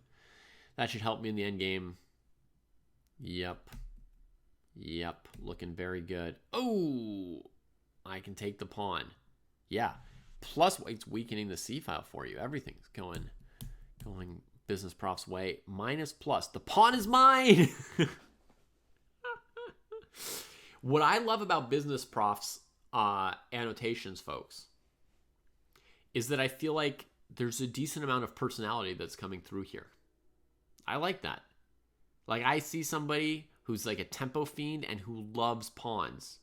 That should help me in the endgame. Yep. Yep. Looking very good. Oh! I can take the pawn. Yeah. Plus White's weakening the c file for you. Everything's going Business Prof's way. Minus plus. The pawn is mine! What I love about Business Prof's annotations, folks, is that I feel like there's a decent amount of personality that's coming through here. I like that. Like, I see somebody who's like a tempo fiend and who loves pawns.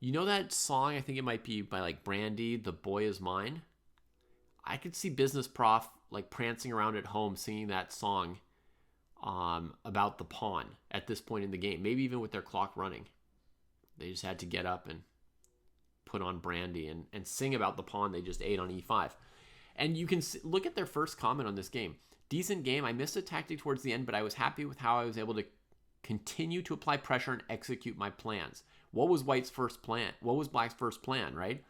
You know that song, I think it might be by like Brandy, The Boy Is Mine? I could see Business Prof like prancing around at home singing that song about the pawn at this point in the game. Maybe even with their clock running. They just had to get up and put on Brandy and sing about the pawn they just ate on e5. And you can look at their first comment on this game. Decent game. I missed a tactic towards the end, but I was happy with how I was able to continue to apply pressure and execute my plans. What was White's first plan? What was Black's first plan, right?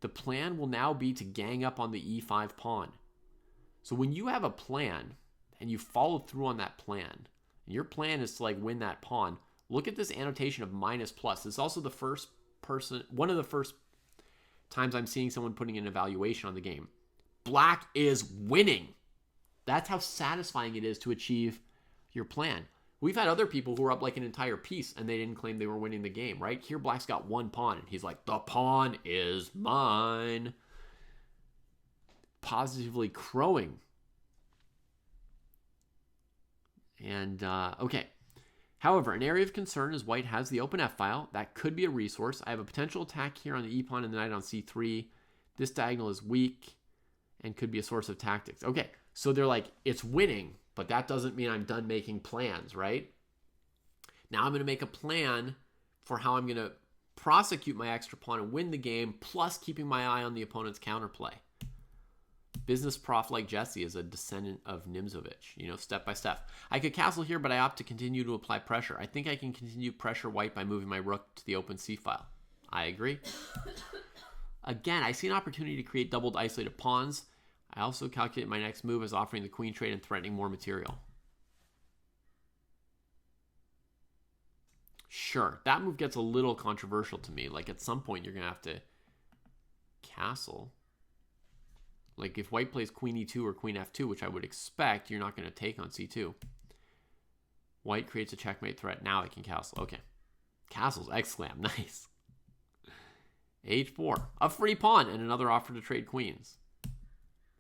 The plan will now be to gang up on the e5 pawn. So when you have a plan and you follow through on that plan And your plan is to like win that pawn. Look at this annotation of minus plus. This is also one of the first times I'm seeing someone putting an evaluation on the game. Black is winning. That's how satisfying it is to achieve your plan. We've had other people who were up like an entire piece and they didn't claim they were winning the game, right? Here, Black's got one pawn and he's like, the pawn is mine. Positively crowing. And, okay. However, an area of concern is White has the open f-file. That could be a resource. I have a potential attack here on the e-pawn and the knight on c3. This diagonal is weak and could be a source of tactics. Okay, so they're like, it's winning, but that doesn't mean I'm done making plans, right? Now I'm going to make a plan for how I'm going to prosecute my extra pawn and win the game, plus keeping my eye on the opponent's counterplay. Business prof like Jesse is a descendant of Nimzovich, step by step. I could castle here, but I opt to continue to apply pressure. I think I can continue pressure White by moving my rook to the open c-file. I agree. Again, I see an opportunity to create doubled isolated pawns. I also calculate my next move as offering the queen trade and threatening more material. Sure, that move gets a little controversial to me. Like at some point, you're going to have to castle. Like if White plays queen e2 or queen f2, which I would expect, you're not going to take on c2. White creates a checkmate threat. Now I can castle. Okay. Castles, exclam. Nice. h4. A free pawn and another offer to trade queens.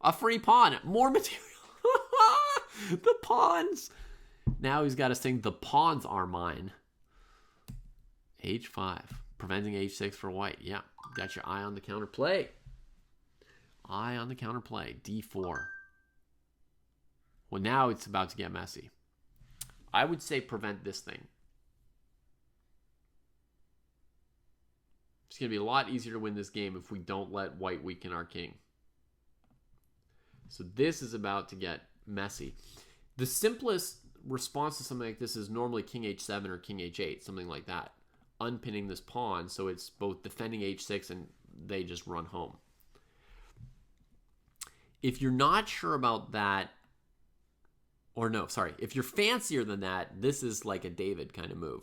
A free pawn. More material. The pawns. Now he's got to sing the pawns are mine. h5. Preventing h6 for White. Yeah. Got your eye on the counterplay. Eye on the counterplay. d4. Well, now it's about to get messy. I would say prevent this thing. It's going to be a lot easier to win this game if we don't let White weaken our king. So this is about to get messy. The simplest response to something like this is normally king h7 or king h8, something like that. Unpinning this pawn, so it's both defending h6 and they just run home. If you're not sure about that, or no, sorry, if you're fancier than that, this is like a David kind of move,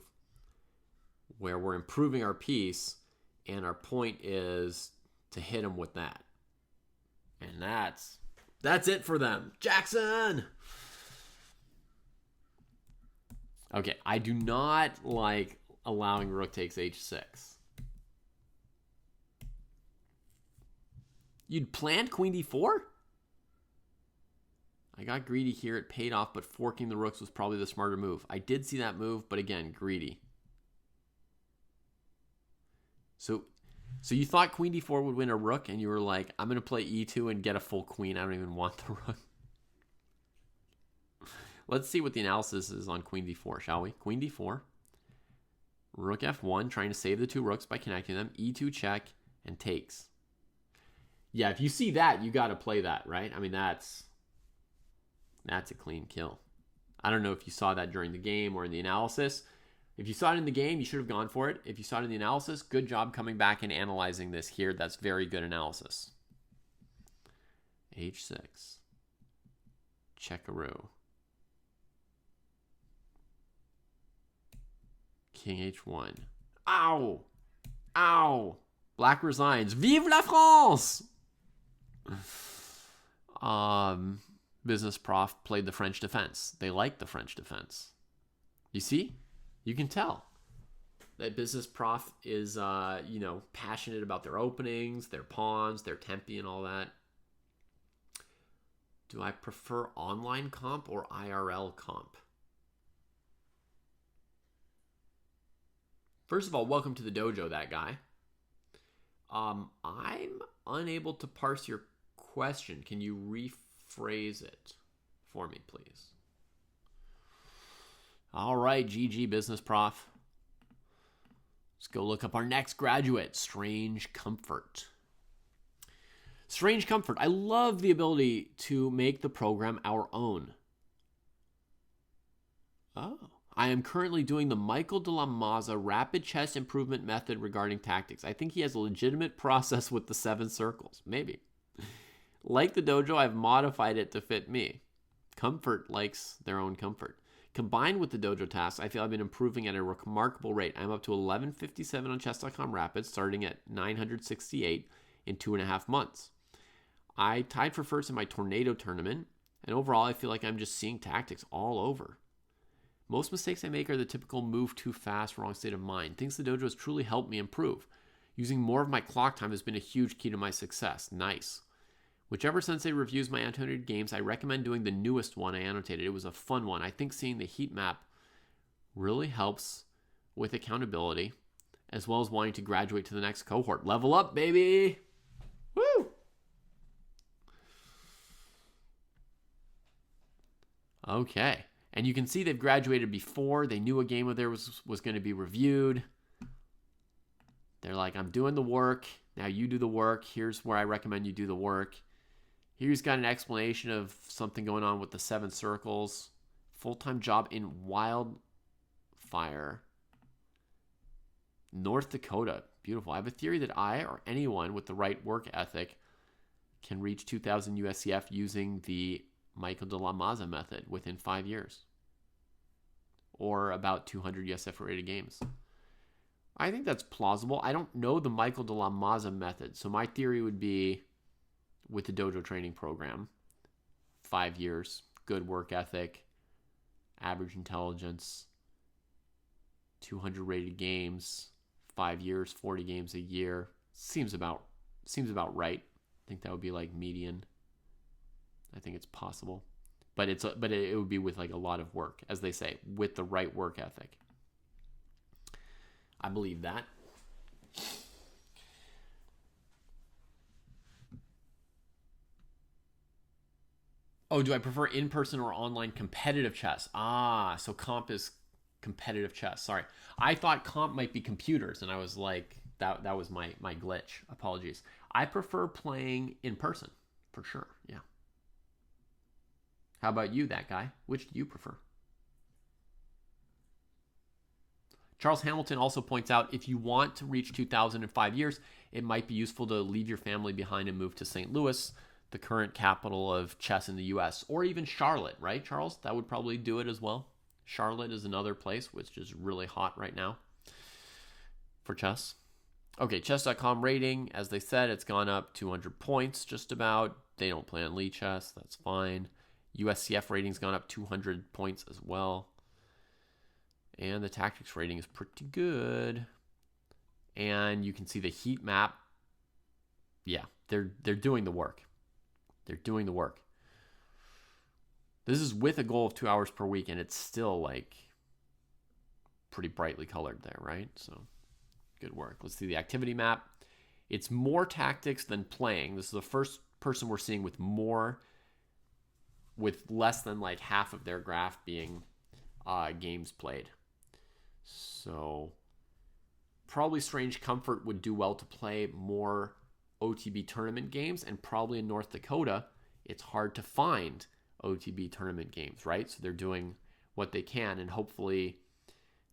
where we're improving our piece, and our point is to hit him with that. And that's it for them. Jackson! Okay, I do not like allowing rook takes h6. You'd planned queen d4? I got greedy here. It paid off, but forking the rooks was probably the smarter move. I did see that move, but again, greedy. So you thought queen d4 would win a rook, and you were like, I'm going to play e2 and get a full queen. I don't even want the rook. Let's see what the analysis is on queen d4, shall we? Queen d4. Rook f1, trying to save the two rooks by connecting them. e2 check, and takes. Yeah, if you see that, you got to play that, right? I mean, that's a clean kill. I don't know if you saw that during the game or in the analysis. If you saw it in the game, you should have gone for it. If you saw it in the analysis, good job coming back and analyzing this here. That's very good analysis. h6. Checkaroo. King h1. Ow! Ow! Black resigns. Vive la France! Business prof played the French defense. They like the French defense. You see? You can tell that business prof is, passionate about their openings, their pawns, their tempi, and all that. Do I prefer online comp or IRL comp? First of all, welcome to the dojo, that guy. I'm unable to parse your question. Can you rephrase it for me, please? All right, GG Business Prof. Let's go look up our next graduate, Strange Comfort. Strange Comfort. I love the ability to make the program our own. Oh. I am currently doing the Michael de la Maza rapid chess improvement method regarding tactics. I think he has a legitimate process with the 7 circles. Maybe. Like the dojo, I've modified it to fit me. Comfort likes their own comfort. Combined with the dojo tasks, I feel I've been improving at a remarkable rate. I'm up to 1157 on chess.com Rapids, starting at 968 in 2.5 months. I tied for first in my Tornado tournament, and overall I feel like I'm just seeing tactics all over. Most mistakes I make are the typical move too fast, wrong state of mind. Things the dojo has truly helped me improve. Using more of my clock time has been a huge key to my success. Nice. Whichever sensei reviews my annotated games, I recommend doing the newest one I annotated. It was a fun one. I think seeing the heat map really helps with accountability, as well as wanting to graduate to the next cohort. Level up, baby! Woo! Okay. And you can see they've graduated before. They knew a game of theirs was going to be reviewed. They're like, I'm doing the work. Now you do the work. Here's where I recommend you do the work. Here's got an explanation of something going on with the 7 circles. Full-time job in Wildfire, North Dakota. Beautiful. I have a theory that I or anyone with the right work ethic can reach 2,000 USCF using the Michael de la Maza method within 5 years. Or about 200 USF rated games. I think that's plausible. I don't know the Michael de la Maza method. So my theory would be with the dojo training program, 5 years, good work ethic, average intelligence, 200 rated games, 5 years, 40 games a year. Seems about right. I think that would be like median. I think it's possible. But it would be with like a lot of work, as they say, with the right work ethic. I believe that. Oh, do I prefer in-person or online competitive chess? So comp is competitive chess. Sorry. I thought comp might be computers, and I was like, that was my glitch. Apologies. I prefer playing in person, for sure. Yeah. How about you, that guy? Which do you prefer? Charles Hamilton also points out, if you want to reach 2,000 in 5 years, it might be useful to leave your family behind and move to St. Louis, the current capital of chess in the U.S., or even Charlotte, right, Charles? That would probably do it as well. Charlotte is another place which is really hot right now for chess. Okay, chess.com rating, as they said, it's gone up 200 points just about. They don't play on Lee Chess, that's fine. USCF rating's gone up 200 points as well. And the tactics rating is pretty good. And you can see the heat map. Yeah, they're doing the work. They're doing the work. This is with a goal of 2 hours per week, and it's still like pretty brightly colored there, right? So good work. Let's see the activity map. It's more tactics than playing. This is the first person we're seeing with less than like half of their graph being games played. So probably Strange Comfort would do well to play more OTB tournament games, and probably in North Dakota, it's hard to find OTB tournament games, right? So they're doing what they can, and hopefully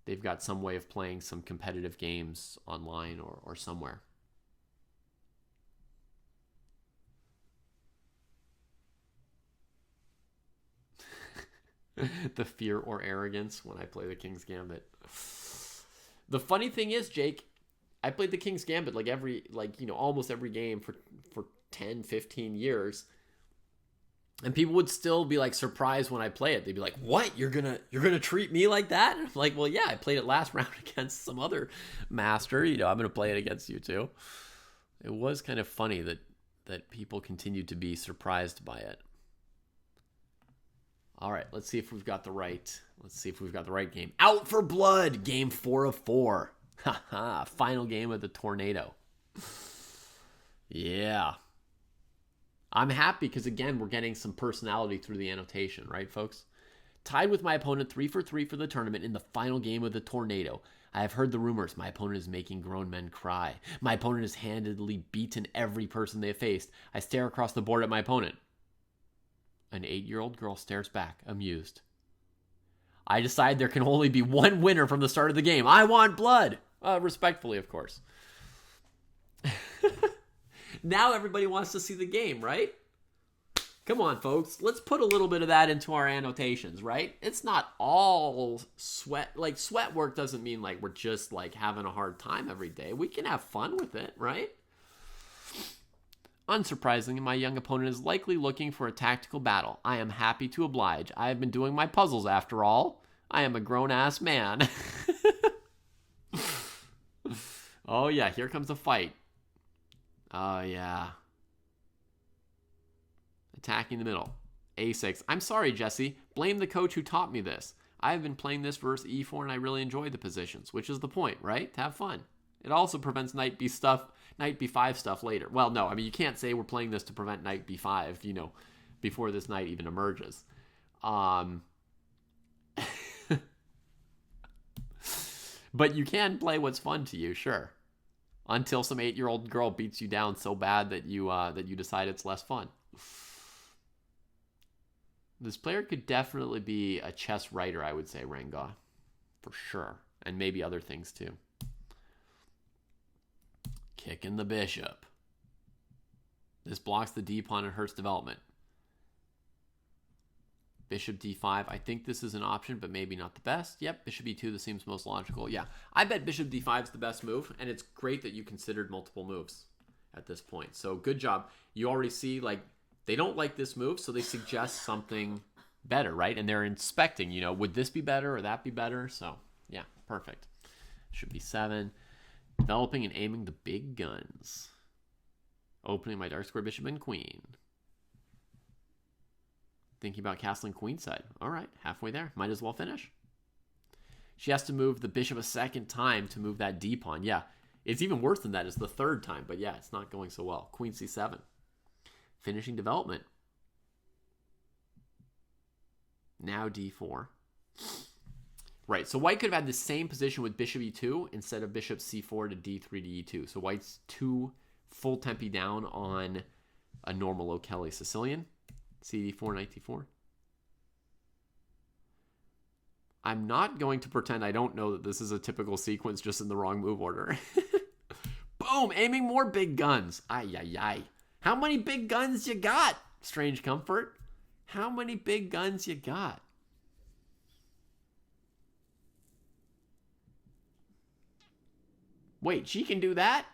they've got some way of playing some competitive games online or somewhere. The fear or arrogance when I play the King's Gambit. The funny thing is, Jake, I played the King's Gambit almost every game for 10, 15 years. And people would still be like surprised when I play it. They'd be like, "What? You're gonna treat me like that?" And I'm like, "Well, yeah, I played it last round against some other master. I'm gonna play it against you too." It was kind of funny that people continued to be surprised by it. All right, let's see if we've got the right game. Out for Blood, game 4 of 4. Haha, final game of the Tornado. Yeah. I'm happy because, again, we're getting some personality through the annotation, right, folks? Tied with my opponent 3 for 3 for the tournament in the final game of the Tornado. I have heard the rumors. My opponent is making grown men cry. My opponent has handedly beaten every person they have faced. I stare across the board at my opponent. An 8-year-old girl stares back, amused. I decide there can only be one winner from the start of the game. I want blood! Respectfully, of course. Now everybody wants to see the game, right? Come on, folks. Let's put a little bit of that into our annotations, right? It's not all sweat. Like, sweat work doesn't mean like we're just like having a hard time every day. We can have fun with it, right? Unsurprisingly, my young opponent is likely looking for a tactical battle. I am happy to oblige. I have been doing my puzzles after all. I am a grown-ass man. Oh, yeah, here comes a fight. Oh, yeah. Attacking the middle. A6. I'm sorry, Jesse. Blame the coach who taught me this. I've been playing this versus e4 and I really enjoy the positions, which is the point, right? To have fun. It also prevents knight b5 stuff later. Well, no, I mean, you can't say we're playing this to prevent knight b5, you know, before this knight even emerges. But you can play what's fun to you, sure. Until some 8-year-old girl beats you down so bad that you decide it's less fun. This player could definitely be a chess writer, I would say, Rangah. For sure. And maybe other things too. Kicking the bishop. This blocks the d pawn and hurts development. Bishop d5. I think this is an option, but maybe not the best. Yep, bishop e2. This seems most logical. Yeah, I bet bishop d5 is the best move, and it's great that you considered multiple moves at this point. So good job. You already see, like, they don't like this move, so they suggest something better, right? And they're inspecting, you know, would this be better or that be better? So, yeah, perfect. Should be 7. Developing and aiming the big guns. Opening my dark square bishop and queen. Thinking about castling queenside. All right, halfway there. Might as well finish. She has to move the bishop a second time to move that d pawn. Yeah, it's even worse than that. It's the third time, but yeah, it's not going so well. Queen c7. Finishing development. Now d4. Right, so white could have had the same position with bishop e2 instead of bishop c4 to d3 to e2. So white's 2 full tempi down on a normal O'Kelly Sicilian. cd4, knight d4. I'm not going to pretend I don't know that this is a typical sequence just in the wrong move order. Boom, aiming more big guns. Ay, ay, ay. How many big guns you got, Strange Comfort? How many big guns you got? Wait, she can do that?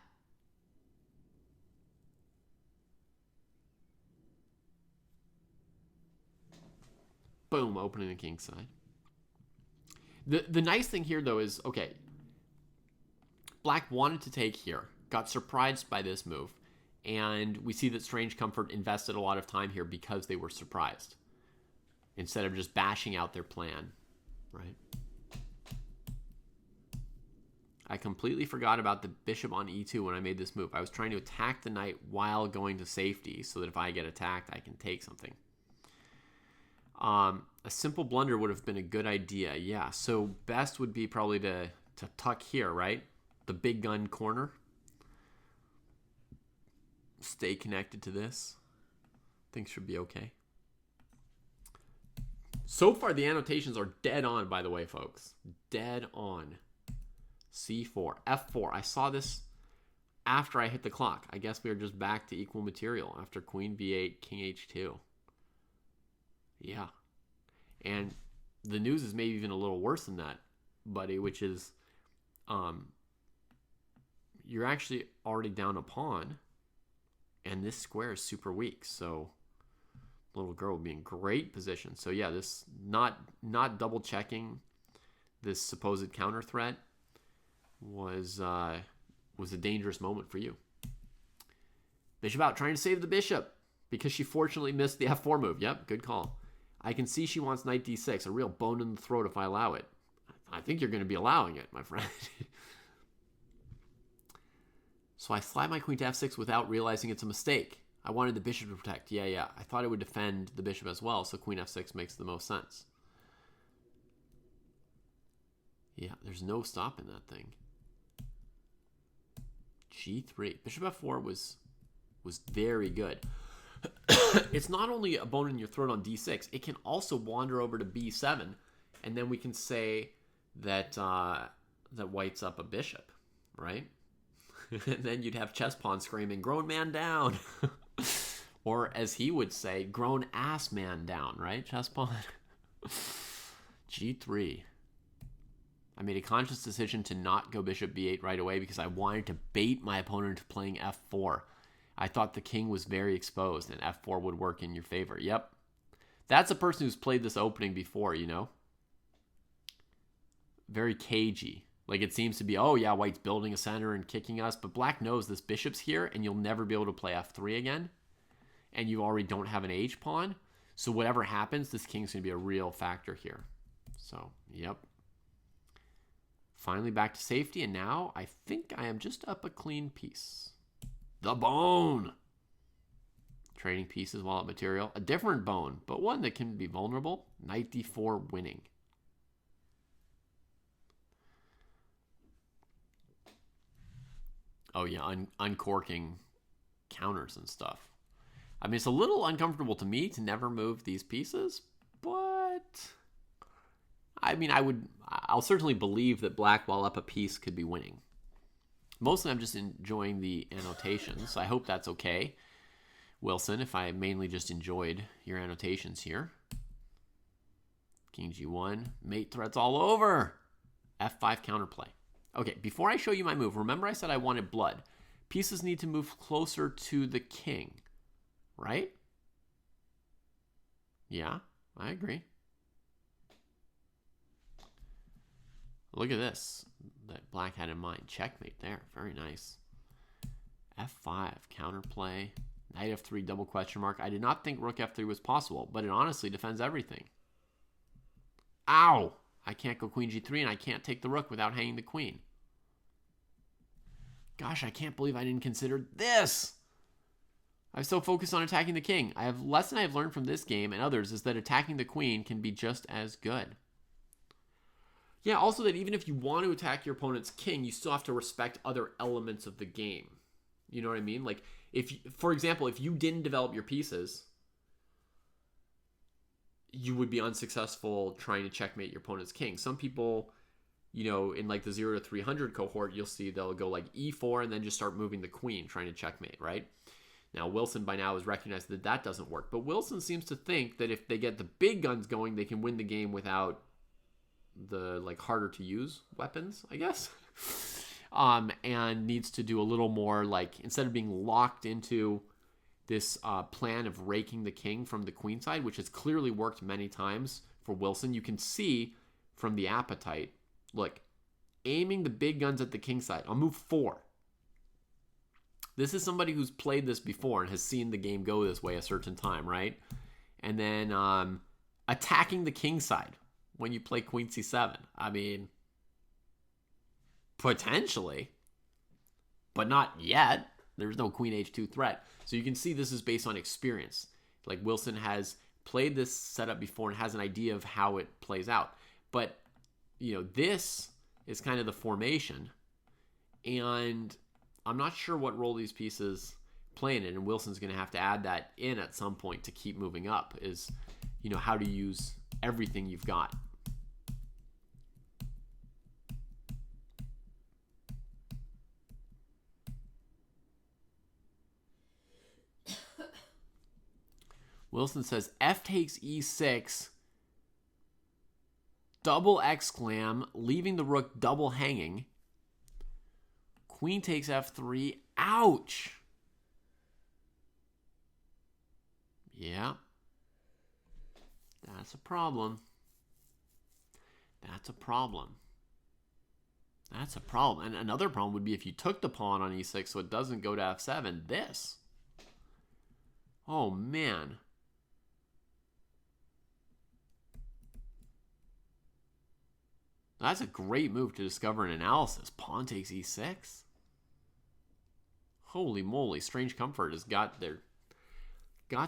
Boom, opening the king side. The nice thing here, though, is, okay, black wanted to take here, got surprised by this move, and we see that Strange Comfort invested a lot of time here because they were surprised, instead of just bashing out their plan, right? I completely forgot about the bishop on e2 when I made this move. I was trying to attack the knight while going to safety so that if I get attacked, I can take something. A simple blunder would have been a good idea. Yeah, so best would be probably to tuck here, right? The big gun corner. Stay connected to this. Things should be okay. So far, the annotations are dead on, by the way, folks. Dead on. C4, F4. I saw this after I hit the clock. I guess we are just back to equal material after queen b8, king h2. Yeah. And the news is maybe even a little worse than that, buddy, which is you're actually already down a pawn, and this square is super weak, so little girl would be in great position. So yeah, this not double checking this supposed counter threat was a dangerous moment for you. Bishop out, trying to save the bishop because she fortunately missed the f4 move. Yep, good call. I can see she wants knight d6, a real bone in the throat if I allow it. I think you're going to be allowing it, my friend. So I slide my queen to f6 without realizing it's a mistake. I wanted the bishop to protect. Yeah. I thought it would defend the bishop as well, so queen f6 makes the most sense. Yeah, there's no stopping that thing. g3. Bishop f4 was very good. It's not only a bone in your throat on d6, it can also wander over to b7, and then we can say that that white's up a bishop, right? And then you'd have chess pawn screaming, grown man down. Or as he would say, grown ass man down, right, chess pawn? G3. I made a conscious decision to not go bishop b8 right away because I wanted to bait my opponent into playing f4. I thought the king was very exposed and f4 would work in your favor. Yep. That's a person who's played this opening before, you know? Very cagey. Like it seems to be, oh yeah, white's building a center and kicking us, but black knows this bishop's here and you'll never be able to play f3 again. And you already don't have an h pawn. So whatever happens, this king's going to be a real factor here. So, yep. Finally back to safety, and now I think I am just up a clean piece. The bone! Trading pieces while at material. A different bone, but one that can be vulnerable. Knight d4 winning. Oh yeah, uncorking counters and stuff. I mean, it's a little uncomfortable to me to never move these pieces, but I mean, I'll certainly believe that black while up a piece could be winning. Mostly I'm just enjoying the annotations. I hope that's okay, Wilson, if I mainly just enjoyed your annotations here. King g1, mate threats all over. f5 counterplay. Okay, before I show you my move, remember I said I wanted blood. Pieces need to move closer to the king, right? Yeah, I agree. Look at this that black had in mind. Checkmate there. Very nice. f5, counterplay. Knight f3, double question mark. I did not think rook f3 was possible, but it honestly defends everything. Ow! I can't go queen g3, and I can't take the rook without hanging the queen. Gosh, I can't believe I didn't consider this! I'm so focused on attacking the king. Lesson I've learned from this game and others is that attacking the queen can be just as good. Yeah, also that even if you want to attack your opponent's king, you still have to respect other elements of the game. You know what I mean? Like, for example, if you didn't develop your pieces, you would be unsuccessful trying to checkmate your opponent's king. Some people, you know, in like the 0 to 300 cohort, you'll see they'll go like e4 and then just start moving the queen, trying to checkmate, right? Now, Wilson by now has recognized that that doesn't work. But Wilson seems to think that if they get the big guns going, they can win the game without the like harder to use weapons, I guess. And needs to do a little more, like, instead of being locked into this plan of raking the king from the queen side, which has clearly worked many times for Wilson. You can see from the appetite, look, aiming the big guns at the king side. I'll move 4. This is somebody who's played this before and has seen the game go this way a certain time, right? And then attacking the king side when you play queen c7. I mean, potentially, but not yet. There's no queen h2 threat. So you can see this is based on experience. Like Wilson has played this setup before and has an idea of how it plays out. But, you know, this is kind of the formation. And I'm not sure what role these pieces play in it. And Wilson's going to have to add that in at some point to keep moving up, is, you know, how to use everything you've got. Wilson says, F takes e6, double exclam, leaving the rook double hanging. Queen takes f3. Ouch! Yeah. That's a problem. That's a problem. That's a problem. And another problem would be if you took the pawn on e6 so it doesn't go to f7. This. Oh, man. That's a great move to discover an analysis. Pawn takes e6. Holy moly, Strange Comfort has got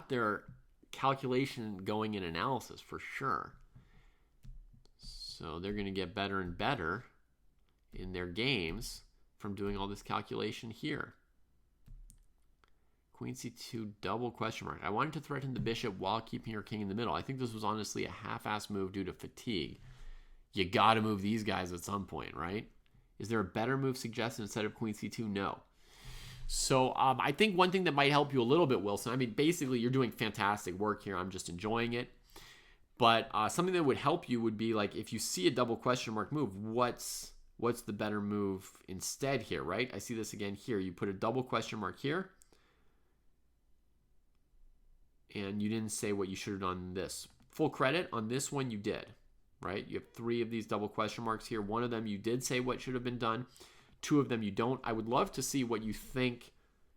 their calculation going in analysis for sure. So they're going to get better and better in their games from doing all this calculation here. Queen c2, double question mark. I wanted to threaten the bishop while keeping your king in the middle. I think this was honestly a half-ass move due to fatigue. You got to move these guys at some point, right? Is there a better move suggested instead of queen c2? No. So I think one thing that might help you a little bit, Wilson, I mean, basically you're doing fantastic work here. I'm just enjoying it. But something that would help you would be like, if you see a double question mark move, what's the better move instead here, right? I see this again here. You put a double question mark here. And you didn't say what you should have done on this. Full credit, on this one you did, right? You have 3 of these double question marks here. 1 of them you did say what should have been done. 2 of them you don't. I would love to see what you think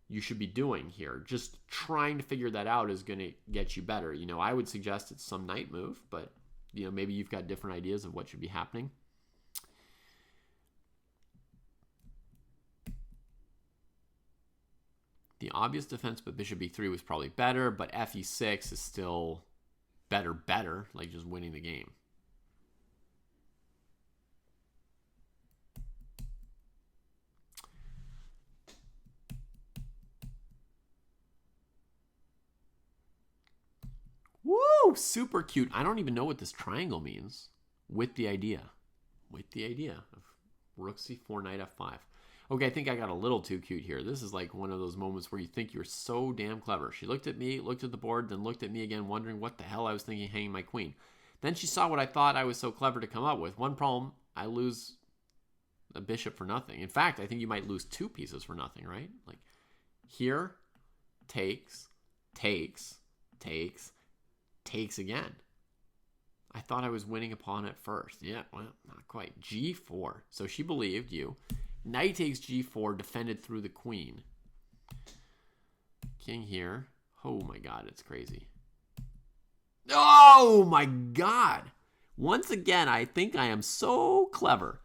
you should be doing here. Just trying to figure that out is going to get you better. You know, I would suggest it's some knight move, but you know, maybe you've got different ideas of what should be happening. The obvious defense, but bishop b3 was probably better, but fe6 is still better, like just winning the game. Woo! Super cute. I don't even know what this triangle means. With the idea of rook c4, knight f5. Okay, I think I got a little too cute here. This is like one of those moments where you think you're so damn clever. She looked at me, looked at the board, then looked at me again, wondering what the hell I was thinking hanging my queen. Then she saw what I thought I was so clever to come up with. One problem, I lose a bishop for nothing. In fact, I think you might lose 2 pieces for nothing, right? Like here, takes again. I thought I was winning a pawn at first. Yeah, well, not quite. G4. So she believed you. Knight takes g4, defended through the queen. King here. Oh my god, it's crazy. Oh my god! Once again, I think I am so clever.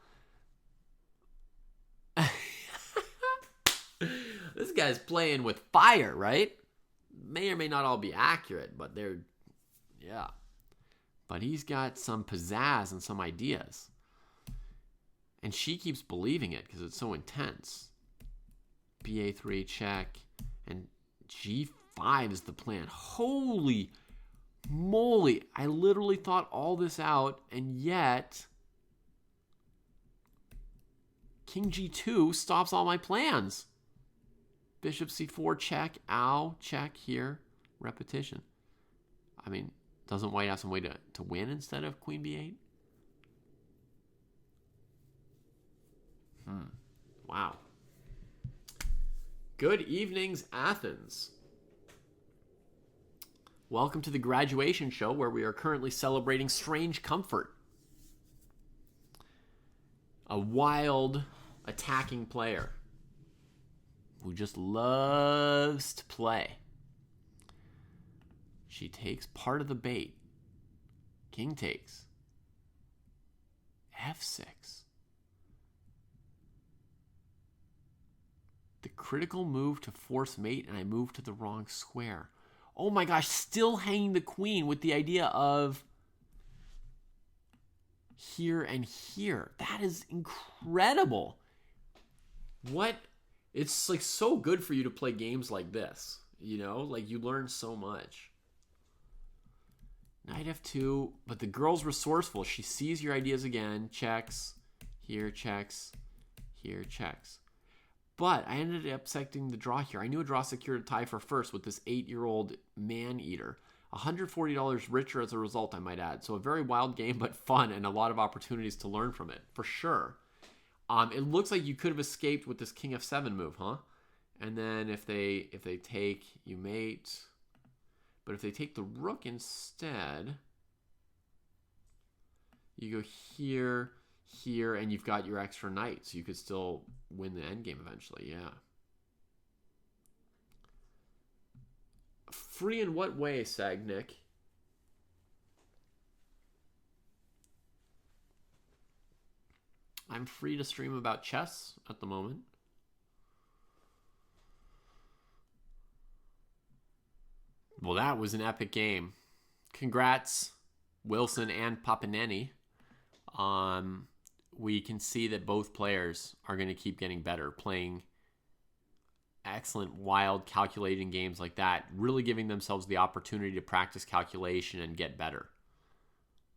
This guy's playing with fire, right? May or may not all be accurate, but they're... yeah. But he's got some pizzazz and some ideas. And she keeps believing it because it's so intense. ba3 check. And g5 is the plan. Holy moly. I literally thought all this out. And yet, king g2 stops all my plans. Bishop c4 check. Ow. Check here. Repetition. I mean, doesn't white have some way to win instead of queen b8? Wow. Good evenings, Athens. Welcome to the graduation show where we are currently celebrating Strange Comfort. A wild, attacking player who just loves to play. She takes part of the bait. King takes. f6. The critical move to force mate, and I move to the wrong square. Oh my gosh, still hanging the queen with the idea of here and here. That is incredible. What? It's like so good for you to play games like this. You know, like you learn so much. Knight f2, but the girl's resourceful. She sees your ideas again. Checks. Here, checks. Here, checks. But I ended up accepting the draw here. I knew a draw secured a tie for first with this 8-year-old man-eater. $140 richer as a result, I might add. So a very wild game, but fun, and a lot of opportunities to learn from it, for sure. It looks like you could have escaped with this king f7 move, huh? And then if they take, you mate. But if they take the rook instead, you go here, here, and you've got your extra knight, so you could still win the endgame eventually, yeah. Free in what way, Sagnick? I'm free to stream about chess at the moment. Well, that was an epic game. Congrats, Wilson and Papaneni. We can see that both players are going to keep getting better, playing excellent, wild, calculating games like that, really giving themselves the opportunity to practice calculation and get better.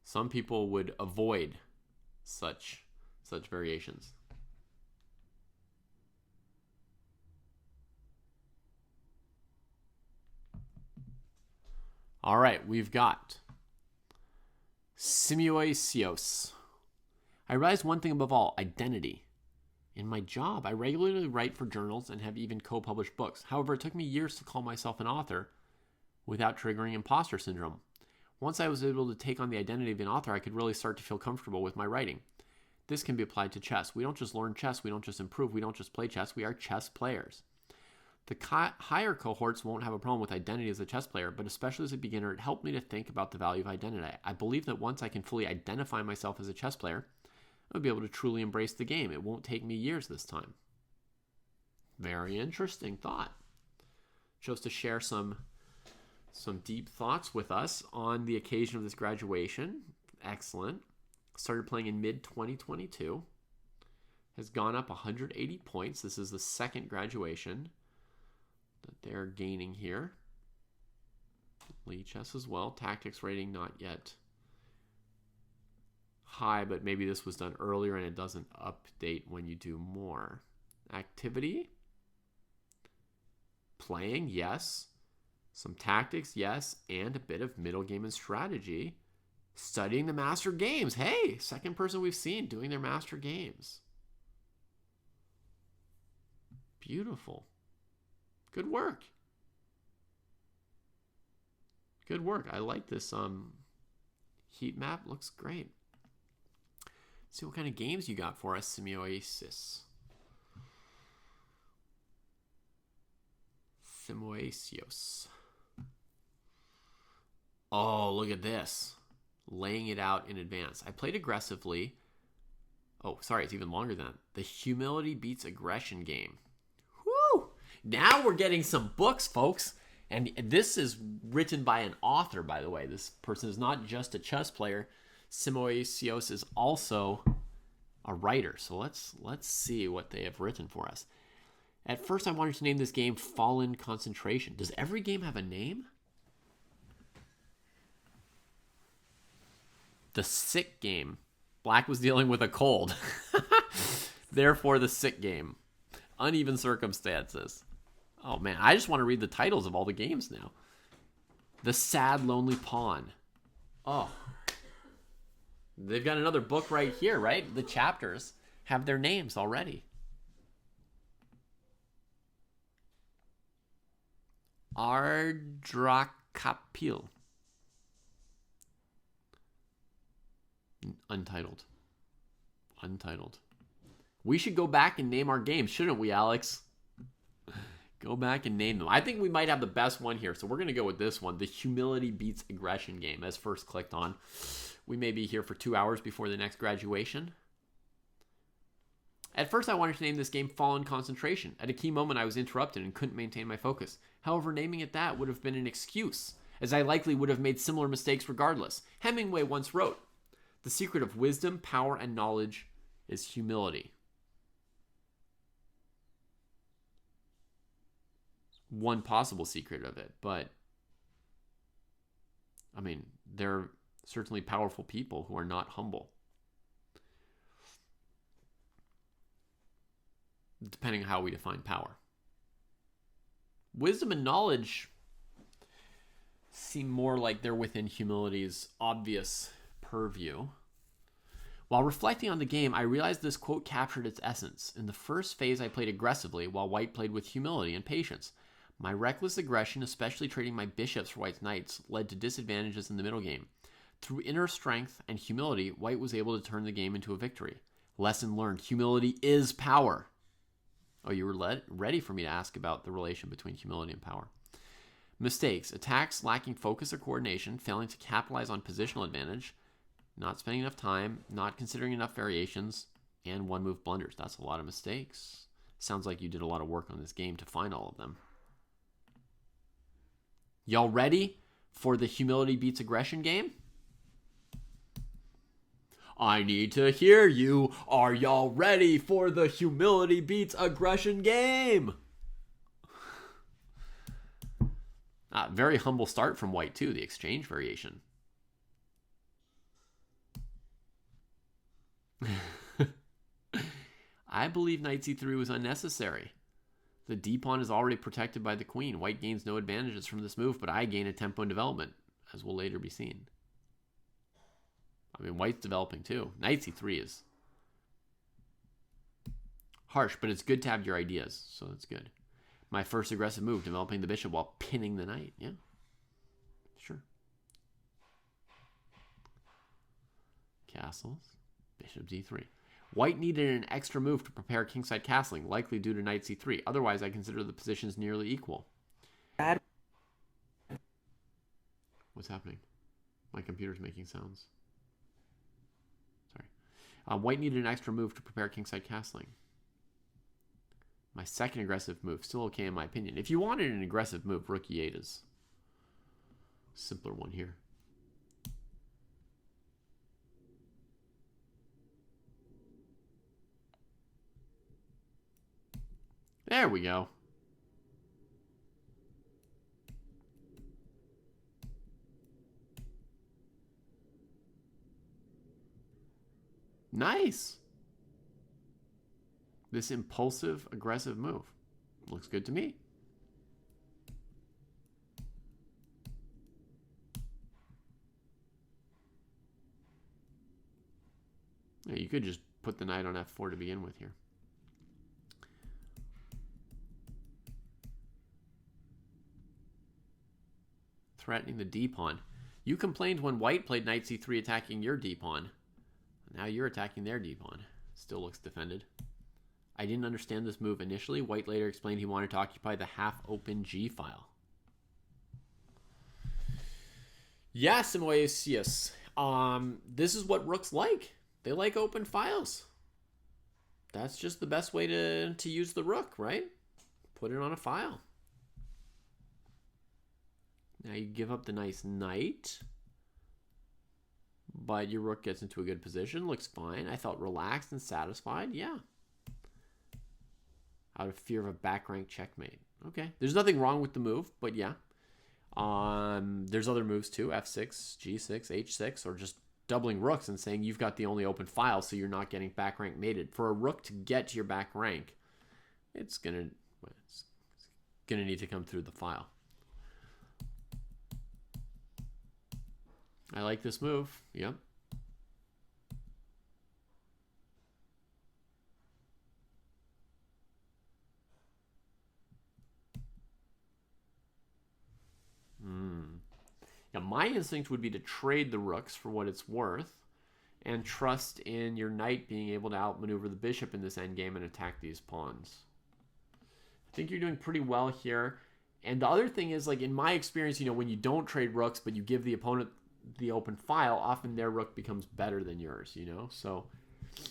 Some people would avoid such variations. All right, we've got Simulacios. I realized one thing above all, identity. In my job, I regularly write for journals and have even co-published books. However, it took me years to call myself an author without triggering imposter syndrome. Once I was able to take on the identity of an author, I could really start to feel comfortable with my writing. This can be applied to chess. We don't just learn chess. We don't just improve. We don't just play chess. We are chess players. The higher cohorts won't have a problem with identity as a chess player, but especially as a beginner, it helped me to think about the value of identity. I believe that once I can fully identify myself as a chess player, I'll be able to truly embrace the game. It won't take me years this time. Very interesting thought. Chose to share some deep thoughts with us on the occasion of this graduation. Excellent. Started playing in mid-2022. Has gone up 180 points. This is the second graduation that they're gaining here. Lee chess as well. Tactics rating not yet high, but maybe this was done earlier and it doesn't update when you do more. Activity. Playing, yes. Some tactics, yes. And a bit of middle game and strategy. Studying the master games. Hey, second person we've seen doing their master games. Beautiful. Good work. Good work. I like this heat map. Looks great. Let's see what kind of games you got for us, Simulacios. Simulacios. Oh, look at this. Laying it out in advance. I played aggressively. Oh, sorry, it's even longer than that. The humility beats aggression game. Woo! Now we're getting some books, folks. And this is written by an author, by the way. This person is not just a chess player. Simulacios is also a writer. So let's see what they have written for us. At first, I wanted to name this game Fallen Concentration. Does every game have a name? The sick game. Black was dealing with a cold. Therefore, the sick game. Uneven circumstances. Oh, man. I just want to read the titles of all the games now. The Sad Lonely Pawn. Oh. They've got another book right here, right? The chapters have their names already. Ardrakapil. Untitled. We should go back and name our games, shouldn't we, Alex? Go back and name them. I think we might have the best one here, so we're going to go with this one. The Humility Beats Aggression game, as first clicked on. We may be here for 2 hours before the next graduation. At first, I wanted to name this game Fallen Concentration. At a key moment, I was interrupted and couldn't maintain my focus. However, naming it that would have been an excuse, as I likely would have made similar mistakes regardless. Hemingway once wrote, "The secret of wisdom, power, and knowledge is humility." One possible secret of it, but I mean, there are certainly powerful people who are not humble. Depending on how we define power. Wisdom and knowledge seem more like they're within humility's obvious purview. While reflecting on the game, I realized this quote captured its essence. In the first phase, I played aggressively, while White played with humility and patience. My reckless aggression, especially trading my bishops for White's knights, led to disadvantages in the middle game. Through inner strength and humility, White was able to turn the game into a victory. Lesson learned. Humility is power. Oh, you were ready for me to ask about the relation between humility and power. Mistakes. Attacks lacking focus or coordination, failing to capitalize on positional advantage, not spending enough time, not considering enough variations, and one-move blunders. That's a lot of mistakes. Sounds like you did a lot of work on this game to find all of them. Y'all ready for the Humility Beats Aggression game? I need to hear you. Are y'all ready for the Humility Beats Aggression game? Very humble start from White, too, the exchange variation. I believe knight c3 was unnecessary. The d-pawn is already protected by the queen. White gains no advantages from this move, but I gain a tempo and development. as will later be seen. I mean, white's developing too. Knight c3 is harsh, but it's good to have your ideas, so that's good. My first aggressive move, developing the bishop while pinning the knight. Yeah, sure. Castles, bishop d3. White needed an extra move to prepare kingside castling, likely due to knight c3. Otherwise, I consider the positions nearly equal. What's happening? My computer's making sounds. Sorry. White needed an extra move to prepare kingside castling. My second aggressive move, still okay in my opinion. If you wanted an aggressive move, rook e8 is a simpler one here. There we go. Nice. This impulsive, aggressive move. Looks good to me. Yeah, you could just put the knight on f4 to begin with here. Threatening the d-pawn. You complained when white played knight c3 attacking your d-pawn. Now you're attacking their d-pawn. Still looks defended. I didn't understand this move initially. White later explained he wanted to occupy the half-open g-file. Yes, Moesius. This is what rooks like. They like open files. That's just the best way to use the rook, right? Put it on a file. Now you give up the nice knight, but your rook gets into a good position. Looks fine. I felt relaxed and satisfied. Yeah. Out of fear of a back rank checkmate. Okay. There's nothing wrong with the move, but yeah. There's other moves too. F6, G6, H6, or just doubling rooks and saying you've got the only open file, so you're not getting back rank mated. For a rook to get to your back rank, it's gonna need to come through the file. I like this move. Yep. Yeah, my instinct would be to trade the rooks for what it's worth and trust in your knight being able to outmaneuver the bishop in this endgame and attack these pawns. I think you're doing pretty well here. And the other thing is, like, in my experience, you know, when you don't trade rooks but you give the opponent the open file, often their rook becomes better than yours, you know? So,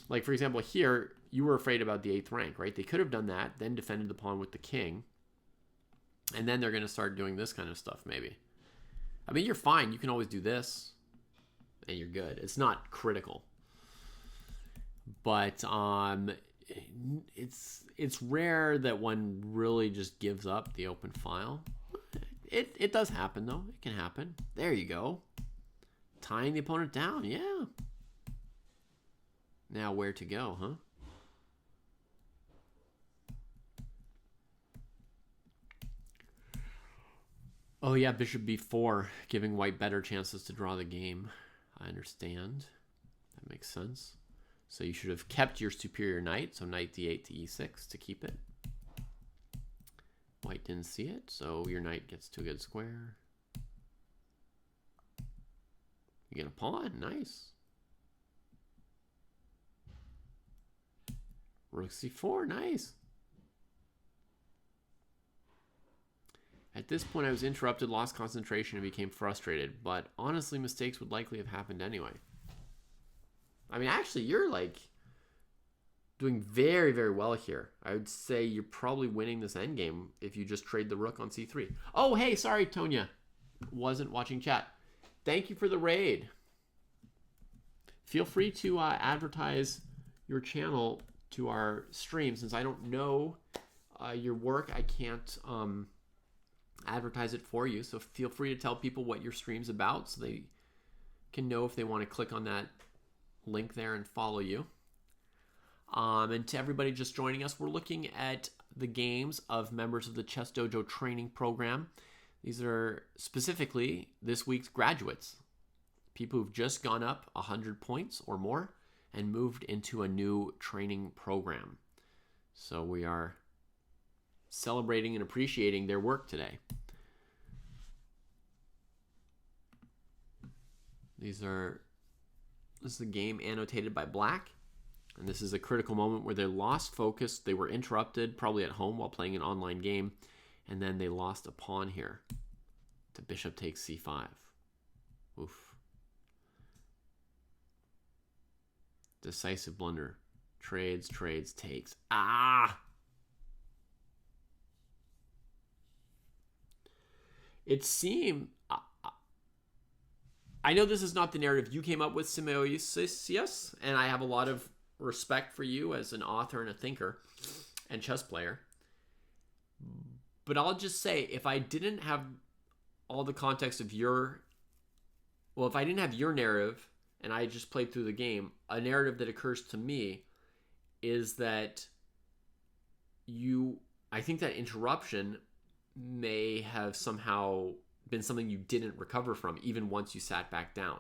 like, for example, here, you were afraid about the 8th rank, right? They could have done that, then defended the pawn with the king, and then they're going to start doing this kind of stuff, maybe. I mean, you're fine. You can always do this, and you're good. It's not critical. But it's rare that one really just gives up the open file. It does happen, though. It can happen. There you go. Tying the opponent down, yeah. Now where to go, huh? Oh yeah, bishop b4, giving white better chances to draw the game. I understand. That makes sense. So you should have kept your superior knight, so knight d8 to e6 to keep it. White didn't see it, so your knight gets to a good square. You get a pawn, nice. Rook c4, nice. At this point, I was interrupted, lost concentration, and became frustrated. But honestly, mistakes would likely have happened anyway. I mean, actually, you're like doing very, very well here. I would say you're probably winning this endgame if you just trade the rook on c3. Oh, hey, sorry, Tonya. Wasn't watching chat. Thank you for the raid. Feel free to advertise your channel to our stream. Since I don't know your work, I can't advertise it for you. So feel free to tell people what your stream's about so they can know if they want to click on that link there and follow you. And to everybody just joining us, we're looking at the games of members of the Chess Dojo training program. These are specifically this week's graduates, people who've just gone up 100 points or more and moved into a new training program. So we are celebrating and appreciating their work today. This is a game annotated by Black, and this is a critical moment where they lost focus. They were interrupted, probably at home while playing an online game, and then they lost a pawn here. The bishop takes c5. Oof. Decisive blunder. Trades, takes. Ah! It seemed... I know this is not the narrative you came up with, Simoisius, and I have a lot of respect for you as an author and a thinker and chess player. But I'll just say, if I didn't have all the context of if I didn't have your narrative and I just played through the game, a narrative that occurs to me is that I think that interruption may have somehow been something you didn't recover from even once you sat back down.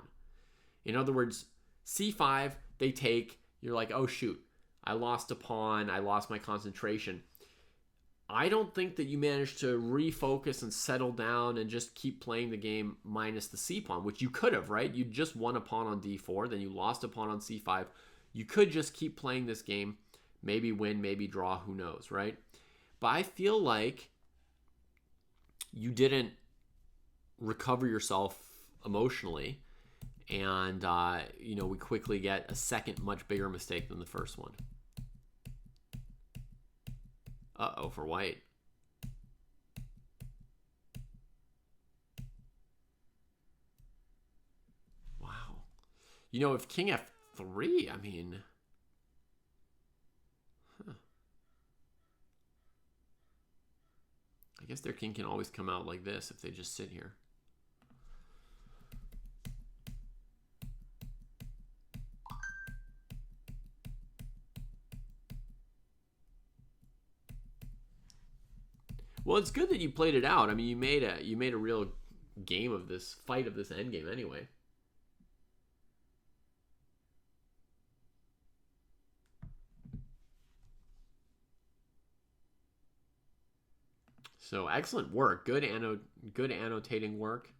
In other words, c5, they take, you're like, oh shoot, I lost a pawn, I lost my concentration. I don't think that you managed to refocus and settle down and just keep playing the game minus the c pawn, which you could have, right? You just won a pawn on d4, then you lost a pawn on c5. You could just keep playing this game, maybe win, maybe draw, who knows, right? But I feel like you didn't recover yourself emotionally, and we quickly get a second much bigger mistake than the first one. Uh-oh, for white. Wow. If king f3, I mean... I guess their king can always come out like this if they just sit here. Well, it's good that you played it out. I mean, you made a real game of this fight of this endgame anyway. So excellent work. Good annotating work.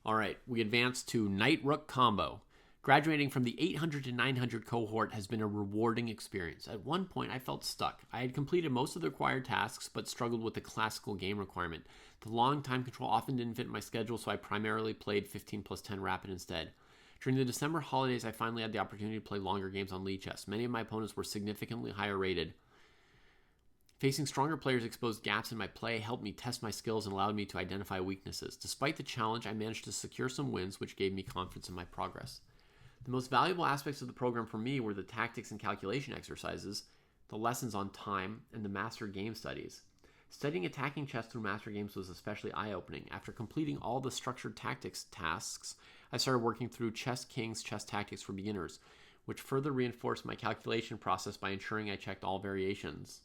All right, we advance to Knight Rook combo. Graduating from the 800 to 900 cohort has been a rewarding experience. At one point, I felt stuck. I had completed most of the required tasks, but struggled with the classical game requirement. The long time control often didn't fit my schedule, so I primarily played 15 plus 10 rapid instead. During the December holidays, I finally had the opportunity to play longer games on Lichess. Many of my opponents were significantly higher rated. Facing stronger players exposed gaps in my play, helped me test my skills, and allowed me to identify weaknesses. Despite the challenge, I managed to secure some wins, which gave me confidence in my progress. The most valuable aspects of the program for me were the tactics and calculation exercises, the lessons on time, and the master game studies. Studying attacking chess through master games was especially eye-opening. After completing all the structured tactics tasks, I started working through Chess King's chess tactics for beginners, which further reinforced my calculation process by ensuring I checked all variations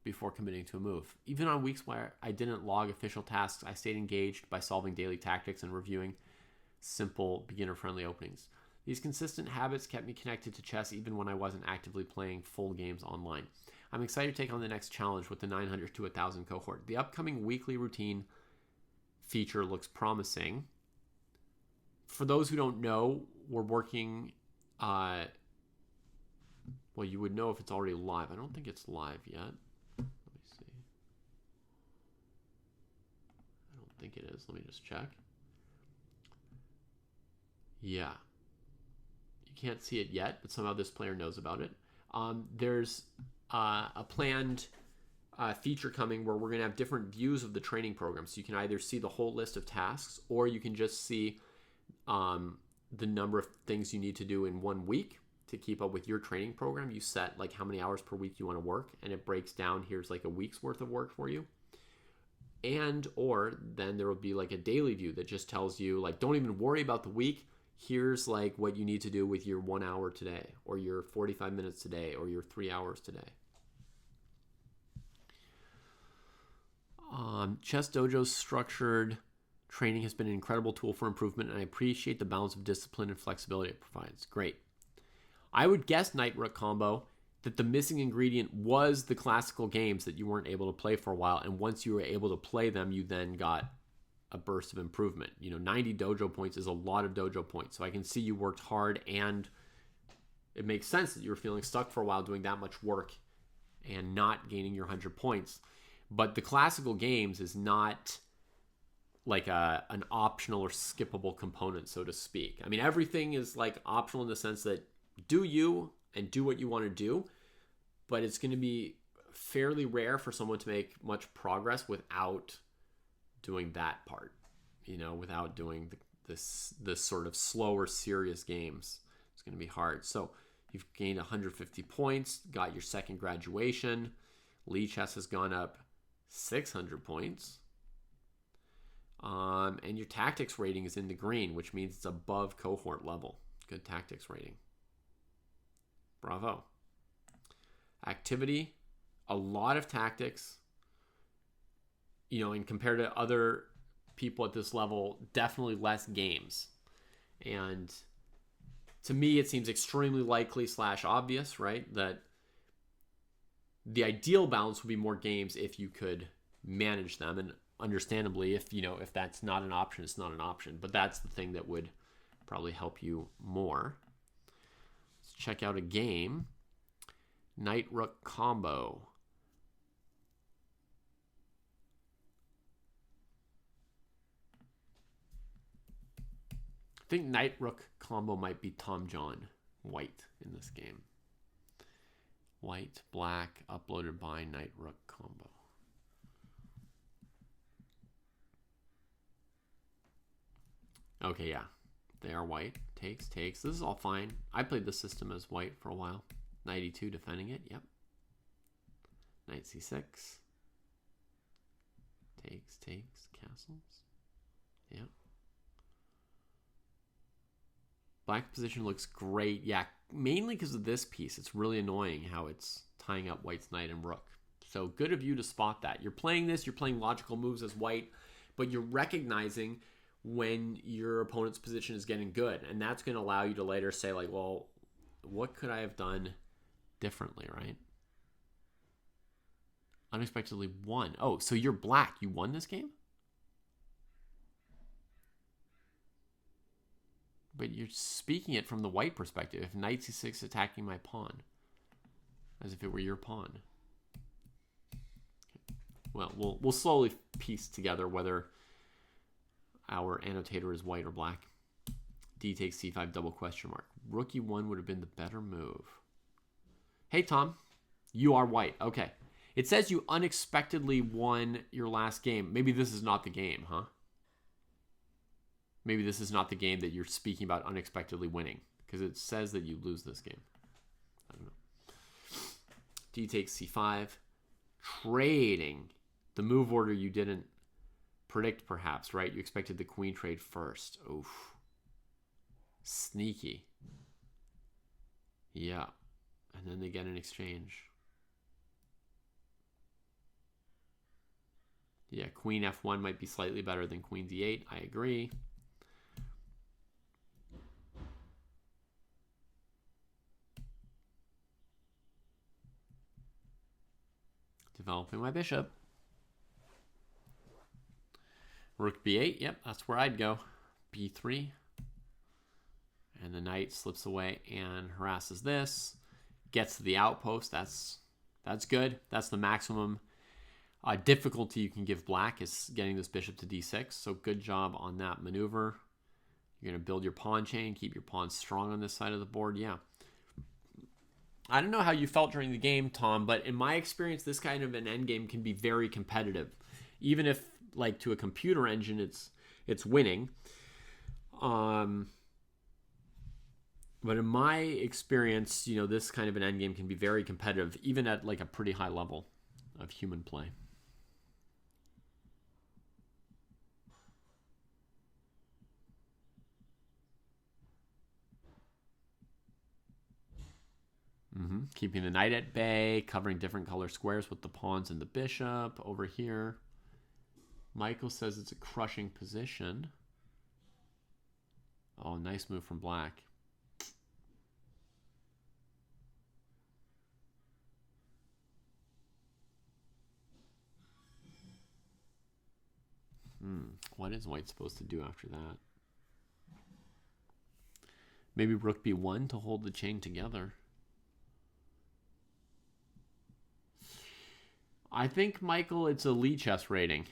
before committing to a move. Even on weeks where I didn't log official tasks, I stayed engaged by solving daily tactics and reviewing simple, beginner-friendly openings. These consistent habits kept me connected to chess even when I wasn't actively playing full games online. I'm excited to take on the next challenge with the 900 to 1000 cohort. The upcoming weekly routine feature looks promising. For those who don't know, we're working... well, you would know if it's already live. I don't think it's live yet. Let me see. I don't think it is. Let me just check. Yeah. Can't see it yet, but somehow this player knows about it. There's a planned feature coming where we're going to have different views of the training program. So you can either see the whole list of tasks, or you can just see the number of things you need to do in 1 week to keep up with your training program. You set like how many hours per week you want to work, and it breaks down. Here's like a week's worth of work for you. Or then there will be like a daily view that just tells you like, don't even worry about the week. Here's like what you need to do with your 1 hour today, or your 45 minutes today, or your 3 hours today. Chess Dojo's structured training has been an incredible tool for improvement, and I appreciate the balance of discipline and flexibility it provides. Great. I would guess Knight-Rook combo that the missing ingredient was the classical games that you weren't able to play for a while, and once you were able to play them, you then got a burst of improvement. 90 dojo points is a lot of dojo points, so I can see you worked hard, and it makes sense that you were feeling stuck for a while doing that much work and not gaining your 100 points. But the classical games is not like an optional or skippable component, so to speak. I mean, everything is like optional in the sense that do you and do what you want to do, but it's going to be fairly rare for someone to make much progress without doing that part, without doing this sort of slower, serious games. It's going to be hard. So you've gained 150 points, got your second graduation. Lee Chess has gone up 600 points. And your tactics rating is in the green, which means it's above cohort level. Good tactics rating. Bravo. Activity, a lot of tactics. And compared to other people at this level, definitely less games. And to me, it seems extremely likely / obvious, right, that the ideal balance would be more games if you could manage them. And understandably, if that's not an option, it's not an option. But that's the thing that would probably help you more. Let's check out a game. Knight-Rook combo. I think Knight-Rook combo might be Tom John White in this game. White, black, uploaded by Knight-Rook combo. Okay, yeah. They are white. Takes. This is all fine. I played the system as white for a while. Knight e2 defending it. Yep. Knight c6. Takes. Castles. Yep. Black position looks great. Yeah, mainly because of this piece. It's really annoying how it's tying up White's knight and rook. So good of you to spot that. You're playing this. You're playing logical moves as White, but you're recognizing when your opponent's position is getting good. And that's going to allow you to later say, like, well, what could I have done differently, right? Unexpectedly won. Oh, so you're black. You won this game? But you're speaking it from the white perspective. If knight c6 attacking my pawn, as if it were your pawn. Well, we'll slowly piece together whether our annotator is white or black. D takes c5 double question mark. Rook e1 would have been the better move. Hey, Tom, you are white. Okay. It says you unexpectedly won your last game. Maybe this is not the game, huh? Maybe this is not the game that you're speaking about unexpectedly winning, because it says that you lose this game. I don't know. D takes c5. Trading. The move order you didn't predict, perhaps, right? You expected the queen trade first. Oof. Sneaky. Yeah. And then they get an exchange. Yeah, queen f1 might be slightly better than queen d8. I agree. Developing my bishop. Rook b8. Yep, that's where I'd go. b3. And the knight slips away and harasses this. Gets to the outpost. That's good. That's the maximum difficulty you can give black, is getting this bishop to d6. So good job on that maneuver. You're going to build your pawn chain, keep your pawns strong on this side of the board. Yeah. I don't know how you felt during the game, Tom, but in my experience, this kind of an endgame can be very competitive. Even if, like, to a computer engine, it's winning. But in my experience, this kind of an endgame can be very competitive, even at like a pretty high level of human play. Keeping the knight at bay, covering different color squares with the pawns and the bishop over here. Michael says it's a crushing position. Oh, nice move from black. What is white supposed to do after that? Maybe rook b1 to hold the chain together. I think, Michael, it's a Lee chess rating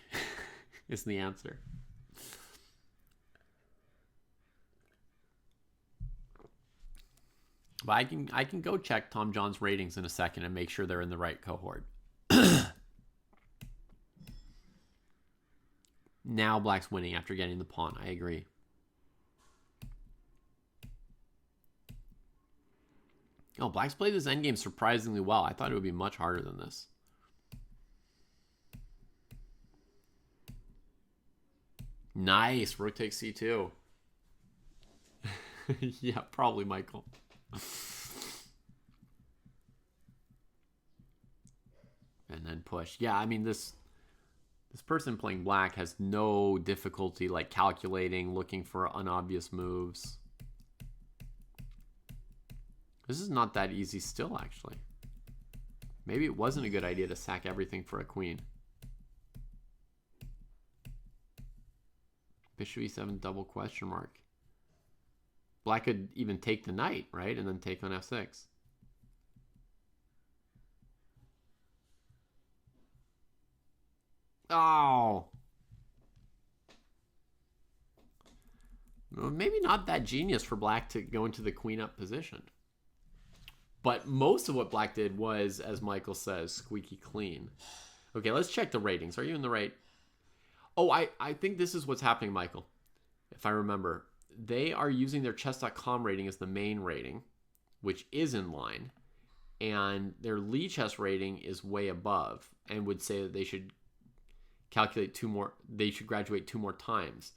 is the answer. But I can go check Tom John's ratings in a second and make sure they're in the right cohort. Now black's winning after getting the pawn. I agree. Oh, black's played this endgame surprisingly well. I thought it would be much harder than this. Nice. Rook takes c2. Yeah, probably, Michael. And then push. Yeah, I mean, this person playing black has no difficulty like calculating, looking for unobvious moves. This is not that easy still, actually. Maybe it wasn't a good idea to sack everything for a queen. Bishop e7 double question mark. Black could even take the knight, right? And then take on f6. Oh. Well, maybe not that genius for black to go into the queen up position. But most of what black did was, as Michael says, squeaky clean. Okay, let's check the ratings. Are you in the right? Oh, I think this is what's happening, Michael. If I remember. They are using their chess.com rating as the main rating, which is in line. And their Lee chess rating is way above and would say that they should calculate they should graduate 2 more times.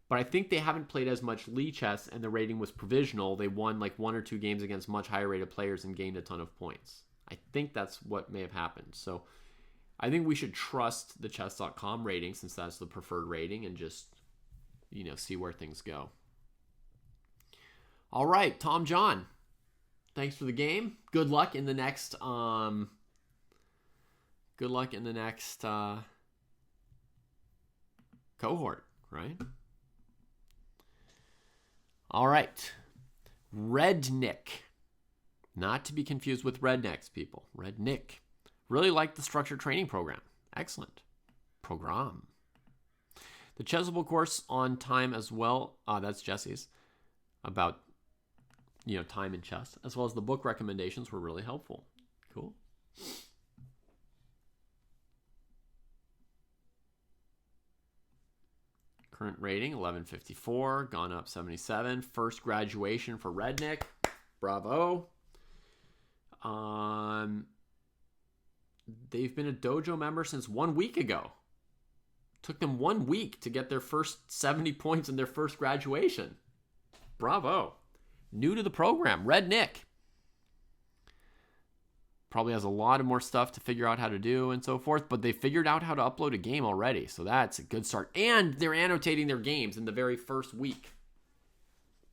But I think they haven't played as much Lee chess and the rating was provisional. They won like 1 or 2 games against much higher rated players and gained a ton of points. I think that's what may have happened. So I think we should trust the chess.com rating since that's the preferred rating and just, see where things go. All right, Tom John. Thanks for the game. Good luck in the next cohort, right? All right. Rednick. Not to be confused with rednecks, people. Rednick. Really like the structured training program. Excellent program. The Chessable course on time as well. That's Jesse's. About, time in chess. As well as the book recommendations were really helpful. Cool. Current rating, 1154. Gone up 77. First graduation for Rednick. Bravo. They've been a dojo member since 1 week ago. Took them 1 week to get their first 70 points in their first graduation. Bravo. New to the program, Rednick. Probably has a lot of more stuff to figure out how to do and so forth, but they figured out how to upload a game already, so that's a good start. And they're annotating their games in the very first week.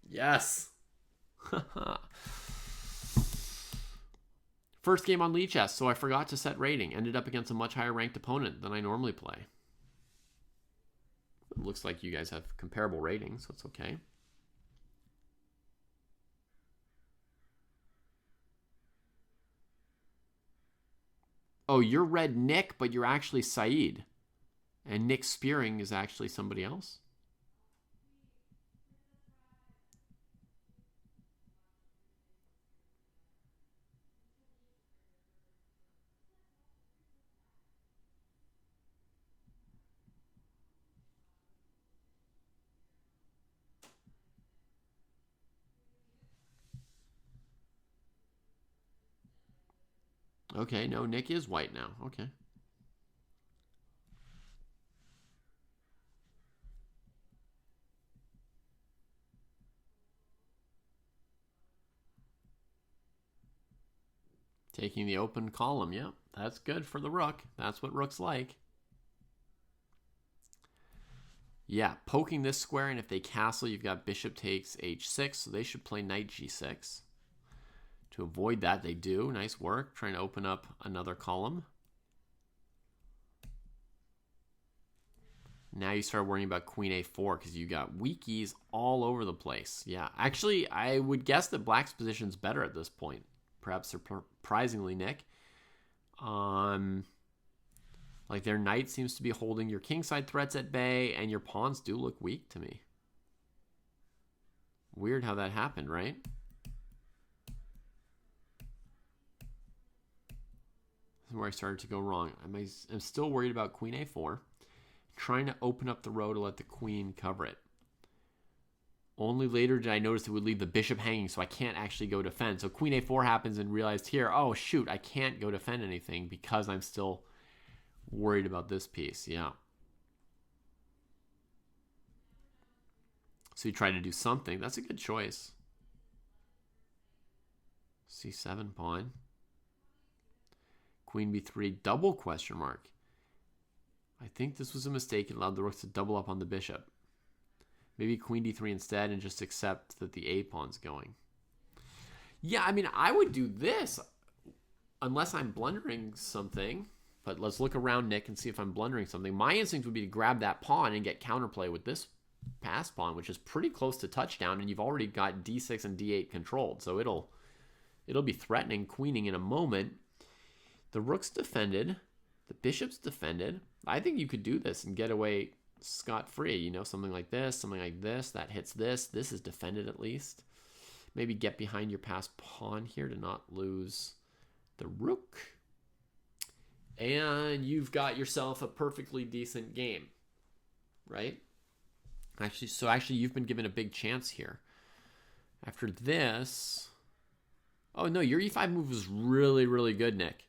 Yes. First game on Lee Chess, so I forgot to set rating. Ended up against a much higher ranked opponent than I normally play. It looks like you guys have comparable ratings, so it's okay. Oh, you're Red Nick, but you're actually Saeed. And Nick Spearing is actually somebody else? Okay, no, Nick is white now. Okay. Taking the open column, yeah. That's good for the rook. That's what rooks like. Yeah, poking this square, and if they castle, you've got bishop takes h6, so they should play knight g6. To avoid that, they do. Nice work, trying to open up another column. Now you start worrying about queen a4 because you got weakies all over the place. Yeah, actually, I would guess that black's position's better at this point. Perhaps surprisingly, Nick. Like their knight seems to be holding your kingside threats at bay, and your pawns do look weak to me. Weird how that happened, right? This is where I started to go wrong. I'm still worried about queen a4. Trying to open up the row to let the queen cover it. Only later did I notice it would leave the bishop hanging, so I can't actually go defend. So queen a4 happens and realized here, oh shoot, I can't go defend anything because I'm still worried about this piece. Yeah. So you try to do something. That's a good choice. c7 pawn. Queen b3 double question mark. I think this was a mistake. It allowed the rooks to double up on the bishop. Maybe queen d3 instead and just accept that the a pawn's going. Yeah, I mean, I would do this unless I'm blundering something. But let's look around, Nick, and see if I'm blundering something. My instinct would be to grab that pawn and get counterplay with this pass pawn, which is pretty close to touchdown, and you've already got d6 and d8 controlled. So it'll be threatening queening in a moment. The rook's defended. The bishop's defended. I think you could do this and get away scot-free. You know, something like this, that hits this. This is defended at least. Maybe get behind your passed pawn here to not lose the rook. And you've got yourself a perfectly decent game, right? Actually, you've been given a big chance here. After this... Oh, no, your e5 move was really, really good, Nick.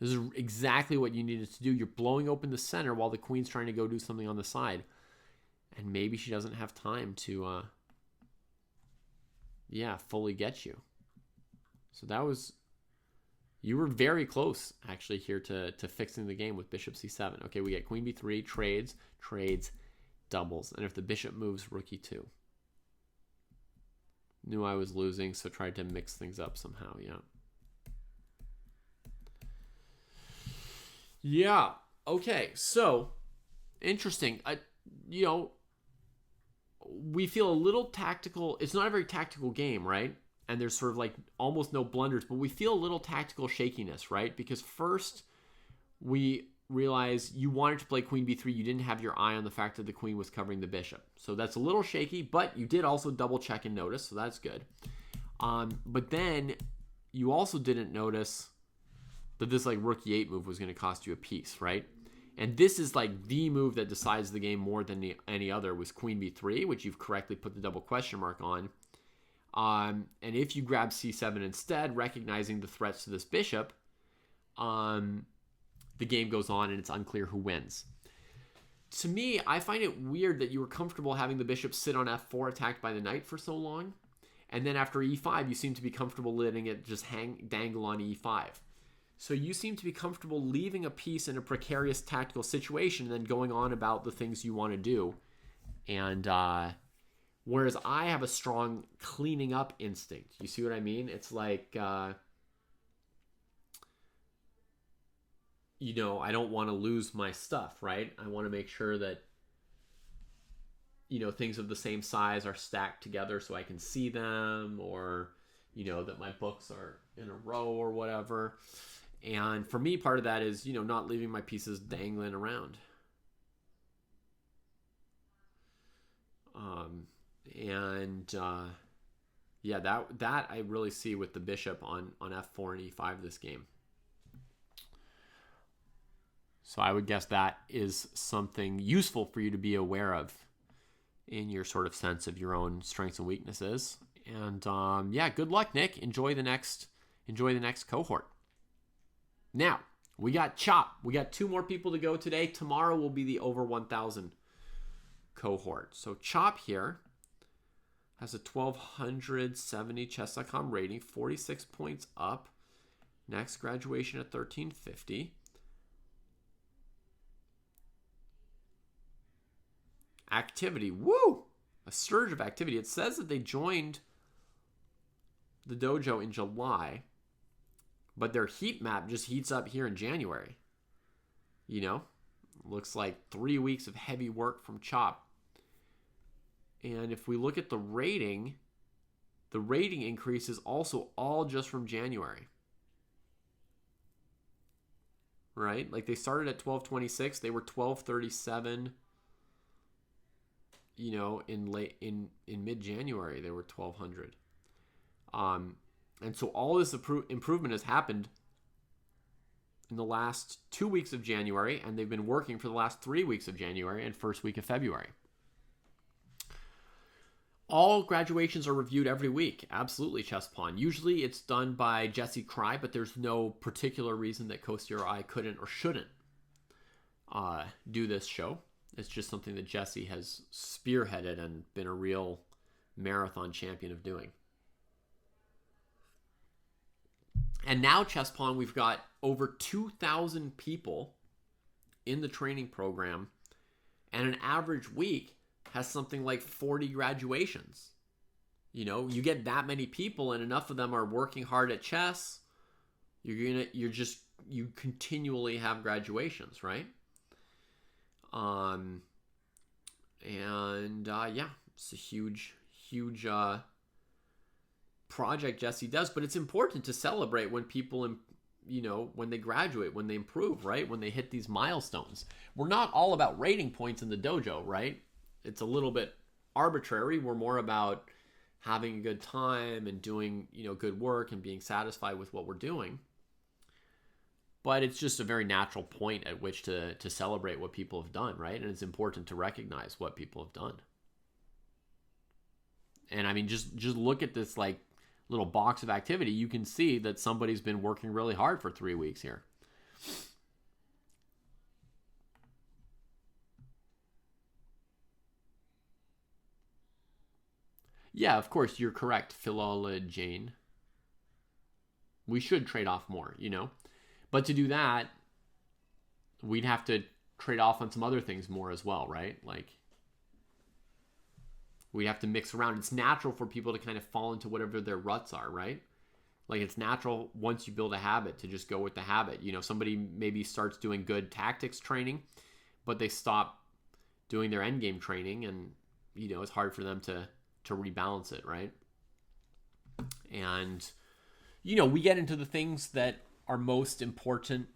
This is exactly what you needed to do. You're blowing open the center while the queen's trying to go do something on the side. And maybe she doesn't have time to, fully get you. So that was... You were very close, actually, here to fixing the game with bishop c7. Okay, we get queen b3, trades, doubles. And if the bishop moves, rook e2. Knew I was losing, so tried to mix things up somehow, yeah. Yeah, okay, so, interesting. We feel a little tactical. It's not a very tactical game, right? And there's sort of like almost no blunders, but we feel a little tactical shakiness, right? Because first, we realize you wanted to play queen b3. You didn't have your eye on the fact that the queen was covering the bishop. So that's a little shaky, but you did also double check and notice, so that's good. But then you also didn't notice that this like rook e8 move was going to cost you a piece, right? And this is like the move that decides the game more than any other, was queen b3, which you've correctly put the double question mark on. And if you grab c7 instead, recognizing the threats to this bishop, the game goes on and it's unclear who wins. To me, I find it weird that you were comfortable having the bishop sit on f4 attacked by the knight for so long. And then after e5, you seem to be comfortable letting it just dangle on e5. So you seem to be comfortable leaving a piece in a precarious tactical situation and then going on about the things you want to do. And whereas I have a strong cleaning up instinct. You see what I mean? It's like, I don't want to lose my stuff, right? I want to make sure that, things of the same size are stacked together so I can see them, or, that my books are in a row or whatever. And for me, part of that is, not leaving my pieces dangling around. That I really see with the bishop on f4 and e5 this game. So I would guess that is something useful for you to be aware of in your sort of sense of your own strengths and weaknesses. And good luck, Nick. Enjoy the next cohort. Now, we got Chop. We got 2 more people to go today. Tomorrow will be the over 1,000 cohort. So Chop here has a 1,270 chess.com rating, 46 points up. Next graduation at 1,350. activity. Woo! A surge of activity. It says that they joined the dojo in July, but their heat map just heats up here in January. You know, looks like 3 weeks of heavy work from Chop. And if we look at the rating increase is also all just from January. Right? Like they started at 1226, they were 1237. You know, in mid-January they were 1200. And so all this improvement has happened in the last 2 weeks of January, and they've been working for the last 3 weeks of January and first week of February. All graduations are reviewed every week. Absolutely, Chess Pawn. Usually it's done by Jesse Kraai, but there's no particular reason that Kostya or I couldn't or shouldn't do this show. It's just something that Jesse has spearheaded and been a real marathon champion of doing. And now, Chess Pawn, we've got over 2,000 people in the training program, and an average week has something like 40 graduations. You know, you get that many people and enough of them are working hard at chess, you continually have graduations, right? Yeah, it's a huge project Jesse does, but it's important to celebrate when people, you know, when they graduate, when they improve, right? When they hit these milestones. We're not all about rating points in the dojo, right? It's a little bit arbitrary. We're more about having a good time and doing, you know, good work and being satisfied with what we're doing. But it's just a very natural point at which to celebrate what people have done, right? And it's important to recognize what people have done. And I mean, just look at this like little box of activity. You can see that somebody's been working really hard for 3 weeks here. Yeah, of course, you're correct, Philala Jane. We should trade off more, you know? But to do that, we'd have to trade off on some other things more as well, right? Like, we have to mix around. It's natural for people to kind of fall into whatever their ruts are, right? Like, it's natural once you build a habit to just go with the habit. You know, somebody maybe starts doing good tactics training, but they stop doing their endgame training, and, you know, it's hard for them to rebalance it, right? And, you know, we get into the things that are most important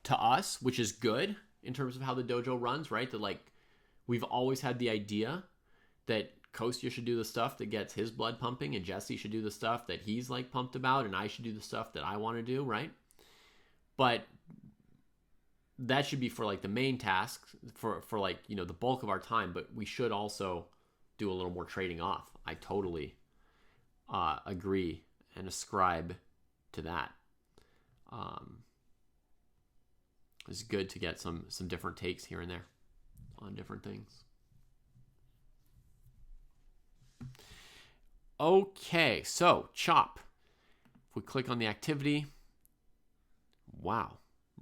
to us, which is good in terms of how the dojo runs, right? That, like, we've always had the idea that Kostya should do the stuff that gets his blood pumping, and Jesse should do the stuff that he's, like, pumped about, and I should do the stuff that I want to do, right? But that should be for, like, the main task, for like, you know, the bulk of our time, but we should also do a little more trading off. I totally agree and ascribe to that. It's good to get some different takes here and there on different things. Okay, so Chop. If we click on the activity, wow,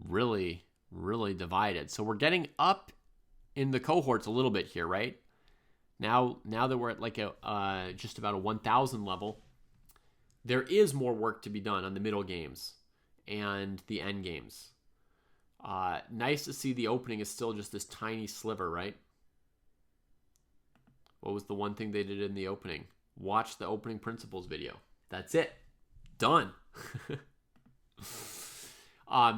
really, really divided. So we're getting up in the cohorts a little bit here, right? Now that we're at like a just about a 1,000 level, there is more work to be done on the middle games and the end games. Nice to see the opening is still just this tiny sliver, right? What was the one thing they did in the opening? Watch the opening principles video. That's it. Done.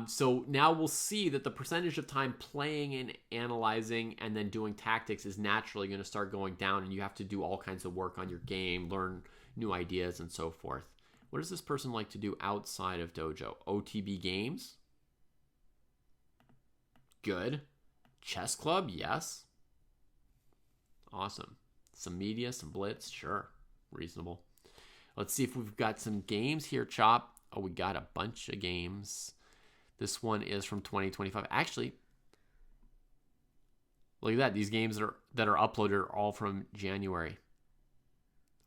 So now we'll see that the percentage of time playing and analyzing and then doing tactics is naturally going to start going down, and you have to do all kinds of work on your game, learn new ideas, and so forth. What does this person like to do outside of dojo? OTB games? Good. Chess club? Yes. Awesome. Some media, some blitz? Sure. Reasonable. Let's see if we've got some games here, Chop. Oh, we got a bunch of games. This one is from 2025. Actually, look at that. These games that are uploaded are all from January,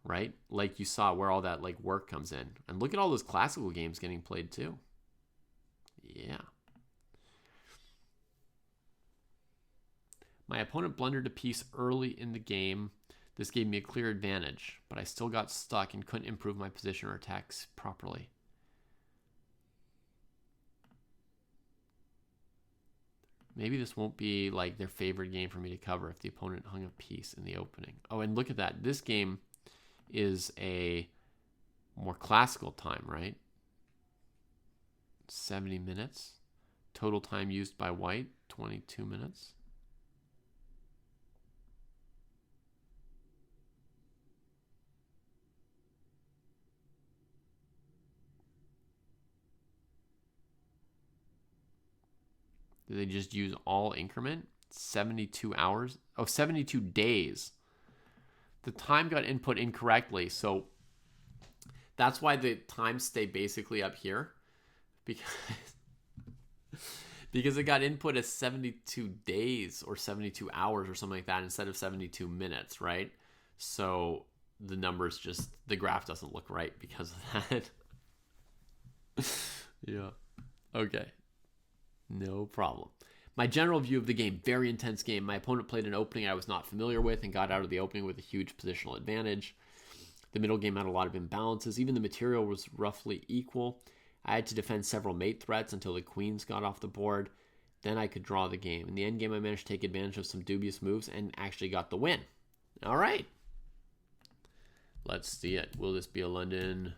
right? Like you saw where all that like work comes in. And look at all those classical games getting played too. Yeah. My opponent blundered a piece early in the game. This gave me a clear advantage, but I still got stuck and couldn't improve my position or attacks properly. Maybe this won't be like their favorite game for me to cover if the opponent hung a piece in the opening. Oh, and look at that. This game is a more classical time, right? 70 minutes. Total time used by white, 22 minutes. Did they just use all increment? 72 hours? Oh, 72 days. The time got input incorrectly, so that's why the times stay basically up here. Because it got input as 72 days or 72 hours or something like that instead of 72 minutes, right? So the numbers just, the graph doesn't look right because of that. Yeah. Okay. No problem. My general view of the game, very intense game. My opponent played an opening I was not familiar with and got out of the opening with a huge positional advantage. The middle game had a lot of imbalances. Even the material was roughly equal. I had to defend several mate threats until the queens got off the board. Then I could draw the game. In the end game, I managed to take advantage of some dubious moves and actually got the win. All right. Let's see it. Will this be a London?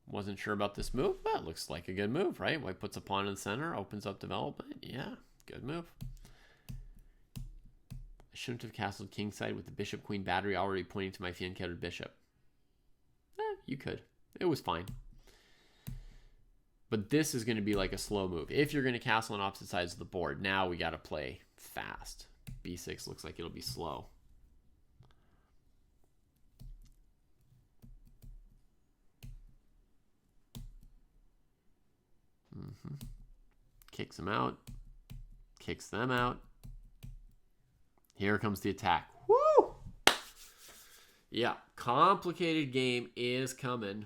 Wasn't sure about this move, but it looks like a good move, right? White puts a pawn in the center, opens up development. Yeah, good move. I shouldn't have castled kingside with the bishop-queen battery already pointing to my fianchetted bishop. You could. It was fine. But this is going to be like a slow move. If you're going to castle on opposite sides of the board, now we got to play fast. B6 looks like it'll be slow. Kicks them out. Kicks them out. Here comes the attack. Woo! Yeah, complicated game is coming.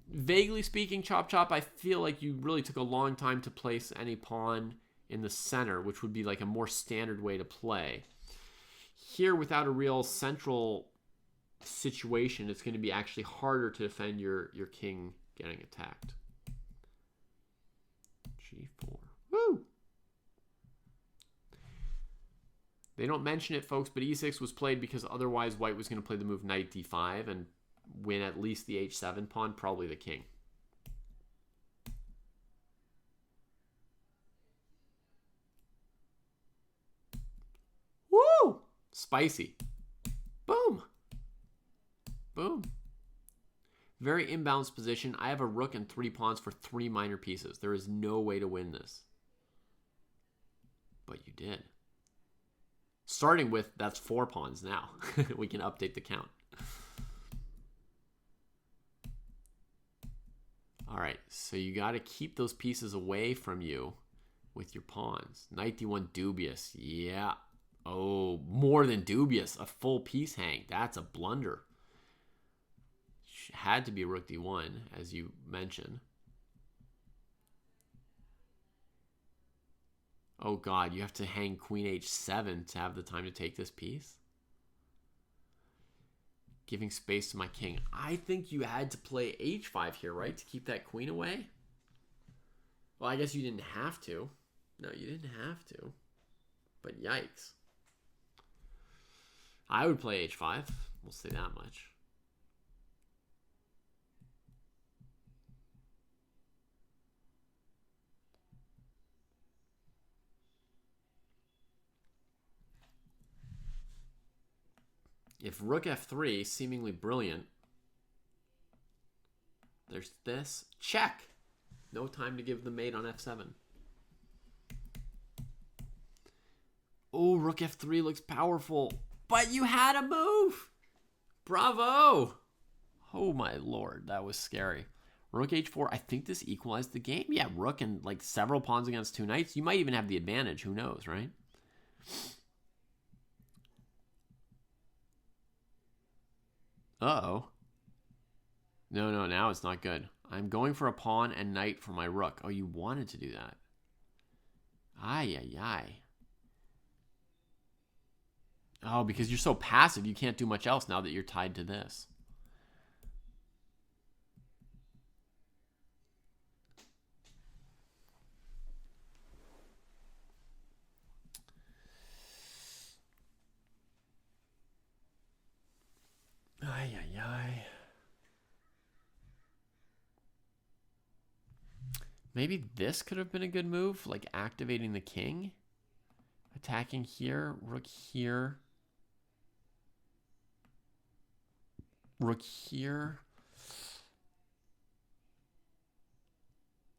Vaguely speaking, Chop Chop, I feel like you really took a long time to place any pawn in the center, which would be like a more standard way to play. Here, without a real central situation, it's going to be actually harder to defend your king getting attacked. G4. Woo! They don't mention it, folks, but e6 was played because otherwise white was going to play the move knight d5 and win at least the h7 pawn, probably the king. Woo! Spicy. Boom. Boom. Very imbalanced position. I have a rook and 3 pawns for 3 minor pieces. There is no way to win this. But you did. Starting with, that's 4 pawns now. We can update the count. All right, so you got to keep those pieces away from you with your pawns. Knight d1 dubious. Yeah. Oh, more than dubious. A full piece hang. That's a blunder. Had to be rook d1, as you mentioned. Oh god, you have to hang queen h7 to have the time to take this piece? Giving space to my king. I think you had to play h5 here, right? To keep that queen away? Well, I guess you didn't have to. No, you didn't have to. But yikes. I would play h5. We'll say that much. If rook f3, seemingly brilliant, there's this. Check! No time to give the mate on f7. Oh, rook f3 looks powerful. But you had a move! Bravo! Oh my lord, that was scary. Rook h4, I think this equalized the game. Yeah, rook and like several pawns against 2 knights. You might even have the advantage. Who knows, right? Uh-oh. No, no, now it's not good. I'm going for a pawn and knight for my rook. Oh, you wanted to do that. Ay, ay, ay. Oh, because you're so passive, you can't do much else now that you're tied to this. Ay, ay, ay. Maybe this could have been a good move, like activating the king. Attacking here, rook here. Rook here.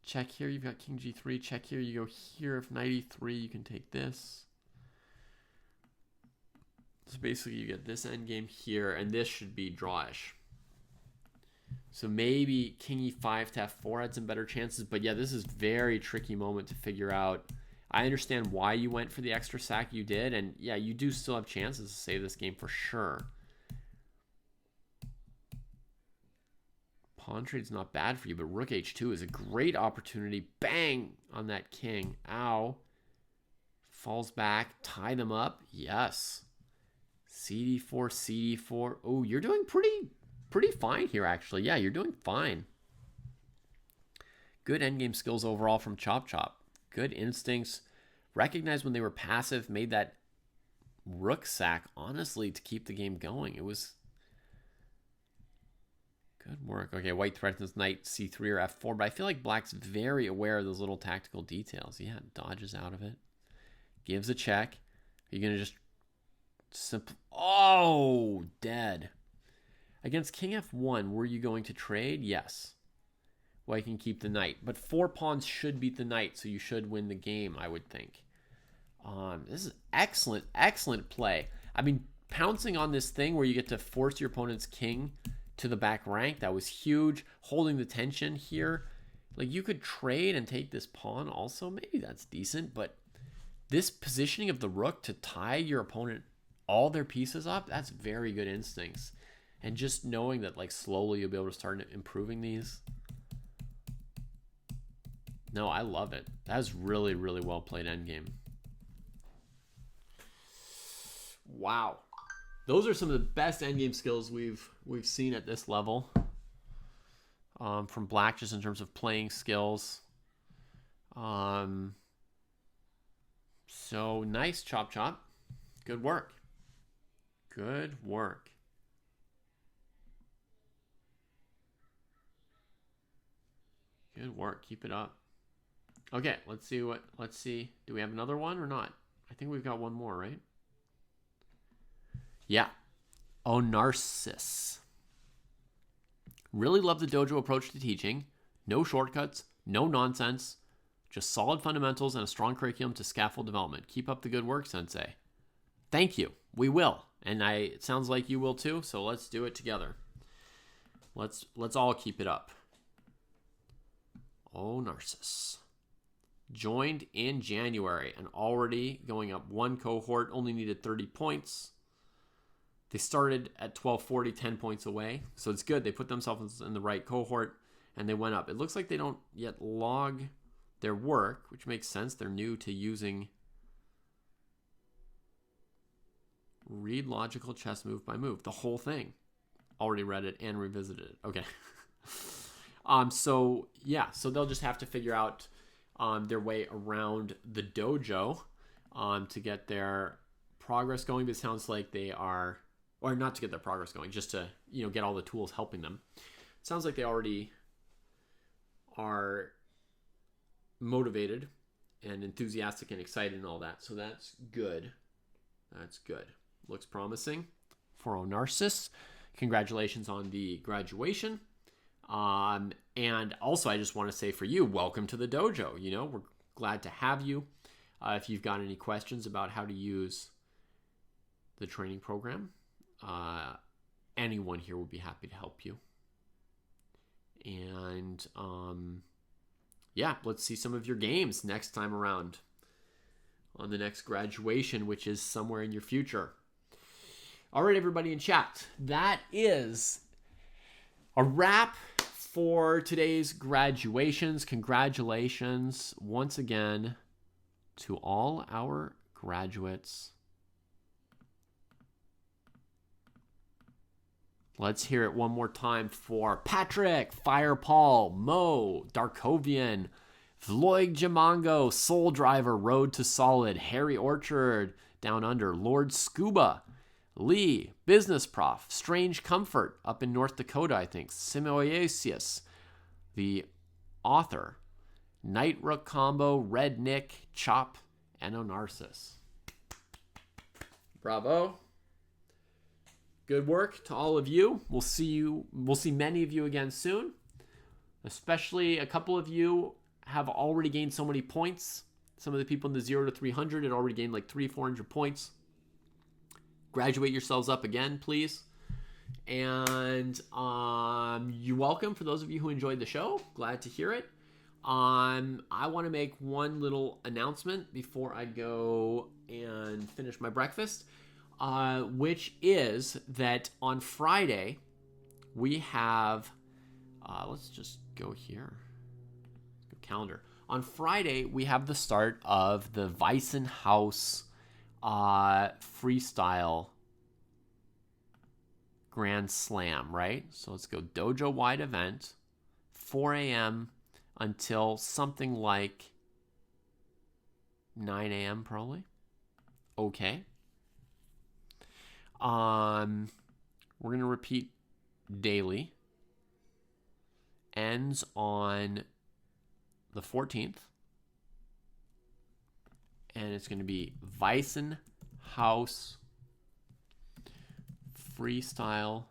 Check here, you've got king g3. Check here, you go here. If knight e3, you can take this. So basically you get this endgame here, and this should be drawish. So maybe king e5 to f4 had some better chances. But yeah, this is very tricky moment to figure out. I understand why you went for the extra sack you did. And yeah, you do still have chances to save this game for sure. Pawn trade's not bad for you, but rook h2 is a great opportunity. Bang on that king. Ow. Falls back. Tie them up. Yes. cd4, cd4. Oh, you're doing pretty fine here, actually. Yeah, you're doing fine. Good endgame skills overall from Chop Chop. Good instincts. Recognized when they were passive. Made that rook sack, honestly, to keep the game going. It was good work. Okay, white threatens knight c3 or f4, but I feel like black's very aware of those little tactical details. Yeah, dodges out of it. Gives a check. Are you going to just simple... Oh, dead. Against king f1, were you going to trade? Yes. Well, I can keep the knight. But 4 pawns should beat the knight, so you should win the game, I would think. This is excellent, excellent play. I mean, pouncing on this thing where you get to force your opponent's king to the back rank, that was huge. Holding the tension here. Like, you could trade and take this pawn also. Maybe that's decent, but this positioning of the rook to tie your opponent all their pieces up, that's very good instincts. And just knowing that, like, slowly you'll be able to start improving these. No, I love it. That was really, really well played endgame. Wow. Those are some of the best endgame skills we've seen at this level. From black, just in terms of playing skills. So nice, Chop Chop. Good work. Good work. Good work. Keep it up. Okay, let's see. Do we have another one or not? I think we've got one more, right? Yeah. Oh, Narcissus. Really love the dojo approach to teaching. No shortcuts, no nonsense. Just solid fundamentals and a strong curriculum to scaffold development. Keep up the good work, Sensei. Thank you. We will. And it sounds like you will too, so let's do it together. Let's all keep it up. Oh, Narcissus. Joined in January and already going up one cohort, only needed 30 points. They started at 1240, 10 points away. So it's good. They put themselves in the right cohort and they went up. It looks like they don't yet log their work, which makes sense. They're new to using read logical chess move by move. The whole thing. Already read it and revisited it. Okay. So they'll just have to figure out their way around the dojo to get their progress going. But it sounds like they are, or not to get their progress going, just to get all the tools helping them. It sounds like they already are motivated and enthusiastic and excited and all that. So that's good. That's good. Looks promising for Onarsis. Congratulations on the graduation. And also, I just want to say for you, welcome to the dojo. We're glad to have you. If you've got any questions about how to use the training program, anyone here will be happy to help you. And let's see some of your games next time around on the next graduation, which is somewhere in your future. All right, everybody in chat, that is a wrap for today's graduations. Congratulations once again to all our graduates. Let's hear it one more time for Patrick, Fire Paul, Mo, Darkovian, Vloig Jamongo, Soul Driver, Road to Solid, Harry Orchard, Down Under, Lord Scuba, Lee, Business Prof, Strange Comfort, up in North Dakota, I think, Simoiasius, the author, Night Rook Combo, Red Nick, Chop, and Onarsis. Bravo. Good work to all of you. We'll see many of you again soon. Especially a couple of you have already gained so many points. Some of the people in the 0 to 300 had already gained like 300-400 points. Graduate yourselves up again, please. And you're welcome. For those of you who enjoyed the show, glad to hear it. I want to make one little announcement before I go and finish my breakfast. Which is that on Friday, we have, let's just go here, go calendar. On Friday, we have the start of the Weissenhaus freestyle Grand Slam, right? So let's go dojo-wide event, 4 a.m. until something like 9 a.m. probably. Okay. We're going to repeat daily. Ends on the 14th. And it's going to be Weissenhaus Freestyle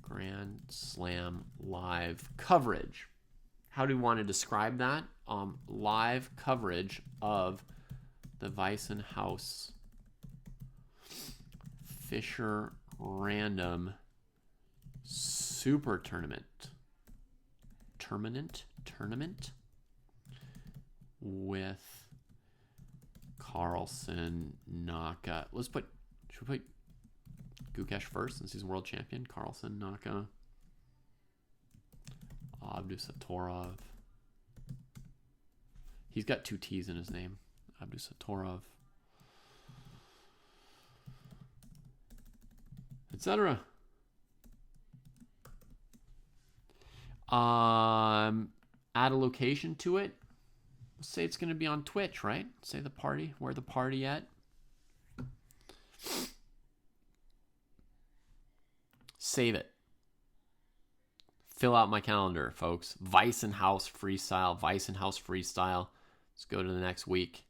Grand Slam live coverage. How do we want to describe that? Live coverage of the Weissenhaus Fisher Random Super Tournament with Carlson, Naka. Should we put Gukesh first since he's world champion? Carlson, Naka, Abdusatorov. He's got 2 T's in his name. Abdusatorov. Etc. Add a location to it. Let's say it's going to be on Twitch, right? Say the party. Where the party at? Save it. Fill out my calendar, folks. Weissenhaus Freestyle. Let's go to the next week.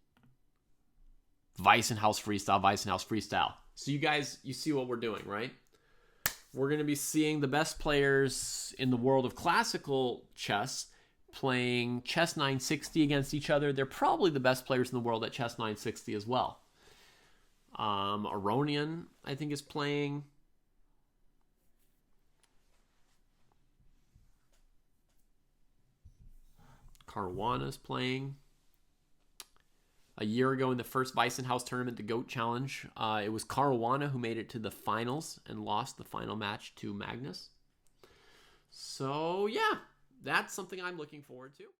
Weissenhaus Freestyle. So you guys, you see what we're doing, right? We're going to be seeing the best players in the world of classical chess playing chess 960 against each other. They're probably the best players in the world at chess 960 as well. Aronian, I think, is playing. Caruana is playing. A year ago in the first Weissenhaus tournament, the GOAT Challenge, it was Caruana who made it to the finals and lost the final match to Magnus. So, yeah, that's something I'm looking forward to.